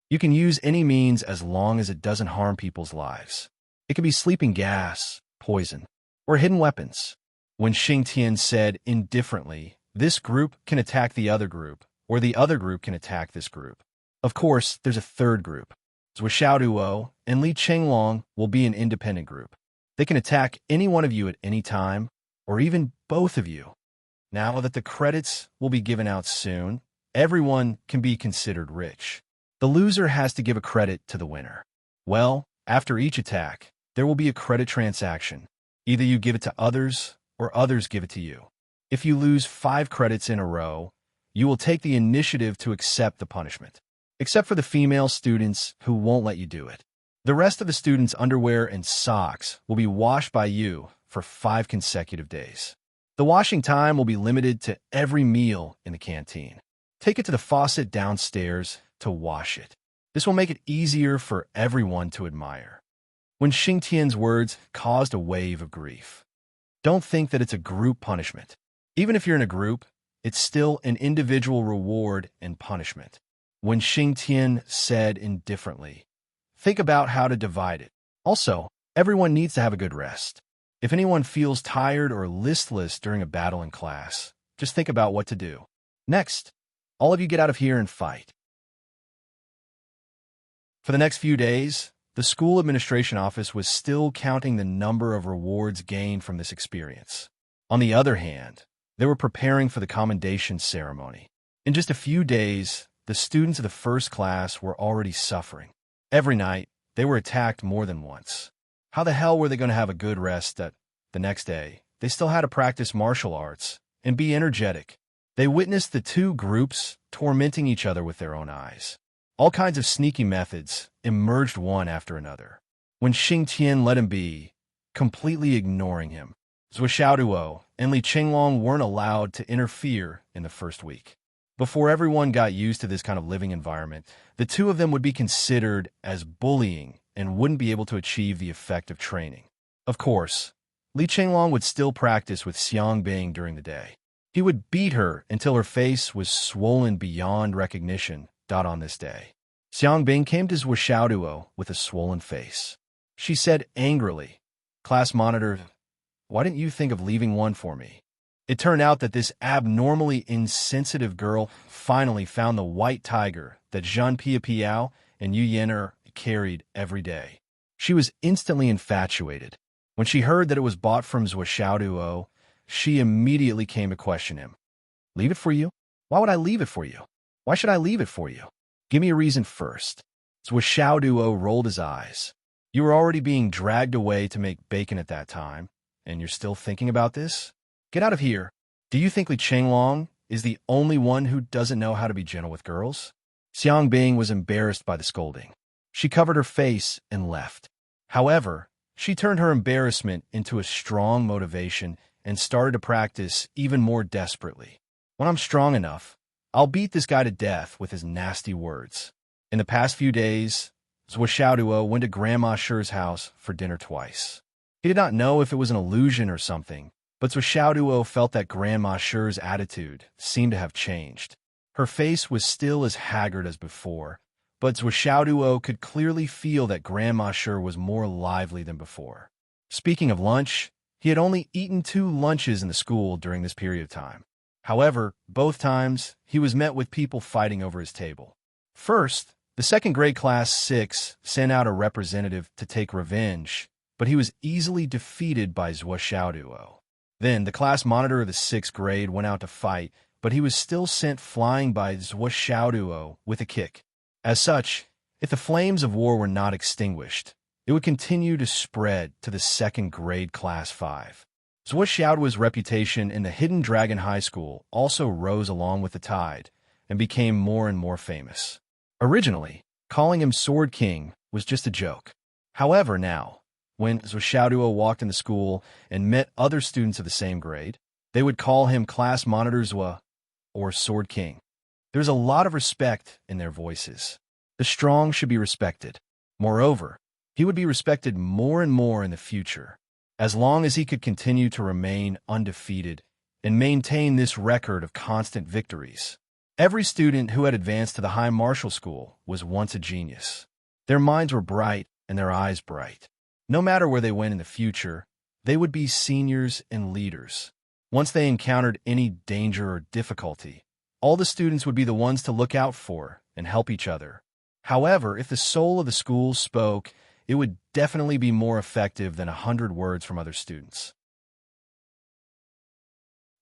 You can use any means as long as it doesn't harm people's lives. It could be sleeping gas, poison, or hidden weapons." When Xingtian said indifferently, "This group can attack the other group, or the other group can attack this group. Of course, there's a third group. Zhua Xiaoduo and Li Chenglong will be an independent group. They can attack any one of you at any time, or even both of you. Now that the credits will be given out soon, everyone can be considered rich. The loser has to give a credit to the winner. Well, after each attack, there will be a credit transaction. Either you give it to others, or others give it to you. If you lose 5 credits in a row, you will take the initiative to accept the punishment. Except for the female students who won't let you do it. The rest of the students' underwear and socks will be washed by you for 5 consecutive days. The washing time will be limited to every meal in the canteen. Take it to the faucet downstairs to wash it. This will make it easier for everyone to admire." When Xingtian's words caused a wave of grief. Don't think that it's a group punishment. Even if you're in a group, it's still an individual reward and punishment. When Xingtian said indifferently, "Think about how to divide it. Also, everyone needs to have a good rest. If anyone feels tired or listless during a battle in class, just think about what to do. Next, all of you get out of here and fight." For the next few days, the school administration office was still counting the number of rewards gained from this experience. On the other hand, they were preparing for the commendation ceremony. In just a few days, the students of the first class were already suffering. Every night, they were attacked more than once. How the hell were they going to have a good rest that the next day they still had to practice martial arts and be energetic? They witnessed the 2 groups tormenting each other with their own eyes. All kinds of sneaky methods emerged one after another. When Xingtian let him be, completely ignoring him, Zhua Xiaoduo and Li Chenglong weren't allowed to interfere in the first week. Before everyone got used to this kind of living environment, the 2 of them would be considered as bullying and wouldn't be able to achieve the effect of training. Of course, Li Chenglong would still practice with Xiang Bing during the day. He would beat her until her face was swollen beyond recognition. On this day, Xiang Bing came to Zhua Xiaoduo with a swollen face. She said angrily, "Class monitor, why didn't you think of leaving one for me?" It turned out that this abnormally insensitive girl finally found the white tiger that Zhan Piapiao and Yu Yan'er carried every day. She was instantly infatuated. When she heard that it was bought from Zhua Xiaoduo, she immediately came to question him. "Leave it for you? Why would I leave it for you? Why should I leave it for you? Give me a reason first." Zhua Xiaoduo rolled his eyes. "You were already being dragged away to make bacon at that time, and you're still thinking about this? Get out of here. Do you think Li Chenglong is the only one who doesn't know how to be gentle with girls?" Xiang Bing was embarrassed by the scolding. She covered her face and left. However, she turned her embarrassment into a strong motivation and started to practice even more desperately. "When I'm strong enough, I'll beat this guy to death with his nasty words." In the past few days, Zhua Xiaoduo went to Grandma Shi's house for dinner twice. He did not know if it was an illusion or something, but Zhua Xiaoduo felt that Grandma Shi's attitude seemed to have changed. Her face was still as haggard as before, but Zhua Xiaoduo could clearly feel that Grandma Shi was more lively than before. Speaking of lunch, he had only eaten 2 lunches in the school during this period of time. However, both times, he was met with people fighting over his table. First, The second grade class 6 sent out a representative to take revenge, but he was easily defeated by Zhuo Xiaoduo. Then the class monitor of the 6th grade went out to fight, but he was still sent flying by Zhuo Xiaoduo with a kick. As such, if the flames of war were not extinguished, it would continue to spread to the 2nd grade class 5. Zhuo Xiaoduo's reputation in the Hidden Dragon High School also rose along with the tide and became more and more famous. Originally, calling him Sword King was just a joke. However, now, when Zhuo Xiaoduo walked into school and met other students of the same grade, they would call him Class Monitor Zhuo or Sword King. There's a lot of respect in their voices. The strong should be respected. Moreover, he would be respected more and more in the future, as long as he could continue to remain undefeated and maintain this record of constant victories. Every student who had advanced to the High Martial School was once a genius. Their minds were bright and their eyes bright. No matter where they went in the future, they would be seniors and leaders. Once they encountered any danger or difficulty, all the students would be the ones to look out for and help each other. However, if the soul of the school spoke, it would definitely be more effective than 100 words from other students.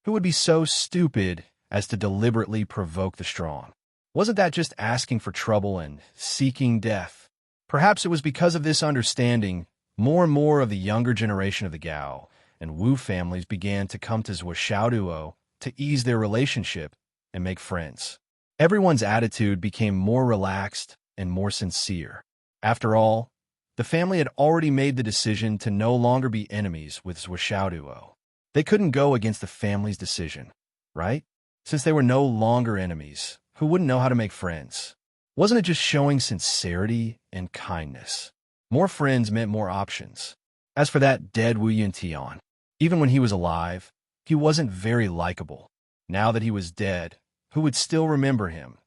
Who would be so stupid as to deliberately provoke the strong? Wasn't that just asking for trouble and seeking death? Perhaps it was because of this understanding, more and more of the younger generation of the Gao and Wu families began to come to Zhuo Xiaoduo to ease their relationship and make friends. Everyone's attitude became more relaxed and more sincere. After all, the family had already made the decision to no longer be enemies with Zhuo Xiaoduo. They couldn't go against the family's decision, right? Since they were no longer enemies, who wouldn't know how to make friends? Wasn't it just showing sincerity and kindness? More friends meant more options. As for that dead Wu Yuntian, even when he was alive, he wasn't very likable. Now that he was dead, who would still remember him?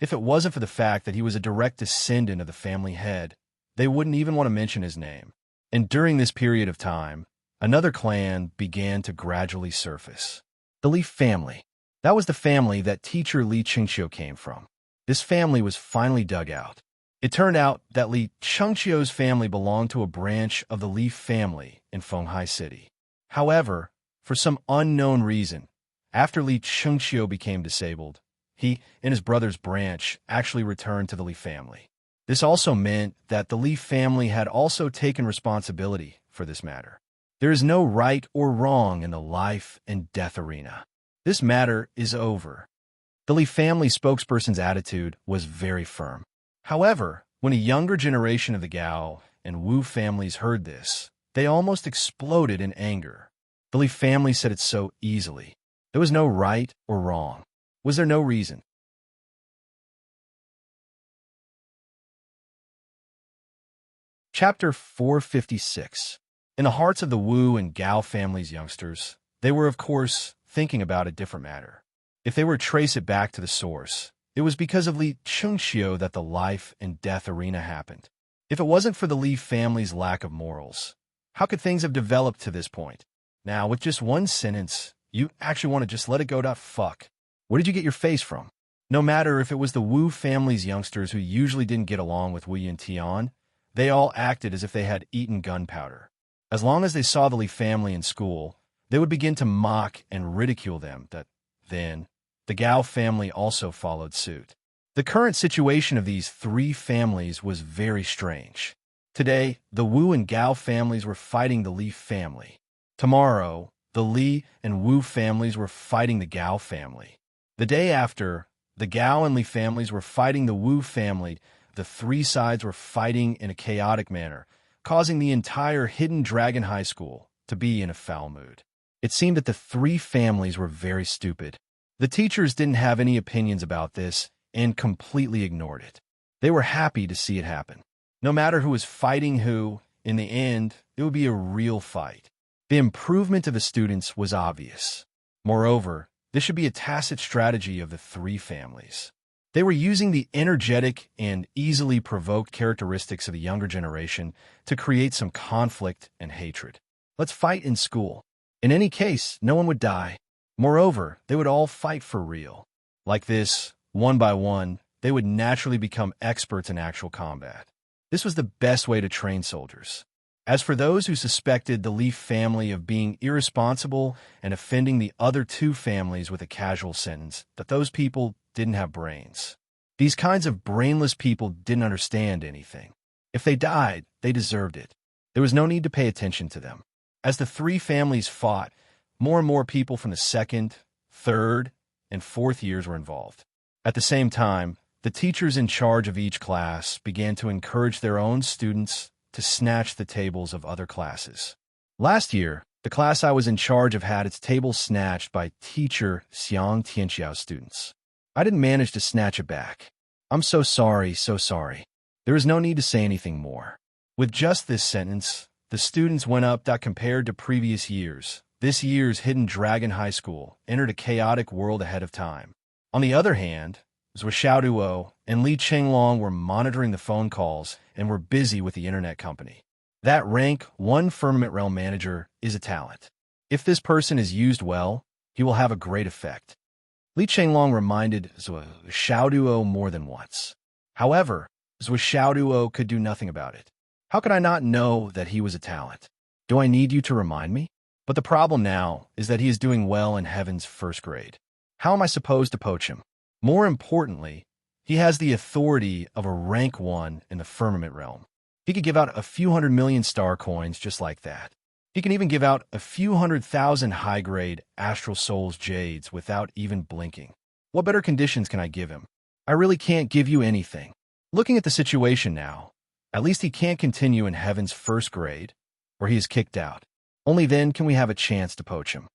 If it wasn't for the fact that he was a direct descendant of the family head, they wouldn't even want to mention his name. And during this period of time, another clan began to gradually surface. The Li family. That was the family that teacher Li Qingxiu came from. This family was finally dug out. It turned out that Li Qingxiu's family belonged to a branch of the Li family in Fenghai City. However, for some unknown reason, after Li Qingxiu became disabled, he and his brother's branch actually returned to the Li family. This also meant that the Li family had also taken responsibility for this matter. There is no right or wrong in the life and death arena. This matter is over. The Li family spokesperson's attitude was very firm. However, when a younger generation of the Gao and Wu families heard this, they almost exploded in anger. The Li family said it so easily. There was no right or wrong. Was there no reason? Chapter 456. In the hearts of the Wu and Gao families' youngsters, they were, of course, thinking about a different matter. If they were to trace it back to the source, it was because of Li Qingxiu that the life and death arena happened. If it wasn't for the Li family's lack of morals, how could things have developed to this point? Now, with just one sentence, you actually want to just let it go. Fuck. Where did you get your face from? No matter if it was the Wu family's youngsters who usually didn't get along with Wu Yuntian, they all acted as if they had eaten gunpowder. As long as they saw the Li family in school, they would begin to mock and ridicule them. Then, the Gao family also followed suit. The current situation of these three families was very strange. Today, the Wu and Gao families were fighting the Li family. Tomorrow, the Li and Wu families were fighting the Gao family. The day after, the Gao and Li families were fighting the Wu family. The three sides were fighting in a chaotic manner, causing the entire Hidden Dragon High School to be in a foul mood. It seemed that the three families were very stupid. The teachers didn't have any opinions about this and completely ignored it. They were happy to see it happen. No matter who was fighting who, in the end, it would be a real fight. The improvement of the students was obvious. Moreover, this should be a tacit strategy of the three families. They were using the energetic and easily provoked characteristics of the younger generation to create some conflict and hatred. Let's fight in school. In any case, no one would die. Moreover, they would all fight for real. Like this, one by one, they would naturally become experts in actual combat. This was the best way to train soldiers. As for those who suspected the Leaf family of being irresponsible and offending the other two families with a casual sentence, that those people didn't have brains. These kinds of brainless people didn't understand anything. If they died, they deserved it. There was no need to pay attention to them. As the three families fought, more and more people from the second, third, and fourth years were involved. At the same time, the teachers in charge of each class began to encourage their own students to snatch the tables of other classes. Last year, the class I was in charge of had its table snatched by teacher Xiang Tianxiao's students. I didn't manage to snatch it back. I'm so sorry, so sorry. There is no need to say anything more. With just this sentence, the students went up. Compared to previous years, this year's Hidden Dragon High School entered a chaotic world ahead of time. On the other hand, Zhou Xiaoduo and Li Qinglong were monitoring the phone calls and were busy with the internet company. That rank 1 Firmament Realm manager is a talent. If this person is used well, he will have a great effect. Li Qinglong reminded Zhou Xiaoduo more than once. However, Zhou Xiaoduo could do nothing about it. How could I not know that he was a talent? Do I need you to remind me? But the problem now is that he is doing well in Heaven's first grade. How am I supposed to poach him? More importantly, he has the authority of a rank 1 in the Firmament Realm. He could give out a few 100 million star coins just like that. He can even give out a few 100,000 high-grade Astral Souls Jades without even blinking. What better conditions can I give him? I really can't give you anything. Looking at the situation now, at least he can't continue in Heaven's first grade, or he is kicked out. Only then can we have a chance to poach him.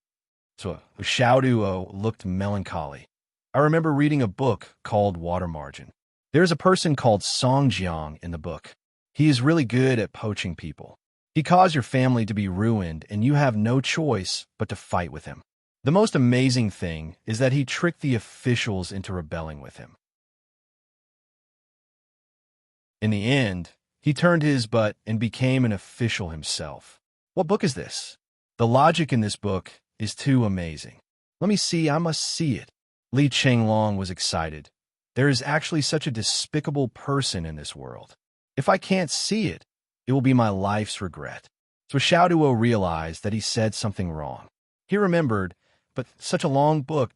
So Xiaoduo looked melancholy. I remember reading a book called Water Margin. There's a person called Song Jiang in the book. He is really good at poaching people. He caused your family to be ruined, and you have no choice but to fight with him. The most amazing thing is that he tricked the officials into rebelling with him. In the end, he turned his butt and became an official himself. What book is this? The logic in this book is too amazing. Let me see, I must see it. Li Qinglong was excited. There is actually such a despicable person in this world. If I can't see it, it will be my life's regret. So Xiaoduo realized that he said something wrong. He remembered, but such a long book.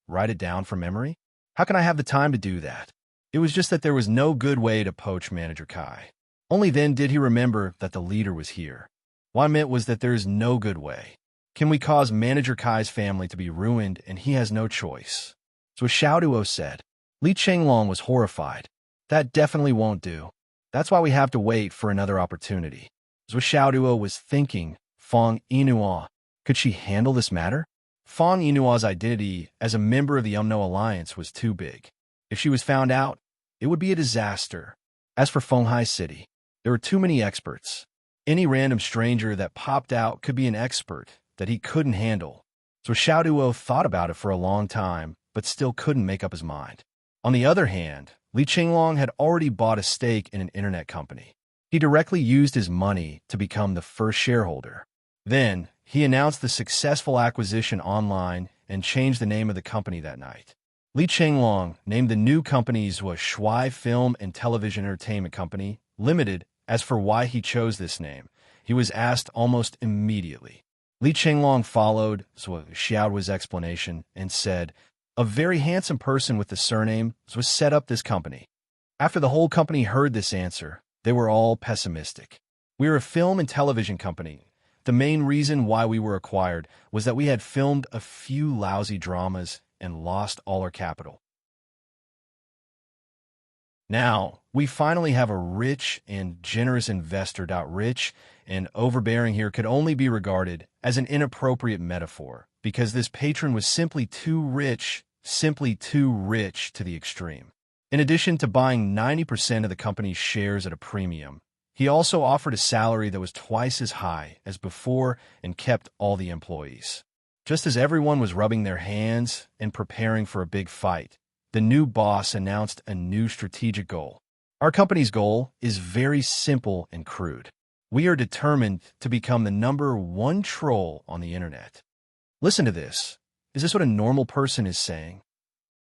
Write it down from memory? How can I have the time to do that? It was just that there was no good way to poach Manager Kai. Only then did he remember that the leader was here. What I meant was that there is no good way. Can we cause Manager Kai's family to be ruined and he has no choice? So Xiaoduo said. Li Qinglong was horrified. That definitely won't do. That's why we have to wait for another opportunity. Zhou Xiaoduo was thinking, Feng Yinhua, could she handle this matter? Feng Yinhua's identity as a member of the Umno Alliance was too big. If she was found out, it would be a disaster. As for Fenghai City, there were too many experts. Any random stranger that popped out could be an expert that he couldn't handle. So Xiaoduo thought about it for a long time, but still couldn't make up his mind. On the other hand, Li Qinglong had already bought a stake in an internet company. He directly used his money to become the first shareholder. Then, he announced the successful acquisition online and changed the name of the company that night. Li Qinglong named the new company Shui Film and Television Entertainment Company Limited. As for why he chose this name, he was asked almost immediately. Li Qinglong followed Xiaoduo's explanation and said, a very handsome person with the surname was set up this company. After the whole company heard this answer, they were all pessimistic. We are a film and television company. The main reason why we were acquired was that we had filmed a few lousy dramas and lost all our capital. Now, we finally have a rich and generous investor. Rich and overbearing here could only be regarded as an inappropriate metaphor, because this patron was simply too rich to the extreme. In addition to buying 90% of the company's shares at a premium, he also offered a salary that was twice as high as before and kept all the employees. Just as everyone was rubbing their hands and preparing for a big fight, the new boss announced a new strategic goal. Our company's goal is very simple and crude. We are determined to become the #1 troll on the internet. Listen to this. Is this what a normal person is saying?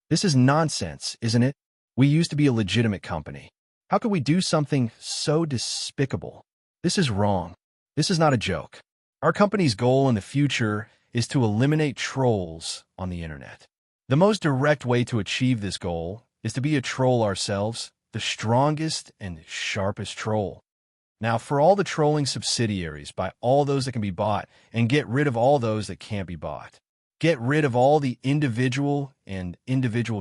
This is nonsense, isn't it? We used to be a legitimate company. How could we do something so despicable? This is wrong. This is not a joke. Our company's goal in the future is to eliminate trolls on the internet. The most direct way to achieve this goal is to be a troll ourselves, the strongest and sharpest troll. Now, for all the trolling subsidiaries, buy all those that can be bought and get rid of all those that can't be bought. Get rid of all the individual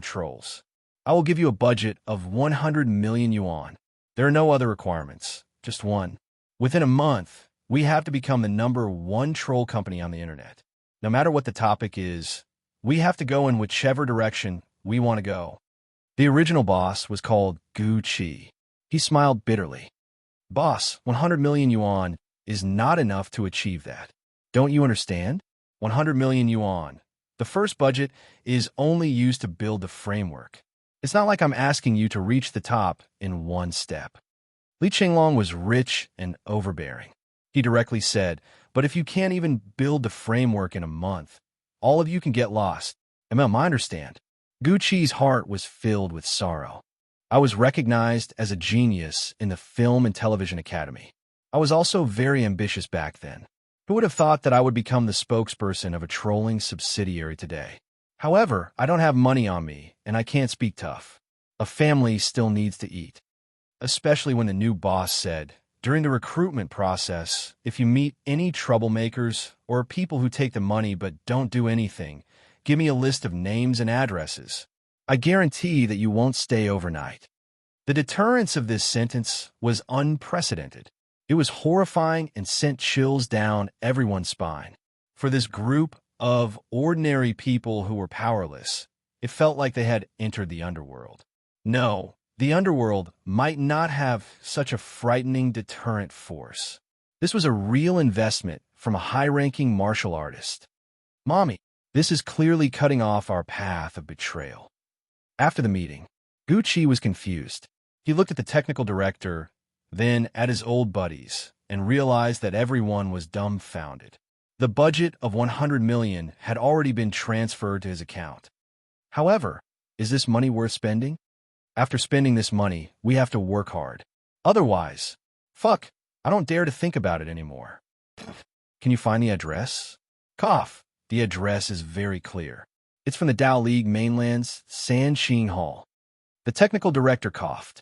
trolls. I will give you a budget of 100 million yuan. There are no other requirements, just one. Within a month, we have to become the #1 troll company on the internet. No matter what the topic is, we have to go in whichever direction we want to go. The original boss was called Gu Qi. He smiled bitterly. Boss, 100 million yuan is not enough to achieve that. Don't you understand? 100 million yuan. The first budget is only used to build the framework. It's not like I'm asking you to reach the top in one step. Li Qinglong was rich and overbearing. He directly said, but if you can't even build the framework in a month, all of you can get lost. I understand. Gu Qi's heart was filled with sorrow. I was recognized as a genius in the Film and Television Academy. I was also very ambitious back then. Who would have thought that I would become the spokesperson of a trolling subsidiary today? However, I don't have money on me, and I can't speak tough. A family still needs to eat. Especially when the new boss said, during the recruitment process, if you meet any troublemakers or people who take the money but don't do anything, give me a list of names and addresses. I guarantee that you won't stay overnight. The deterrence of this sentence was unprecedented. It was horrifying and sent chills down everyone's spine. For this group of ordinary people who were powerless, it felt like they had entered the underworld. No, the underworld might not have such a frightening deterrent force. This was a real investment from a high-ranking martial artist. Mommy, this is clearly cutting off our path of betrayal. After the meeting, Gu Qi was confused. He looked at the technical director, then at his old buddies, and realized that everyone was dumbfounded. The budget of 100 million had already been transferred to his account. However, is this money worth spending? After spending this money, we have to work hard. Otherwise, fuck, I don't dare to think about it anymore. Can you find the address? Cough. The address is very clear. It's from the Dao League mainland's Sanqing Hall. The technical director coughed.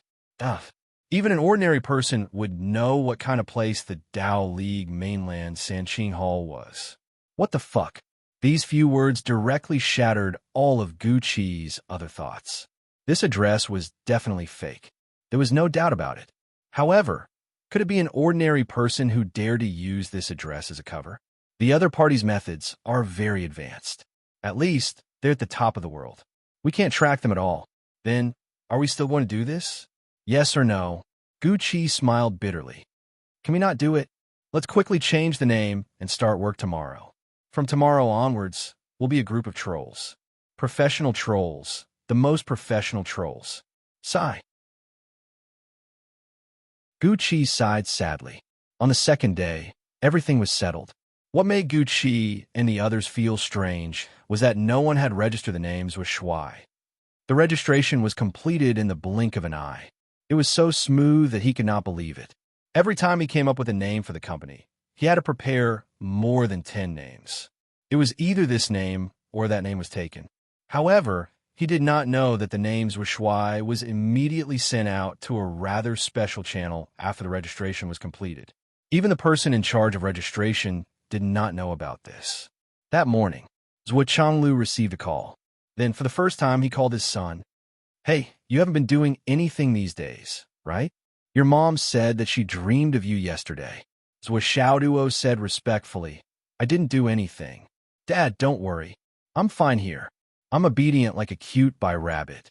Even an ordinary person would know what kind of place the Dao League mainland Sanqing Hall was. What the fuck? These few words directly shattered all of Gu Qi's other thoughts. This address was definitely fake. There was no doubt about it. However, could it be an ordinary person who dared to use this address as a cover? The other party's methods are very advanced. At least, they're at the top of the world. We can't track them at all. Then, are we still going to do this? Yes or no? Gu Qi smiled bitterly. Can we not do it? Let's quickly change the name and start work tomorrow. From tomorrow onwards, we'll be a group of trolls. Professional trolls. The most professional trolls. Sigh. Gu Qi sighed sadly. On the second day, everything was settled. What made Gu Qi and the others feel strange was that no one had registered the names with Shuai. The registration was completed in the blink of an eye. It was so smooth that he could not believe it. Every time he came up with a name for the company, he had to prepare more than 10 names. It was either this name or that name was taken. However, he did not know that the names with Shuai was immediately sent out to a rather special channel after the registration was completed. Even the person in charge of registration did not know about this. That morning, Zhuo Changlu received a call. Then, for the first time, he called his son. Hey, you haven't been doing anything these days, right? Your mom said that she dreamed of you yesterday. Zhuo Xiaoduo said respectfully, I didn't do anything. Dad, don't worry. I'm fine here. I'm obedient like a cute by rabbit.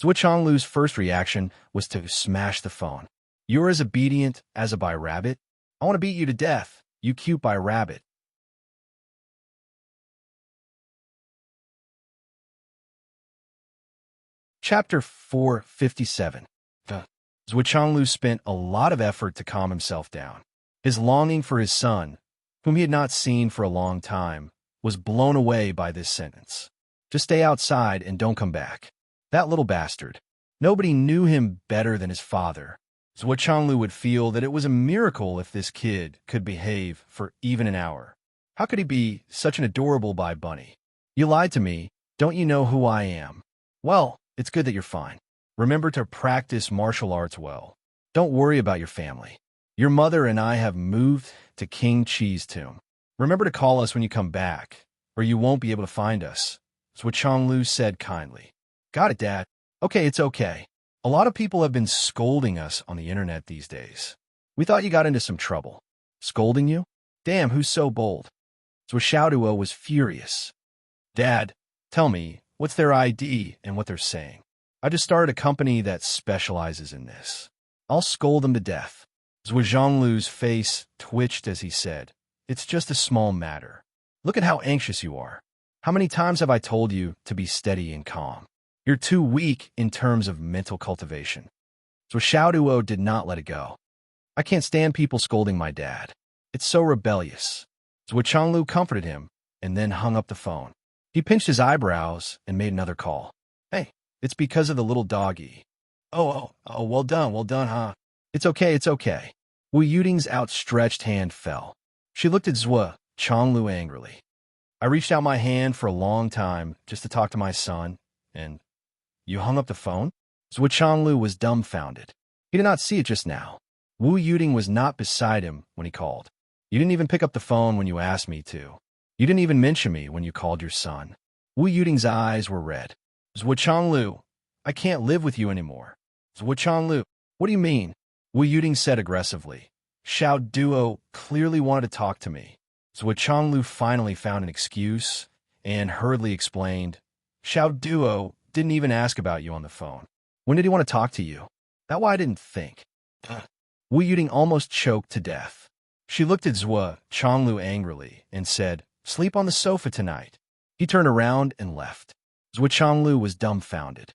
Zhuo Changlu's first reaction was to smash the phone. You're as obedient as a by rabbit? I want to beat you to death, you cute by rabbit. Chapter 457. Zhuo Changlu spent a lot of effort to calm himself down. His longing for his son, whom he had not seen for a long time, was blown away by this sentence. Just stay outside and don't come back. That little bastard. Nobody knew him better than his father. Zhuo Changlu would feel that it was a miracle if this kid could behave for even an hour. How could he be such an adorable bunny? You lied to me. Don't you know who I am? Well, it's good that you're fine. Remember to practice martial arts well. Don't worry about your family. Your mother and I have moved to King Chi's tomb. Remember to call us when you come back, or you won't be able to find us, Zhuo Changlu said kindly. Got it, Dad. Okay, it's okay. A lot of people have been scolding us on the internet these days. We thought you got into some trouble. Scolding you? Damn, who's so bold? Zhuo Xiaoduo was furious. Dad, tell me, what's their ID and what they're saying? I just started a company that specializes in this. I'll scold them to death. Zhuo Zhonglu's face twitched as he said, It's just a small matter. Look at how anxious you are. How many times have I told you to be steady and calm? You're too weak in terms of mental cultivation. So Xiaoduo did not let it go. I can't stand people scolding my dad. It's so rebellious. Zhuo Changlu comforted him and then hung up the phone. He pinched his eyebrows and made another call. Hey, it's because of the little doggy. Oh, well done, huh? It's okay. Wu Yuding's outstretched hand fell. She looked at Zhuo Changlu angrily. I reached out my hand for a long time just to talk to my son, and you hung up the phone? Zhuo Changlu was dumbfounded. He did not see it just now. Wu Yuding was not beside him when he called. You didn't even pick up the phone when you asked me to. You didn't even mention me when you called your son. Wu Yuding's eyes were red. Zhuo Changlu, I can't live with you anymore. Zhuo Changlu, what do you mean? Wu Yuding said aggressively. Xiao Duo clearly wanted to talk to me. Zhuo Changlu finally found an excuse and hurriedly explained, Xiao Duo didn't even ask about you on the phone. When did he want to talk to you? That's why I didn't think. Wu Yuding almost choked to death. She looked at Zhuo Changlu angrily and said, Sleep on the sofa tonight. He turned around and left. Zhuo Changlu was dumbfounded.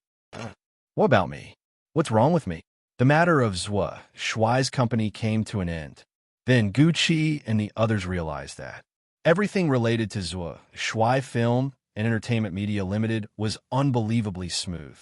What about me? What's wrong with me? The matter of Zhuo Shuai's company came to an end. Then Gucci and the others realized that everything related to Zhuo Shuai Film and Entertainment Media Limited was unbelievably smooth.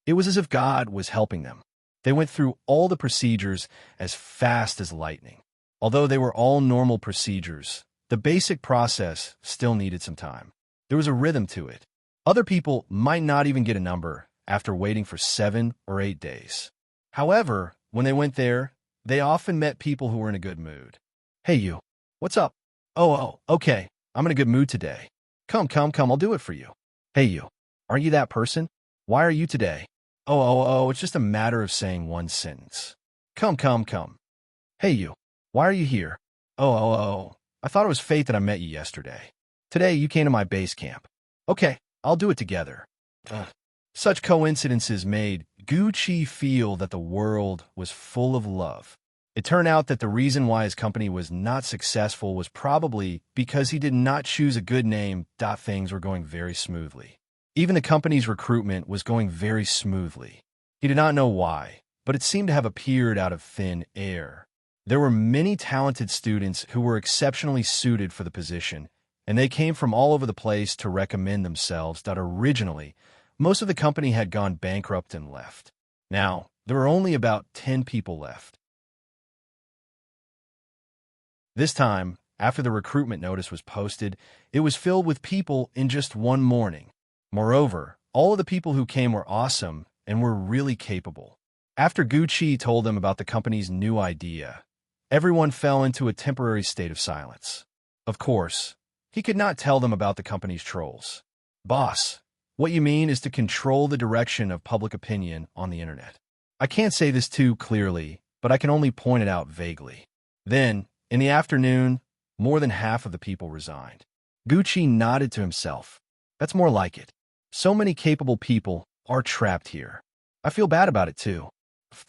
It was as if God was helping them. They went through all the procedures as fast as lightning. Although they were all normal procedures, the basic process still needed some time. There was a rhythm to it. Other people might not even get a number after waiting for 7 or 8 days. However, when they went there, they often met people who were in a good mood. Hey you, what's up? Oh, okay, I'm in a good mood today. Come, I'll do it for you. Hey you, aren't you that person? Why are you today? Oh, it's just a matter of saying one sentence. Come. Hey you, why are you here? Oh, I thought it was fate that I met you yesterday. Today you came to my base camp. Okay, I'll do it together. Such coincidences made Gucci feel that the world was full of love. It turned out that the reason why his company was not successful was probably because he did not choose a good name. Things were going very smoothly. Even the company's recruitment was going very smoothly. He did not know why, but it seemed to have appeared out of thin air. There were many talented students who were exceptionally suited for the position, and they came from all over the place to recommend themselves. Originally, most of the company had gone bankrupt and left. Now, there were only about 10 people left. This time, after the recruitment notice was posted, it was filled with people in just one morning. Moreover, all of the people who came were awesome and were really capable. After Gucci told them about the company's new idea, everyone fell into a temporary state of silence. Of course, he could not tell them about the company's trolls. Boss, what you mean is to control the direction of public opinion on the internet. I can't say this too clearly, but I can only point it out vaguely. Then, in the afternoon, more than half of the people resigned. Gucci nodded to himself. That's more like it. So many capable people are trapped here. I feel bad about it too.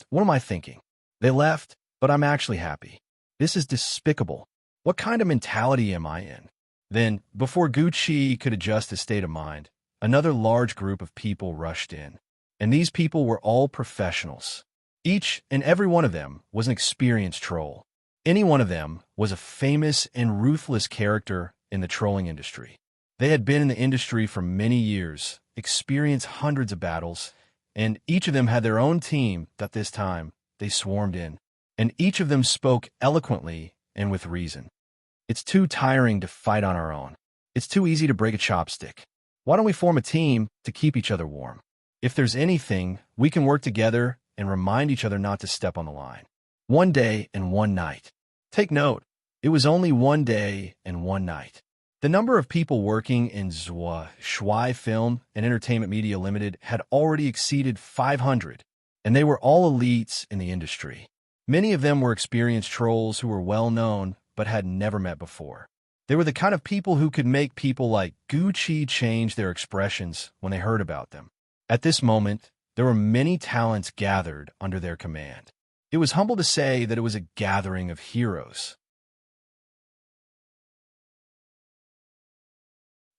What am I thinking? They left, but I'm actually happy. This is despicable. What kind of mentality am I in? Then, before Gucci could adjust his state of mind, another large group of people rushed in. And these people were all professionals. Each and every one of them was an experienced troll. Any one of them was a famous and ruthless character in the trolling industry. They had been in the industry for many years, experienced hundreds of battles, and each of them had their own team that this time they swarmed in, and each of them spoke eloquently and with reason. It's too tiring to fight on our own. It's too easy to break a chopstick. Why don't we form a team to keep each other warm? If there's anything, we can work together and remind each other not to step on the line. One day and one night. Take note, it was only one day and one night. The number of people working in Shui Film and Entertainment Media Limited had already exceeded 500, and they were all elites in the industry. Many of them were experienced trolls who were well known but had never met before. They were the kind of people who could make people like Gucci change their expressions when they heard about them. At this moment, there were many talents gathered under their command. It was humble to say that it was a gathering of heroes.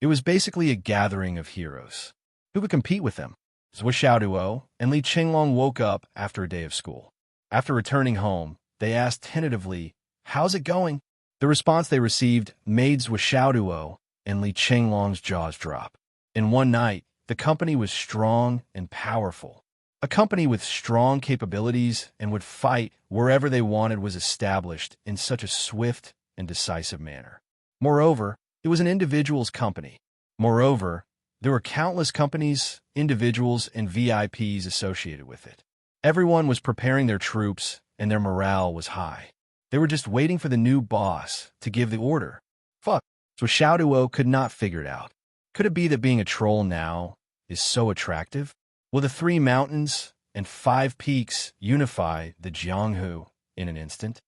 It was basically a gathering of heroes. Who could compete with them? Zhou Xiaoduo and Li Qinglong woke up after a day of school. After returning home, they asked tentatively, "How's it going?" The response they received made Zhou Xiaoduo and Li Qinglong's jaws drop. In one night, the company was strong and powerful. A company with strong capabilities and would fight wherever they wanted was established in such a swift and decisive manner. Moreover, it was an individual's company. Moreover, there were countless companies, individuals, and VIPs associated with it. Everyone was preparing their troops, and their morale was high. They were just waiting for the new boss to give the order. So Xiaoduo could not figure it out. Could it be that being a troll now is so attractive? Will the 3 mountains and 5 peaks unify the Jianghu in an instant?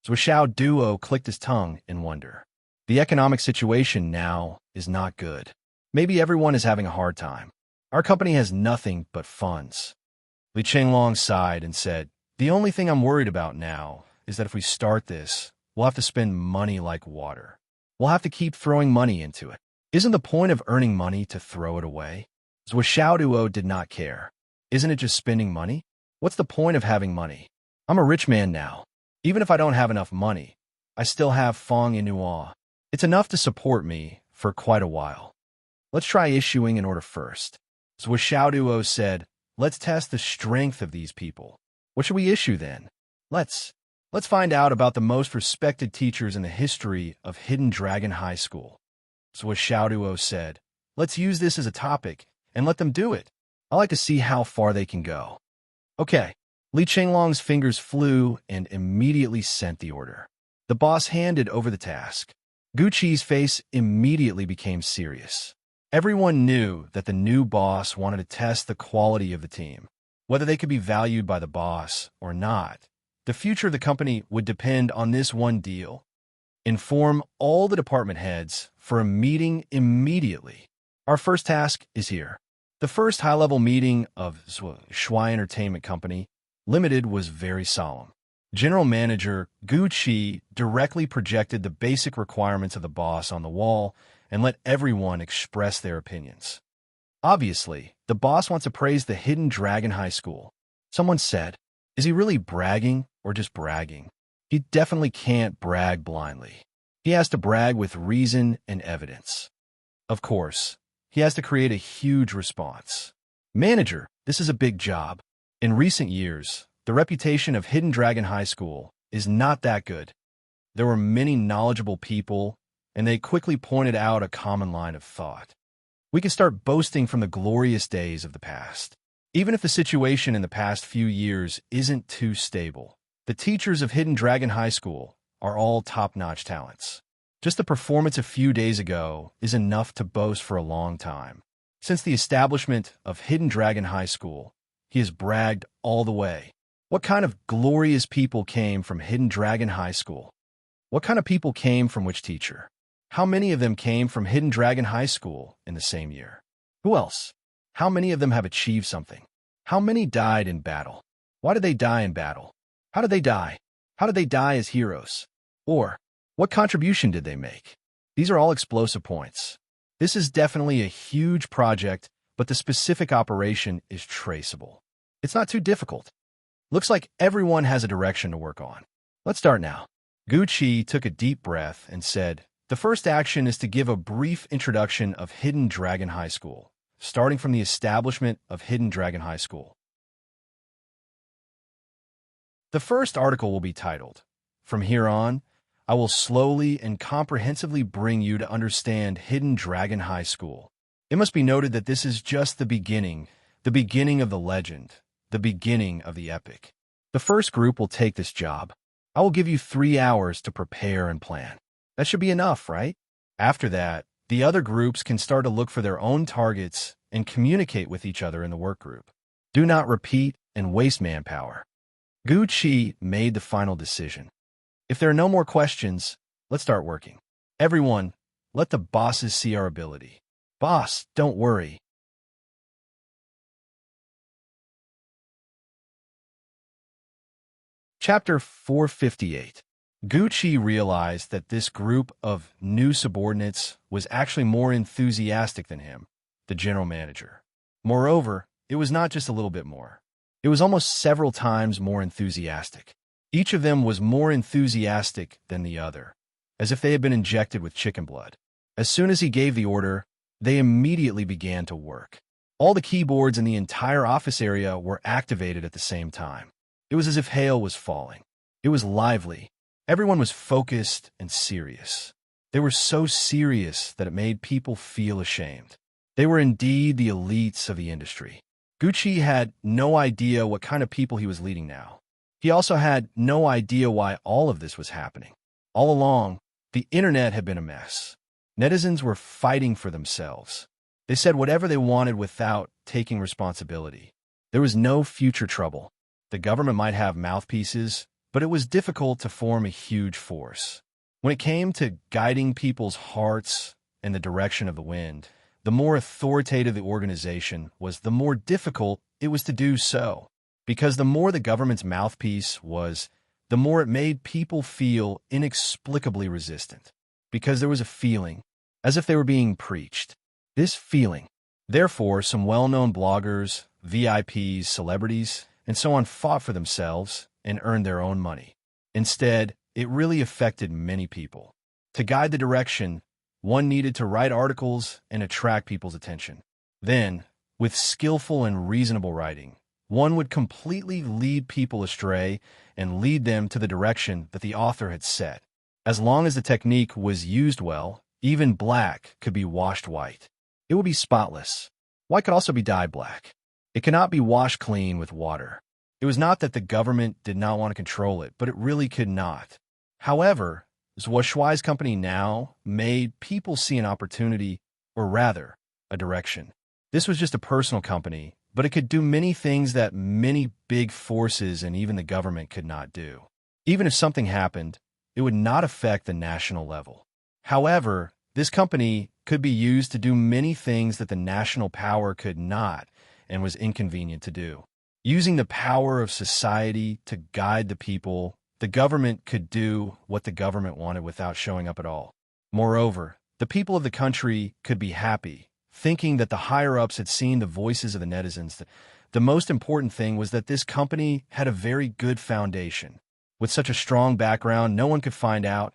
Zhou Xiaoduo clicked his tongue in wonder. The economic situation now is not good. Maybe everyone is having a hard time. Our company has nothing but funds. Li Qinglong sighed and said, "The only thing I'm worried about now is that if we start this, we'll have to spend money like water. We'll have to keep throwing money into it. Isn't the point of earning money to throw it away?" Zhou Xiaoduo did not care. Isn't it just spending money? What's the point of having money? I'm a rich man now. Even if I don't have enough money, I still have Feng Yinhua. It's enough to support me for quite a while. Let's try issuing an order first. Zhou Xiaoduo said, "Let's test the strength of these people. What should we issue then? Let's find out about the most respected teachers in the history of Hidden Dragon High School." Zhou Xiaoduo said, "Let's use this as a topic and let them do it. I like to see how far they can go." Okay. Li Qinglong's fingers flew and immediately sent the order. The boss handed over the task. Gucci's face immediately became serious. Everyone knew that the new boss wanted to test the quality of the team. Whether they could be valued by the boss or not, the future of the company would depend on this one deal. Inform all the department heads for a meeting immediately. Our first task is here. The first high-level meeting of Shui Entertainment Company Limited was very solemn. General Manager Gucci directly projected the basic requirements of the boss on the wall and let everyone express their opinions. Obviously, the boss wants to praise the Hidden Dragon High School. Someone said, "Is he really bragging or just bragging?" He definitely can't brag blindly. He has to brag with reason and evidence. Of course, he has to create a huge response. "Manager, this is a big job. In recent years, the reputation of Hidden Dragon High School is not that good. There were many knowledgeable people, and they quickly pointed out a common line of thought. We can start boasting from the glorious days of the past. Even if the situation in the past few years isn't too stable, the teachers of Hidden Dragon High School are all top-notch talents. Just the performance a few days ago is enough to boast for a long time. Since the establishment of Hidden Dragon High School, he has bragged all the way. What kind of glorious people came from Hidden Dragon High School? What kind of people came from which teacher? How many of them came from Hidden Dragon High School in the same year? Who else? How many of them have achieved something? How many died in battle? Why did they die in battle? How did they die? How did they die as heroes? Or, what contribution did they make? These are all explosive points. This is definitely a huge project, but the specific operation is traceable. It's not too difficult. Looks like everyone has a direction to work on. Let's start now. Gucci took a deep breath and said, "The first action is to give a brief introduction of Hidden Dragon High School, starting from the establishment of Hidden Dragon High School. The first article will be titled, "From Here On, I will slowly and comprehensively bring you to understand Hidden Dragon High School." It must be noted that this is just the beginning of the legend, the beginning of the epic. The first group will take this job. I will give you 3 hours to prepare and plan. That should be enough, right? After that, the other groups can start to look for their own targets and communicate with each other in the work group. Do not repeat and waste manpower. Gucci made the final decision. If there are no more questions, let's start working. Everyone, let the bosses see our ability. Boss, don't worry. Chapter 458. Gucci realized that this group of new subordinates was actually more enthusiastic than him, the general manager. Moreover, it was not just a little bit more. It was almost several times more enthusiastic. Each of them was more enthusiastic than the other, as if they had been injected with chicken blood. As soon as he gave the order, they immediately began to work. All the keyboards in the entire office area were activated at the same time. It was as if hail was falling. It was lively. Everyone was focused and serious. They were so serious that it made people feel ashamed. They were indeed the elites of the industry. Gucci had no idea what kind of people he was leading now. He also had no idea why all of this was happening. All along, the internet had been a mess. Netizens were fighting for themselves. They said whatever they wanted without taking responsibility. There was no future trouble. The government might have mouthpieces, but it was difficult to form a huge force. When it came to guiding people's hearts in the direction of the wind, the more authoritative the organization was, the more difficult it was to do so. Because the more the government's mouthpiece was, the more it made people feel inexplicably resistant. Because there was a feeling, as if they were being preached. This feeling. Therefore, some well-known bloggers, VIPs, celebrities, and so on fought for themselves and earned their own money. Instead, it really affected many people. To guide the direction, one needed to write articles and attract people's attention. Then, with skillful and reasonable writing, one would completely lead people astray and lead them to the direction that the author had set. As long as the technique was used well, even black could be washed white. It would be spotless. White could also be dyed black. It cannot be washed clean with water. It was not that the government did not want to control it, but it really could not. However, Shuai's company now made people see an opportunity, or rather, a direction. This was just a personal company, but it could do many things that many big forces and even the government could not do. Even if something happened, it would not affect the national level. However, this company could be used to do many things that the national power could not and was inconvenient to do. Using the power of society to guide the people, the government could do what the government wanted without showing up at all. Moreover, the people of the country could be happy, thinking that the higher-ups had seen the voices of the netizens. The most important thing was that this company had a very good foundation. With such a strong background, no one could find out,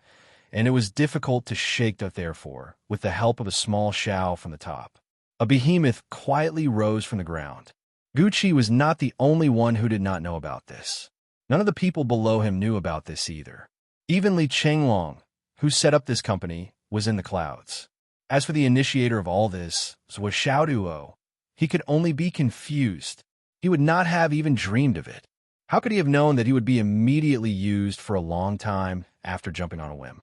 and it was difficult to shake that therefore, with the help of a small shao from the top. A behemoth quietly rose from the ground. Gucci was not the only one who did not know about this. None of the people below him knew about this either. Even Li Chenglong, who set up this company, was in the clouds. As for the initiator of all this, was Xiaoduo. He could only be confused. He would not have even dreamed of it. How could he have known that he would be immediately used for a long time after jumping on a whim?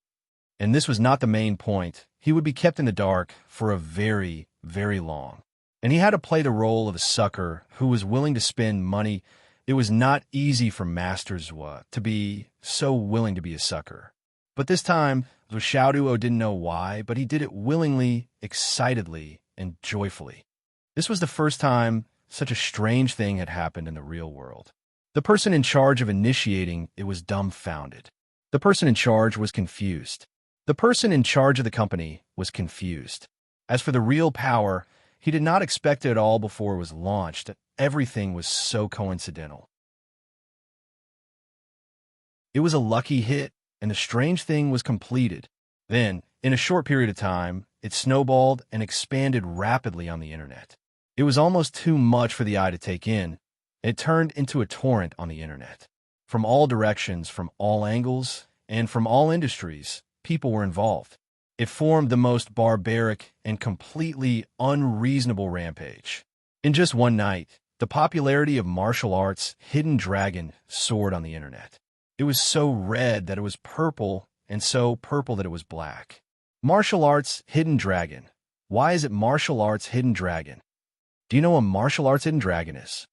And this was not the main point. He would be kept in the dark for a very, very long. And he had to play the role of a sucker who was willing to spend money. It was not easy for Master Zhua to be so willing to be a sucker. But this time, Xiaoduo didn't know why, but he did it willingly, excitedly, and joyfully. This was the first time such a strange thing had happened in the real world. The person in charge of initiating it was dumbfounded. The person in charge was confused. The person in charge of the company was confused. As for the real power, he did not expect it at all before it was launched. Everything was so coincidental. It was a lucky hit, and the strange thing was completed. Then, in a short period of time, it snowballed and expanded rapidly on the internet. It was almost too much for the eye to take in. It turned into a torrent on the internet. From all directions, from all angles, and from all industries, people were involved. It formed the most barbaric and completely unreasonable rampage. In just one night, the popularity of martial arts Hidden Dragon soared on the internet. It was so red that it was purple, and so purple that it was black. Martial arts Hidden Dragon. Why is it martial arts Hidden Dragon? Do you know what martial arts Hidden Dragon is?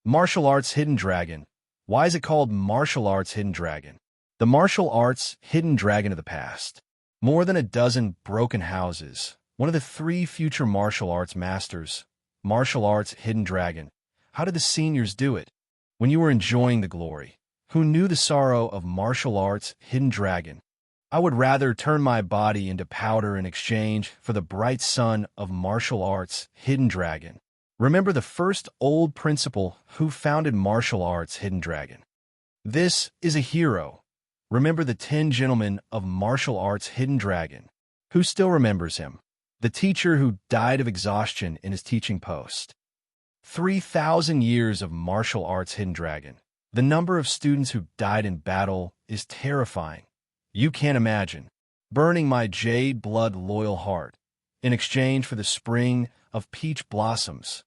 Martial arts Hidden Dragon. Why is it called martial arts Hidden Dragon? The martial arts Hidden Dragon of the past. More than a dozen broken houses. One of the 3 future martial arts masters. Martial arts Hidden Dragon. How did the seniors do it? When you were enjoying the glory. Who knew the sorrow of martial arts Hidden Dragon? I would rather turn my body into powder in exchange for the bright sun of martial arts Hidden Dragon. Remember the first old principal who founded martial arts Hidden Dragon. This is a hero. Remember the 10 gentlemen of martial arts Hidden Dragon. Who still remembers him? The teacher who died of exhaustion in his teaching post. 3,000 years of martial arts Hidden Dragon. The number of students who died in battle is terrifying. You can't imagine. Burning my jade blood loyal heart in exchange for the spring of peach blossoms.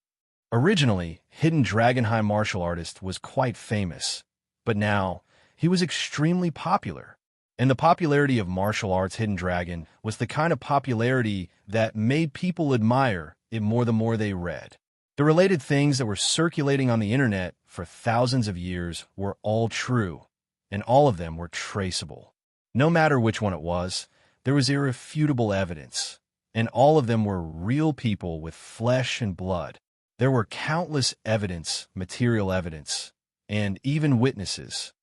Originally, Hidden Dragon High martial artist was quite famous, but now he was extremely popular. And the popularity of martial arts Hidden Dragon was the kind of popularity that made people admire it more the more they read. The related things that were circulating on the internet for thousands of years were all true, and all of them were traceable. No matter which one it was, there was irrefutable evidence, and all of them were real people with flesh and blood. There were countless evidence, material evidence, and even witnesses.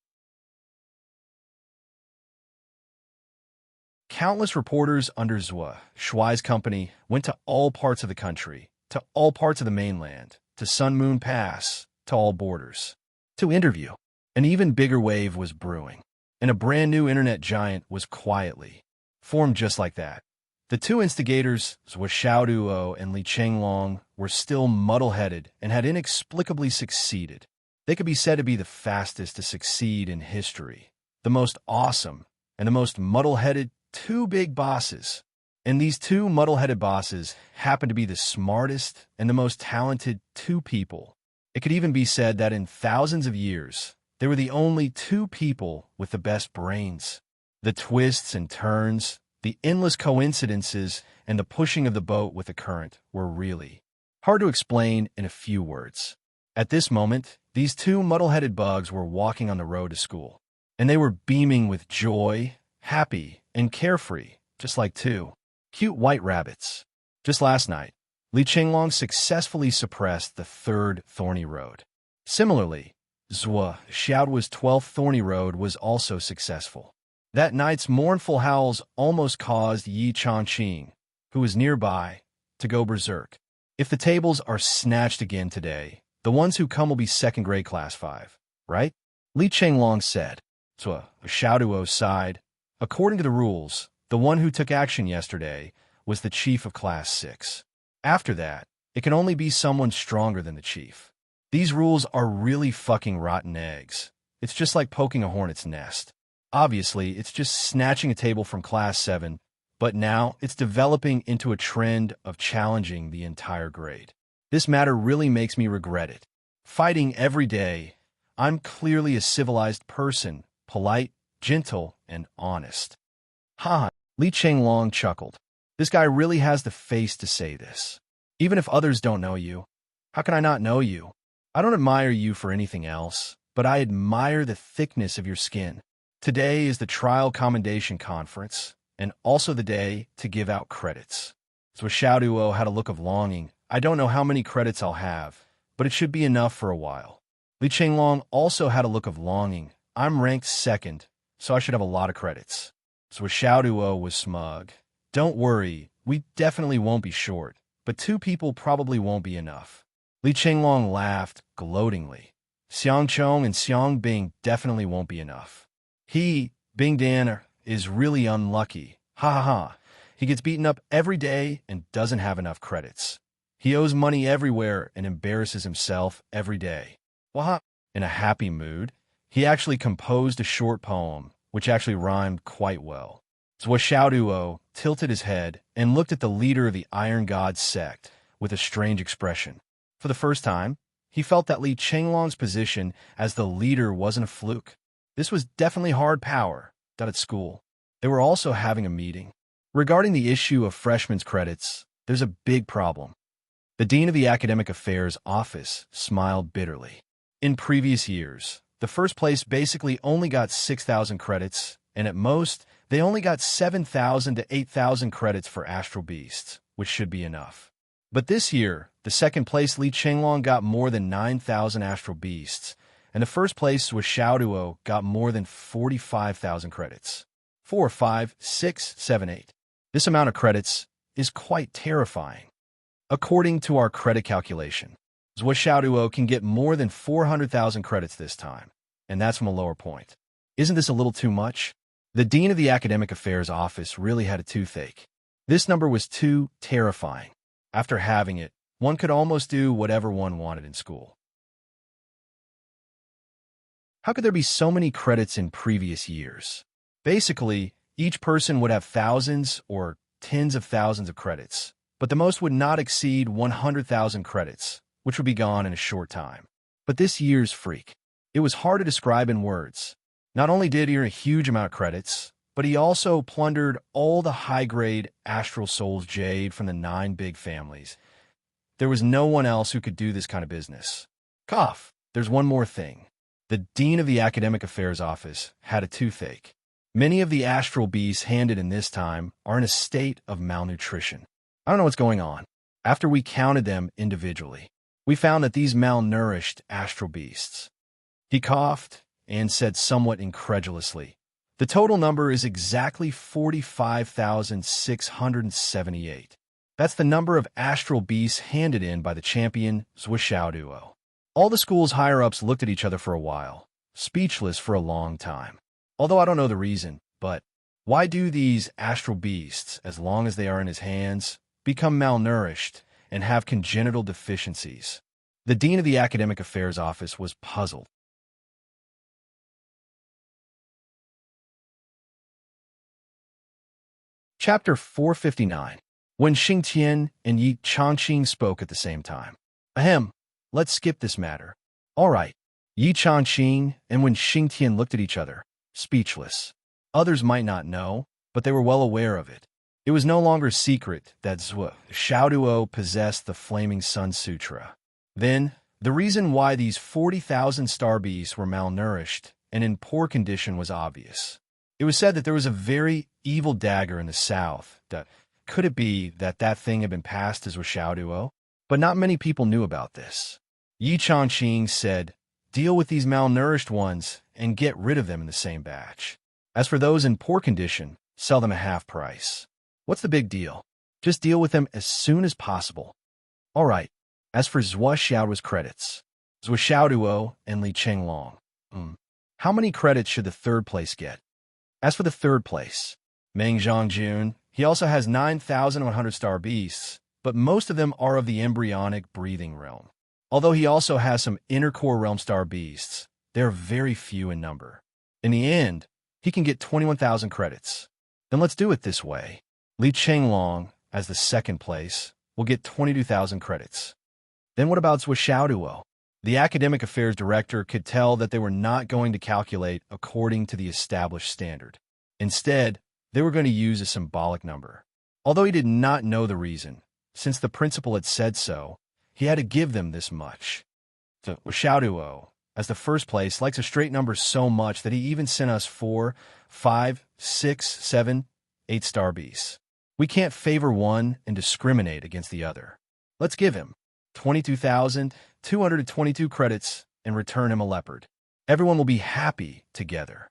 Countless reporters under Shuai's company went to all parts of the country, to all parts of the mainland, to Sun Moon Pass, to all borders, to interview. An even bigger wave was brewing, and a brand new internet giant was quietly formed just like that. The 2 instigators, Zhuo Xiaoduo and Li Chenglong, were still muddle-headed and had inexplicably succeeded. They could be said to be the fastest to succeed in history, the most awesome, and the most muddle-headed 2 big bosses. And these 2 muddle-headed bosses happened to be the smartest and the most talented 2 people. It could even be said that in thousands of years, they were the only 2 people with the best brains. The twists and turns, the endless coincidences, and the pushing of the boat with the current were really hard to explain in a few words. At this moment, these 2 muddle-headed bugs were walking on the road to school, and they were beaming with joy, happy, and carefree, just like 2 cute white rabbits. Just last night, Li Chenglong successfully suppressed the 3rd thorny road. Similarly, Zhuo Xiaoduo's 12th thorny road was also successful. That night's mournful howls almost caused Yi Changqing, who was nearby, to go berserk. If the tables are snatched again today, the ones who come will be 2nd grade class 5, right? Li Chenglong said. Zhuo Xiaoduo sighed. According to the rules, the one who took action yesterday was the chief of class 6. After that, it can only be someone stronger than the chief. These rules are really fucking rotten eggs. It's just like poking a hornet's nest. Obviously, it's just snatching a table from class 7, but now it's developing into a trend of challenging the entire grade. This matter really makes me regret it. Fighting every day, I'm clearly a civilized person, polite, gentle, and honest. Ha! Li Chenglong chuckled. This guy really has the face to say this. Even if others don't know you, how can I not know you? I don't admire you for anything else, but I admire the thickness of your skin. Today is the trial commendation conference, and also the day to give out credits. So Xiaoduo had a look of longing. I don't know how many credits I'll have, but it should be enough for a while. Li Chenglong also had a look of longing. I'm ranked 2nd, so I should have a lot of credits. So Xiaoduo was smug. Don't worry, we definitely won't be short, but 2 people probably won't be enough. Li Chenglong laughed gloatingly. Xiang Chong and Xiang Bing definitely won't be enough. He, Bing Dan, is really unlucky. Ha ha ha. He gets beaten up every day and doesn't have enough credits. He owes money everywhere and embarrasses himself every day. Waha! In a happy mood, he actually composed a short poem, which actually rhymed quite well. Zhuo tilted his head and looked at the leader of the Iron God sect with a strange expression. For the first time, he felt that Li Chenglong's position as the leader wasn't a fluke. This was definitely hard power, done at school. They were also having a meeting. Regarding the issue of freshmen's credits, there's a big problem. The Dean of the Academic Affairs Office smiled bitterly. In previous years, the first place basically only got 6,000 credits, and at most, they only got 7,000 to 8,000 credits for Astral Beasts, which should be enough. But this year, the second place Li Chenglong got more than 9,000 Astral Beasts, and the first place was Xiaoduo got more than 45,000 credits. 4, 5, 6, 7, 8. This amount of credits is quite terrifying. According to our credit calculation, Zhuo Xiaoduo can get more than 400,000 credits this time, and that's from a lower point. Isn't this a little too much? The Dean of the Academic Affairs Office really had a toothache. This number was too terrifying. After having it, one could almost do whatever one wanted in school. How could there be so many credits in previous years? Basically, each person would have thousands or tens of thousands of credits, but the most would not exceed 100,000 credits, which would be gone in a short time. But this year's freak, it was hard to describe in words. Not only did he earn a huge amount of credits, but he also plundered all the high-grade Astral Souls Jade from the 9 big families. There was no one else who could do this kind of business. Cough, there's one more thing. The Dean of the Academic Affairs Office had a toothache. Many of the Astral Beasts handed in this time are in a state of malnutrition. I don't know what's going on. After we counted them individually, we found that these malnourished Astral Beasts. He coughed and said somewhat incredulously, the total number is exactly 45,678. That's the number of Astral Beasts handed in by the champion Zhuo Xiaoduo. All the school's higher-ups looked at each other for a while, speechless for a long time. Although I don't know the reason, but why do these Astral Beasts, as long as they are in his hands, become malnourished and have congenital deficiencies? The Dean of the Academic Affairs Office was puzzled. Chapter 459. When Xingtian and Yi Changqing spoke at the same time. Ahem, let's skip this matter. All right. Yi Changqing and when Xingtian looked at each other, speechless. Others might not know, but they were well aware of it. It was no longer secret that Zhuo Xiaoduo possessed the Flaming Sun Sutra. Then, the reason why these 40,000 star beasts were malnourished and in poor condition was obvious. It was said that there was a very evil dagger in the south. Could it be that that thing had been passed as Xiaoduo? But not many people knew about this. Yi Changqing said, deal with these malnourished ones and get rid of them in the same batch. As for those in poor condition, sell them at half price. What's the big deal? Just deal with them as soon as possible. All right. As for Zhuo Xiaoduo's credits, Zhuo Xiaoduo and Li Chenglong. How many credits should the third place get? As for the third place, Meng Zhongjun, he also has 9,100 star beasts, but most of them are of the embryonic breathing realm. Although he also has some inner core realm star beasts, they are very few in number. In the end, he can get 21,000 credits. Then let's do it this way. Li Chenglong, as the second place, will get 22,000 credits. Then what about Zhuo Xiaoduo? The academic affairs director could tell that they were not going to calculate according to the established standard. Instead, they were going to use a symbolic number. Although he did not know the reason, since the principal had said so, he had to give them this much. So, Xiaoduo, as the first place, likes a straight number so much that he even sent us 4, 5, 6, 7, 8 star beasts. We can't favor one and discriminate against the other. Let's give him 22,222 credits and return him a leopard. Everyone will be happy together.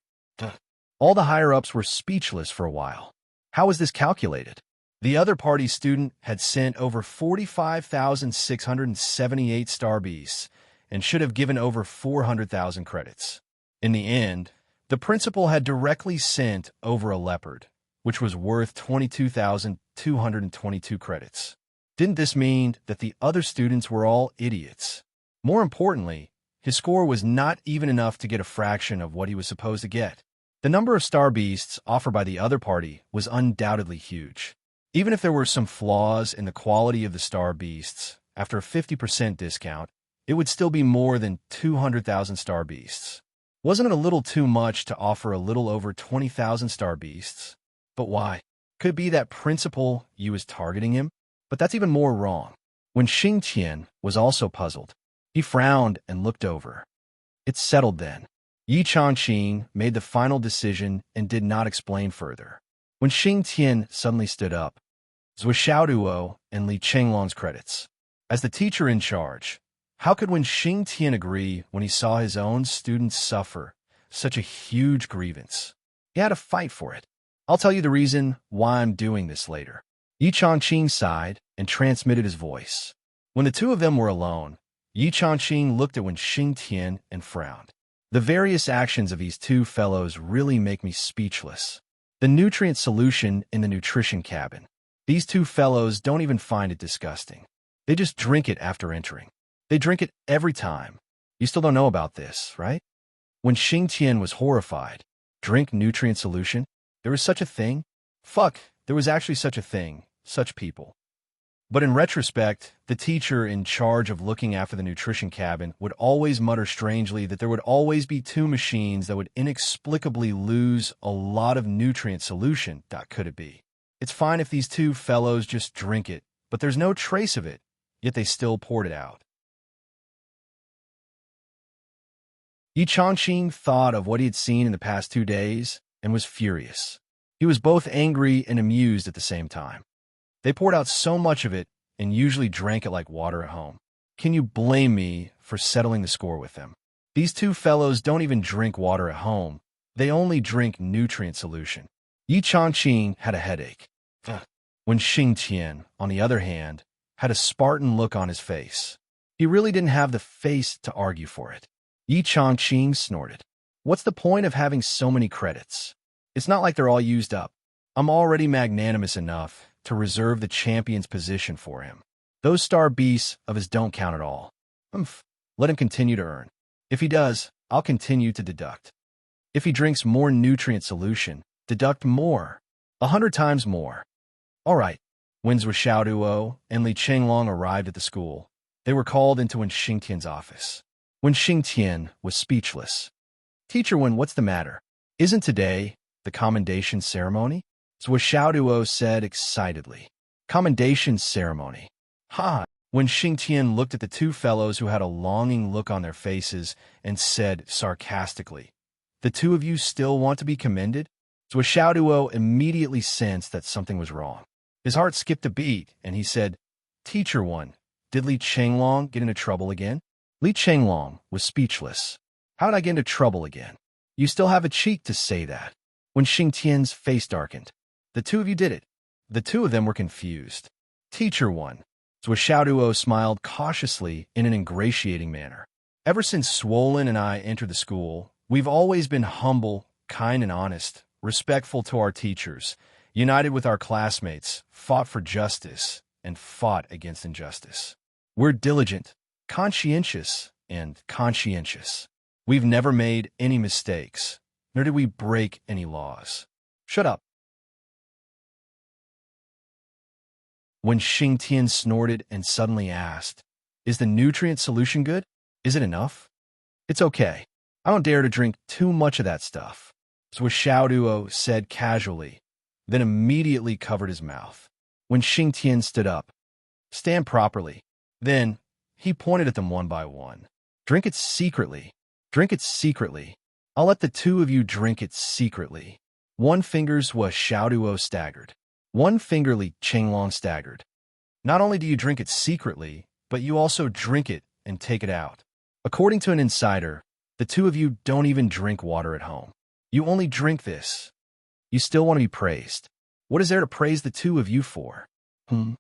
All the higher-ups were speechless for a while. How was this calculated? The other party's student had sent over 45,678 star beasts and should have given over 400,000 credits. In the end, the principal had directly sent over a leopard, which was worth 22,222 credits. Didn't this mean that the other students were all idiots? More importantly, his score was not even enough to get a fraction of what he was supposed to get. The number of star beasts offered by the other party was undoubtedly huge. Even if there were some flaws in the quality of the star beasts, after a 50% discount, it would still be more than 200,000 star beasts. Wasn't it a little too much to offer a little over 20,000 star beasts? But why? Could it be that Principal Yu was targeting him? But that's even more wrong. When Xing Tian was also puzzled, he frowned and looked over. It's settled then. Yi Changqing made the final decision and did not explain further. When Xing Tian suddenly stood up, Zhou Xiaoduo and Li Chenglong's credits. As the teacher in charge, how could Wen Xing Tian agree when he saw his own students suffer such a huge grievance? He had to fight for it. I'll tell you the reason why I'm doing this later. Yi Changqing sighed and transmitted his voice. When the two of them were alone, Yi Changqing looked at Wen Xing Tian and frowned. The various actions of these two fellows really make me speechless. The nutrient solution in the nutrition cabin. These two fellows don't even find it disgusting. They just drink it after entering. They drink it every time. You still don't know about this, right? When Xing Tian was horrified, drink nutrient solution? There was such a thing? Fuck, there was actually such a thing, such people. But in retrospect, the teacher in charge of looking after the nutrition cabin would always mutter strangely that there would always be two machines that would inexplicably lose a lot of nutrient solution. Could it be? It's fine if these two fellows just drink it, but there's no trace of it, yet they still poured it out. Yi Changqing thought of what he had seen in the past 2 days and was furious. He was both angry and amused at the same time. They poured out so much of it and usually drank it like water at home. Can you blame me for settling the score with them? These two fellows don't even drink water at home. They only drink nutrient solution. Yi Changqing had a headache. When Xing Tian, on the other hand, had a Spartan look on his face. He really didn't have the face to argue for it. Yi Changqing snorted. What's the point of having so many credits? It's not like they're all used up. I'm already magnanimous enough to reserve the champion's position for him. Those star beasts of his don't count at all. Let him continue to earn. If he does, I'll continue to deduct. If he drinks more nutrient solution, deduct more. 100 times more. All right. When Zhou Xiaoduo and Li Chenglong arrived at the school, they were called into Wen Xing Tian's office. Wen Xing Tian was speechless. Teacher Wen, what's the matter? Isn't today the commendation ceremony? Zhou Xiaoduo said excitedly. Commendation ceremony. Ha! When Xing Tian looked at the two fellows who had a longing look on their faces and said sarcastically, the two of you still want to be commended? Zhou Xiaoduo immediately sensed that something was wrong. His heart skipped a beat, and he said, Teacher One, did Li Chenglong get into trouble again? Li Chenglong was speechless. How did I get into trouble again? You still have a cheek to say that. When Xing Tian's face darkened, the two of you did it. The two of them were confused. Teacher One. Zhou Xiaoduo smiled cautiously in an ingratiating manner. Ever since Swollen and I entered the school, we've always been humble, kind and honest, respectful to our teachers, united with our classmates, fought for justice, and fought against injustice. We're diligent, conscientious, and conscientious. We've never made any mistakes, nor did we break any laws. Shut up. When Xing Tian snorted and suddenly asked, Is the nutrient solution good? Is it enough? It's okay. I don't dare to drink too much of that stuff. Zhou Xiaoduo said casually, then immediately covered his mouth. When Xing Tian stood up, Stand properly. Then he pointed at them one by one. Drink it secretly. Drink it secretly. I'll let the two of you drink it secretly. One finger Zhou Xiaoduo staggered. One finger Li Chenglong staggered. Not only do you drink it secretly, but you also drink it and take it out. According to an insider, the two of you don't even drink water at home. You only drink this. You still want to be praised. What is there to praise the two of you for? Wen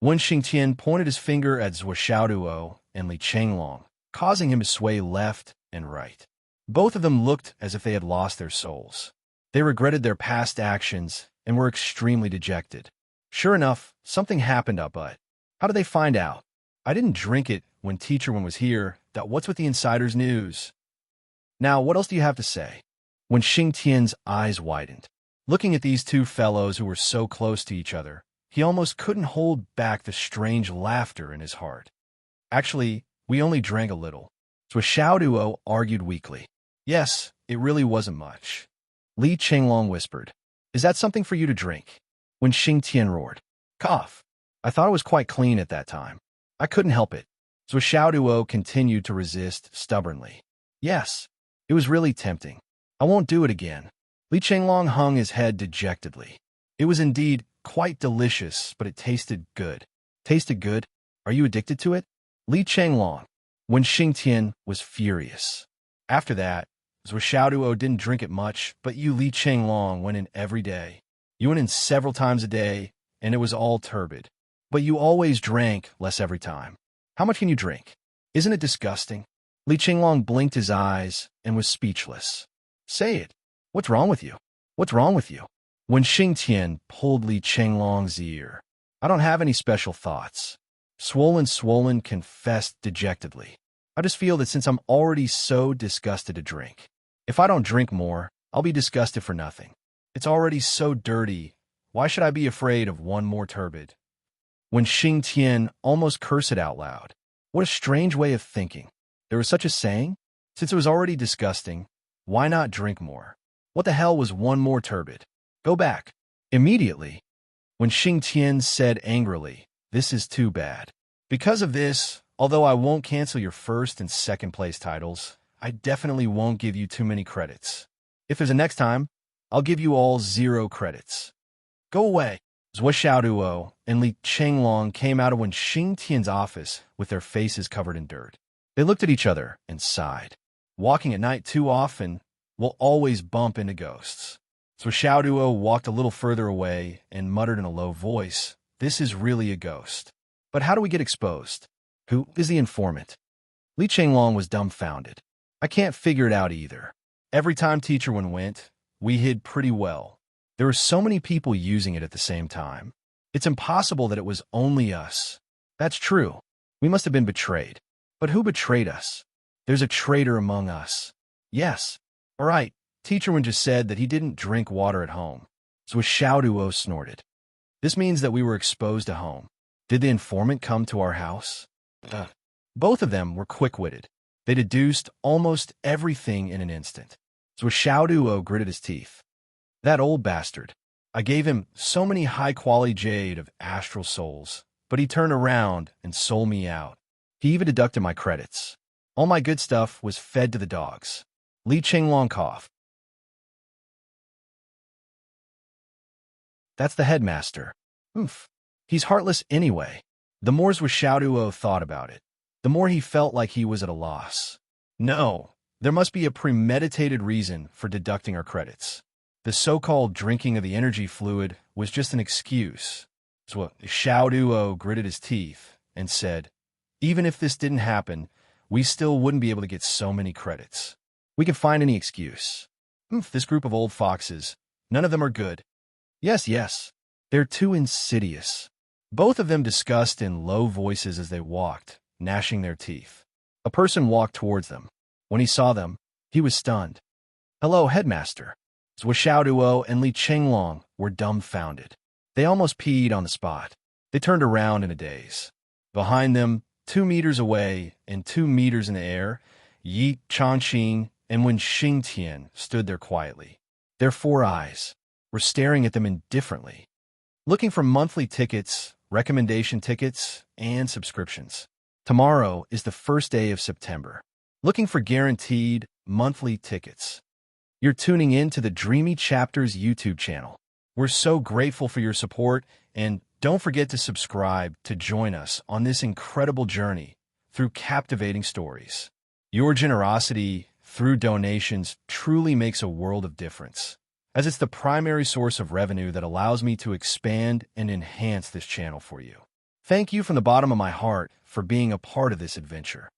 Xingtian pointed his finger at Zhou Xiaoduo and Li Chenglong, causing him to sway left and right. Both of them looked as if they had lost their souls. They regretted their past actions and were extremely dejected. Sure enough, something happened up, but How did they find out? I didn't drink it when Teacher Wen was here. That what's with the insider's news? Now, what else do you have to say? When Xing Tian's eyes widened, looking at these two fellows who were so close to each other, he almost couldn't hold back the strange laughter in his heart. Actually, we only drank a little. So Xiaoduo argued weakly. Yes, it really wasn't much. Li Chenglong whispered. Is that something for you to drink? When Xing Tian roared. Cough. I thought it was quite clean at that time. I couldn't help it. So Xiaoduo continued to resist stubbornly. Yes, it was really tempting. I won't do it again. Li Chenglong hung his head dejectedly. It was indeed quite delicious, but it tasted good. Tasted good? Are you addicted to it? Li Chenglong. When Xing Tian was furious. After that, Zhou Xiaoduo didn't drink it much, but you Li Chenglong went in every day. You went in several times a day, and it was all turbid. But you always drank less every time. How much can you drink? Isn't it disgusting? Li Chenglong blinked his eyes and was speechless. Say it. What's wrong with you? What's wrong with you? When Xing Tian pulled Li Chenglong's ear. I don't have any special thoughts. Swollen confessed dejectedly. I just feel that since I'm already so disgusted to drink, if I don't drink more, I'll be disgusted for nothing. It's already so dirty. Why should I be afraid of one more turbid? When Xing Tian almost cursed out loud. What a strange way of thinking. There was such a saying? Since it was already disgusting, why not drink more? What the hell was one more turbid? Go back. Immediately. When Xing Tian said angrily, this is too bad. Because of this, although I won't cancel your first and second place titles, I definitely won't give you too many credits. If there's a next time, I'll give you all 0 credits. Go away. Zhou Xiaoduo and Li Chenglong came out of Wen Xing Tian's office with their faces covered in dirt. They looked at each other and sighed. Walking at night too often will always bump into ghosts. So Xiaoduo walked a little further away and muttered in a low voice, this is really a ghost. But how do we get exposed? Who is the informant? Li Chenglong was dumbfounded. I can't figure it out either. Every time Teacher Wen went, we hid pretty well. There were so many people using it at the same time. It's impossible that it was only us. That's true. We must have been betrayed. But who betrayed us? There's a traitor among us. Yes. All right. Teacher Wen just said that he didn't drink water at home. So Xiaoduo snorted. This means that we were exposed to home. Did the informant come to our house? Both of them were quick-witted. They deduced almost everything in an instant. So Xiaoduo gritted his teeth. That old bastard. I gave him so many high-quality jade of astral souls, but he turned around and sold me out. He even deducted my credits. All my good stuff was fed to the dogs. Li Chenglong coughed. That's the headmaster. Oof. He's heartless anyway. The more Zhou Xiaoduo thought about it, the more he felt like he was at a loss. No, there must be a premeditated reason for deducting our credits. The so-called drinking of the energy fluid was just an excuse. So Xiaoduo gritted his teeth and said, even if this didn't happen, we still wouldn't be able to get so many credits. We can find any excuse. This group of old foxes, none of them are good. Yes, they're too insidious. Both of them discussed in low voices as they walked, gnashing their teeth. A person walked towards them. When he saw them, he was stunned. Hello, headmaster. Zhou Xiaoduo and Li Chenglong were dumbfounded. They almost peed on the spot. They turned around in a daze. Behind them, 2 meters away and 2 meters in the air, Yi Changqing and Wen Xing Tian stood there quietly. Their 4 eyes were staring at them indifferently, looking for monthly tickets, recommendation tickets, and subscriptions. Tomorrow is the first day of September. Looking for guaranteed monthly tickets. You're tuning in to the Dreamy Chapters YouTube channel. We're so grateful for your support, and don't forget to subscribe to join us on this incredible journey through captivating stories. Your generosity through donations truly makes a world of difference, as it's the primary source of revenue that allows me to expand and enhance this channel for you. Thank you from the bottom of my heart for being a part of this adventure.